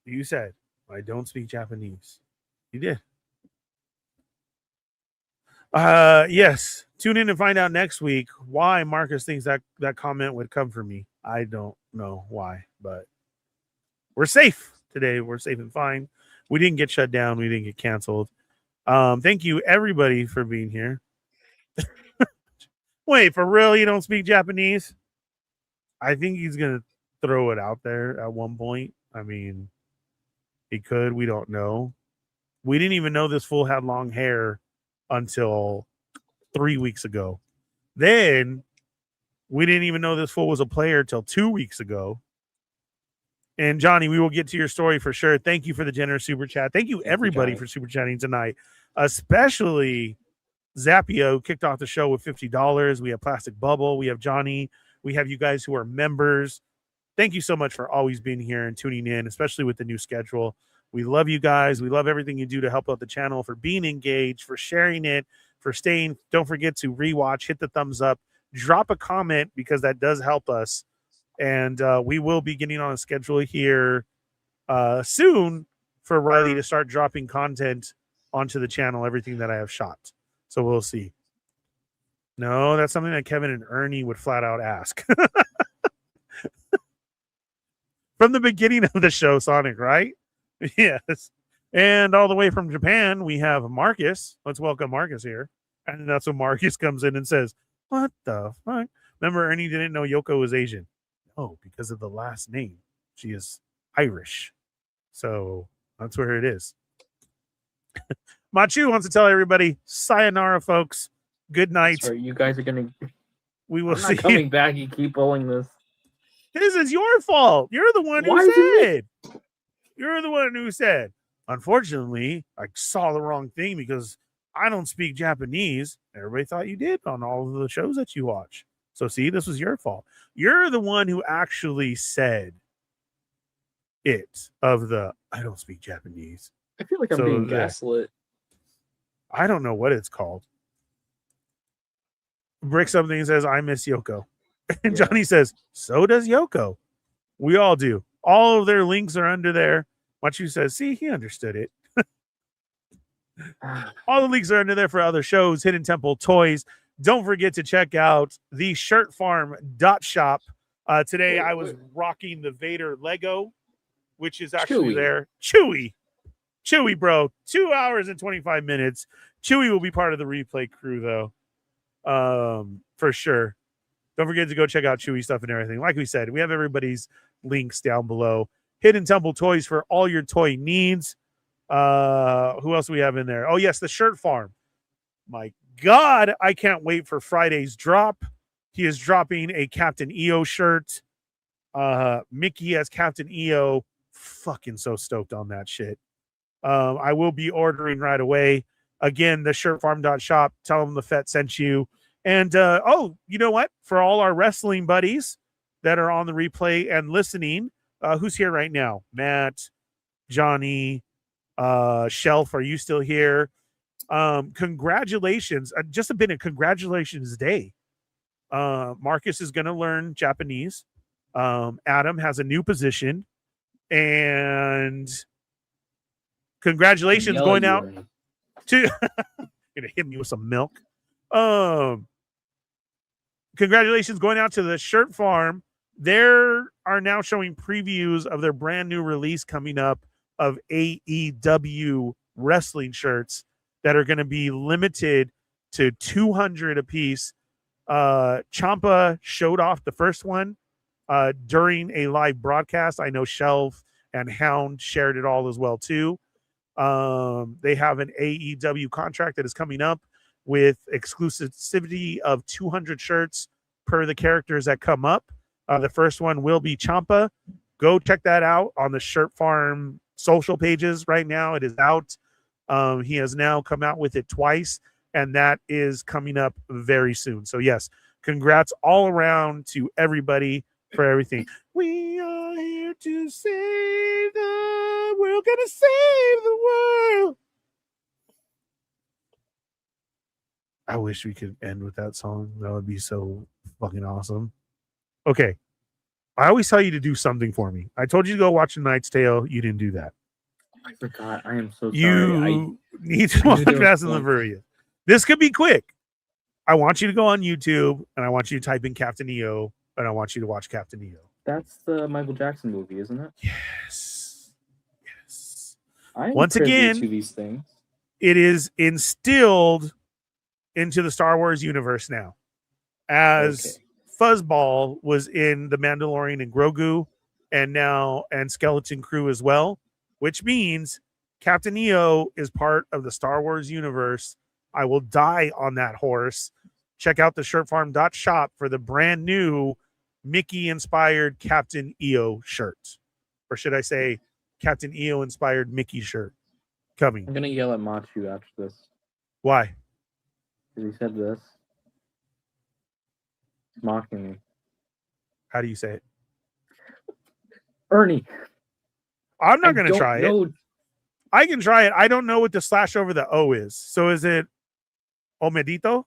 You said, I don't speak Japanese. You did. Yes. Tune in and find out next week why Marcus thinks that comment would come from me. I don't know why, but we're safe today. We're safe and fine. We didn't get shut down. We didn't get canceled. Thank you, everybody, for being here. Wait, for real? You don't speak Japanese? I think he's going to throw it out there at one point. I mean, he could. We don't know. We didn't even know this fool had long hair until 3 weeks ago. Then we didn't even know this fool was a player till 2 weeks ago. And Johnny, we will get to your story for sure. Thank you for the generous super chat. Thank you, everybody, for super chatting tonight, especially Zappio kicked off the show with $50. We have Plastic Bubble. We have Johnny. We have you guys who are members. Thank you so much for always being here and tuning in, especially with the new schedule. We love you guys. We love everything you do to help out the channel, for being engaged, for sharing it, for staying. Don't forget to rewatch, hit the thumbs up, drop a comment, because that does help us. And we will be getting on a schedule here soon for Riley to start dropping content onto the channel, everything that I have shot. So we'll see. No, that's something that Kevin and Ernie would flat out ask. From the beginning of the show, Sonic, right? Yes. And all the way from Japan, we have Marcus. Let's welcome Marcus here. And that's when Marcus comes in and says, "What the fuck?" Remember, Ernie didn't know Yoko was Asian. No, because of the last name. She is Irish. So that's where it is. Machu wants to tell everybody, sayonara, folks. Good night. Sorry, you guys are gonna. We will I'm see not coming back. You keep pulling this. This is your fault. You're the one Why who is it said. You're the one who said. Unfortunately, I saw the wrong thing because I don't speak Japanese. Everybody thought you did on all of the shows that you watch. So see, this was your fault. You're the one who actually said it of the I don't speak Japanese. I feel like I'm So being that- gaslit. I don't know what it's called. Brick something says, I miss Yoko. And Yeah. Johnny says, so does Yoko. We all do. All of their links are under there. Machu says, see, he understood it. All the links are under there for other shows, Hidden Temple Toys. Don't forget to check out the shirtfarm.shop. Today I was rocking the Vader Lego, which is actually Chewie. there. Chewie, bro. 2 hours and 25 minutes. Chewie will be part of the replay crew, though. For sure. Don't forget to go check out Chewie stuff and everything. Like we said, we have everybody's links down below. Hidden Temple Toys for all your toy needs. Who else do we have in there? Oh, yes, the Shirt Farm. My God, I can't wait for Friday's drop. He is dropping a Captain EO shirt. Mickey as Captain EO. Fucking so stoked on that shit. I will be ordering right away. Again, the shirtfarm.shop. Tell them the Fett sent you. And, oh, you know what? For all our wrestling buddies that are on the replay and listening, who's here right now? Matt, Johnny, Shelf, are you still here? Congratulations. Just been a congratulations day. Marcus is going to learn Japanese. Adam has a new position. And congratulations going out to gonna hit me with some milk. Congratulations going out to the Shirt Farm. They are now showing previews of their brand new release coming up of AEW wrestling shirts that are going to be limited to 200 a piece. Ciampa showed off the first one during a live broadcast. I know Shelf and Hound shared it all as well too. They have an AEW contract that is coming up with exclusivity of 200 shirts per the characters that come up. The first one will be Ciampa. Go check that out on the Shirt Farm social pages right now. It is out. He has now come out with it twice, and that is coming up very soon. So yes, congrats all around to everybody for everything. We are here to save the world. Gonna save the world. I wish we could end with that song. That would be so fucking awesome. Okay. I always tell you to do something for me. I told you to go watch The Knight's Tale. You didn't do that. I forgot. I am so sorry. You need to watch Fast and the Furious. This could be quick. I want you to go on YouTube and I want you to type in Captain EO and I want you to watch Captain EO. That's the Michael Jackson movie, isn't it? Yes. Yes. Once again, to these things. It is instilled into the Star Wars universe now. As Fuzzball was in The Mandalorian and Grogu, and Skeleton Crew as well, which means Captain EO is part of the Star Wars universe. I will die on that horse. Check out the shirtfarm.shop for the brand new Mickey-inspired Captain EO shirt. Or should I say Captain EO-inspired Mickey shirt coming. I'm going to yell at Machu after this. Why? Because he said this. He's mocking me. How do you say it? Ernie. I'm not going to try it. I can try it. I don't know what the slash over the O is. So is it Omedito?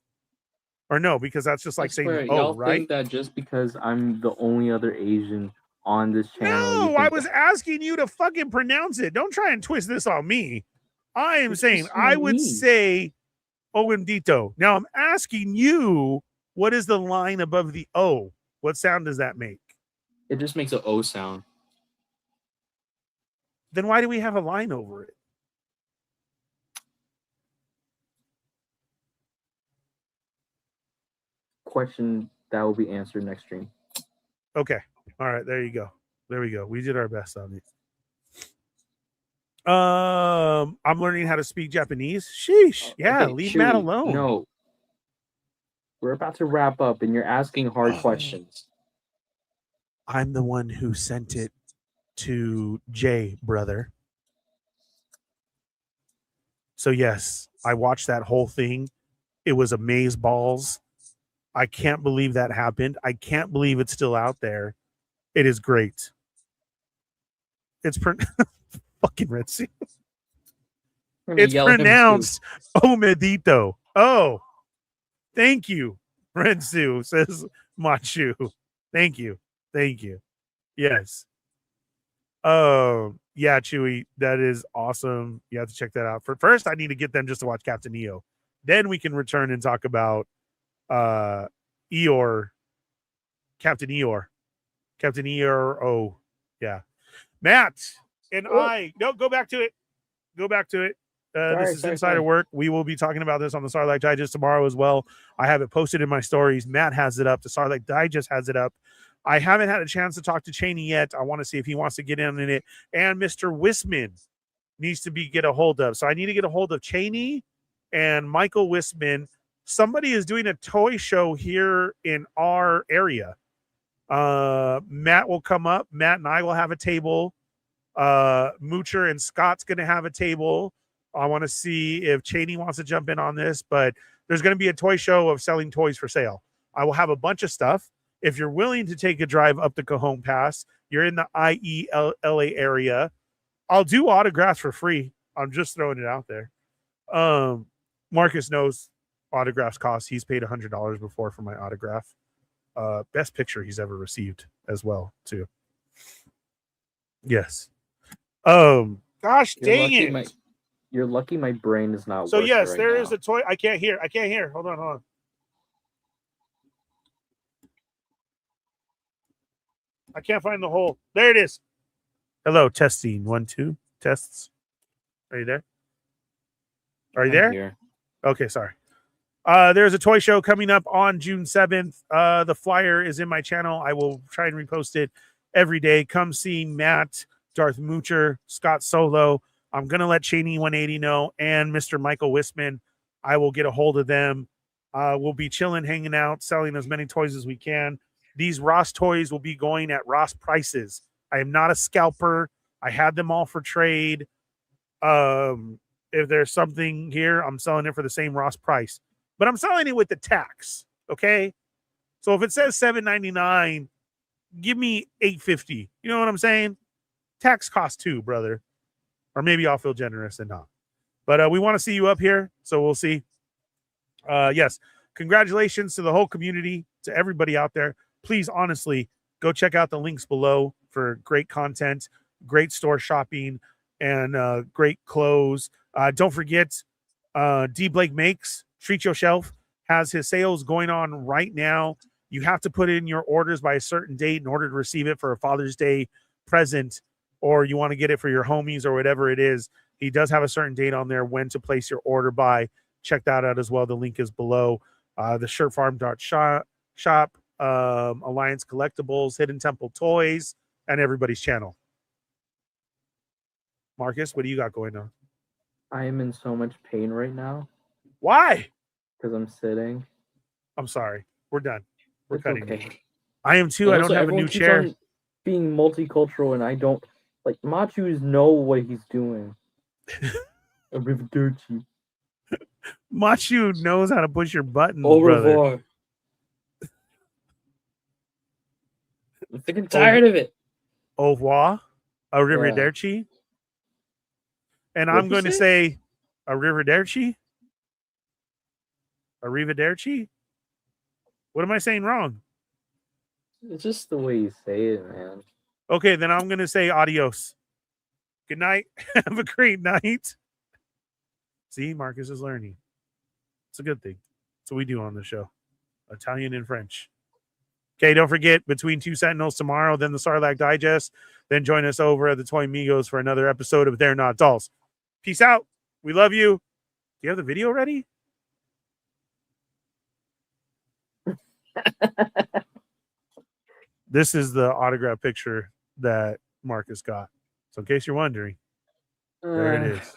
Or no, because that's just like saying y'all right? think that just because I'm the only other Asian on this channel. No, I was asking you to fucking pronounce it. Don't try and twist this on me. I am saying I would say OMDito. Now I'm asking you, what is the line above the O? What sound does that make? It just makes an O sound. Then why do we have a line over it? Question that will be answered next stream. Okay. All right. There you go. There we go. We did our best on these. I'm learning how to speak Japanese. Sheesh. Yeah. Okay, leave Chewy, Matt alone. No. We're about to wrap up and you're asking hard questions. I'm the one who sent it to Jay, brother. So yes, I watched that whole thing. It was amaze balls. I can't believe that happened. I can't believe it's still out there. It is great. It's fucking Red Sea. It's pronounced Omedito. Oh, thank you, Rensu, says Machu. Thank you. Thank you. Yes. Yeah, Chewy, that is awesome. You have to check that out. For first, I need to get them just to watch Captain EO. Then we can return and talk about Eeyore. Captain Eeyore. Captain Eeyore. Oh, yeah. Matt and no, go back to it. Go back to it. This is Insider Work. We will be talking about this on the Starlight Digest tomorrow as well. I have it posted in my stories. Matt has it up. The Starlight Digest has it up. I haven't had a chance to talk to Cheney yet. I want to see if he wants to get in it. And Mr. Wisman needs to get a hold of. So I need to get a hold of Cheney and Michael Wisman. Somebody is doing a toy show here in our area. Matt will come up. Matt and I will have a table. Moocher and Scott's going to have a table. I want to see if Cheney wants to jump in on this, but there's going to be a toy show of selling toys for sale. I will have a bunch of stuff. If you're willing to take a drive up the Cajon Pass, you're in the IELA area, I'll do autographs for free. I'm just throwing it out there. Marcus knows autographs cost. He's paid $100 before for my autograph. Best picture he's ever received as well, too. Yes. Gosh dang it. You're lucky my brain is not so working yes, right there now. is a toy. I can't hear. Hold on. I can't find the hole. There it is. Hello, testing. 1, 2. Tests. Are you there? Are you there? Here. Okay, sorry. There's a toy show coming up on June 7th. The flyer is in my channel. I will try and repost it every day. Come see Matt, Darth Moocher, Scott Solo. I'm going to let Cheney 180 know and Mr. Michael Wisman. I will get a hold of them. We'll be chilling, hanging out, selling as many toys as we can. These Ross toys will be going at Ross prices. I am not a scalper. I had them all for trade. If there's something here, I'm selling it for the same Ross price. But I'm selling it with the tax, okay? So if it says $7.99, give me $8.50. You know what I'm saying? Tax costs $2, brother. Or maybe I'll feel generous and not. But we want to see you up here, so we'll see. Yes, congratulations to the whole community, to everybody out there. Please, honestly, go check out the links below for great content, great store shopping, and great clothes. Don't forget, D. Blake Makes, Treat Your Shelf, has his sales going on right now. You have to put in your orders by a certain date in order to receive it for a Father's Day present, or you want to get it for your homies or whatever it is. He does have a certain date on there when to place your order by. Check that out as well. The link is below. The Shirt Farm shop, Alliance Collectibles, Hidden Temple Toys, and everybody's channel. Marcus, what do you got going on? I am in so much pain right now. Why? Because I'm sitting. I'm sorry. We're done. We're It's cutting. okay. I am too. I don't have a new chair. Being multicultural, and I don't like Machus know what he's doing. Arrivederci. Machu knows how to push your buttons, Au brother. revoir. I'm sick and tired of it. Au revoir. Arrivederci. And I'm going to say arrivederci. Arrivederci. What am I saying wrong? It's just the way you say it, man. Okay, then I'm going to say adios. Good night. Have a great night. See, Marcus is learning. It's a good thing. That's what we do on the show. Italian and French. Okay, don't forget, Between Two Sentinels tomorrow, then the Sarlacc Digest. Then join us over at the Toy Migos for another episode of They're Not Dolls. Peace out. We love you. Do you have the video ready? This is the autograph picture that Marcus got. So in case you're wondering, there it is.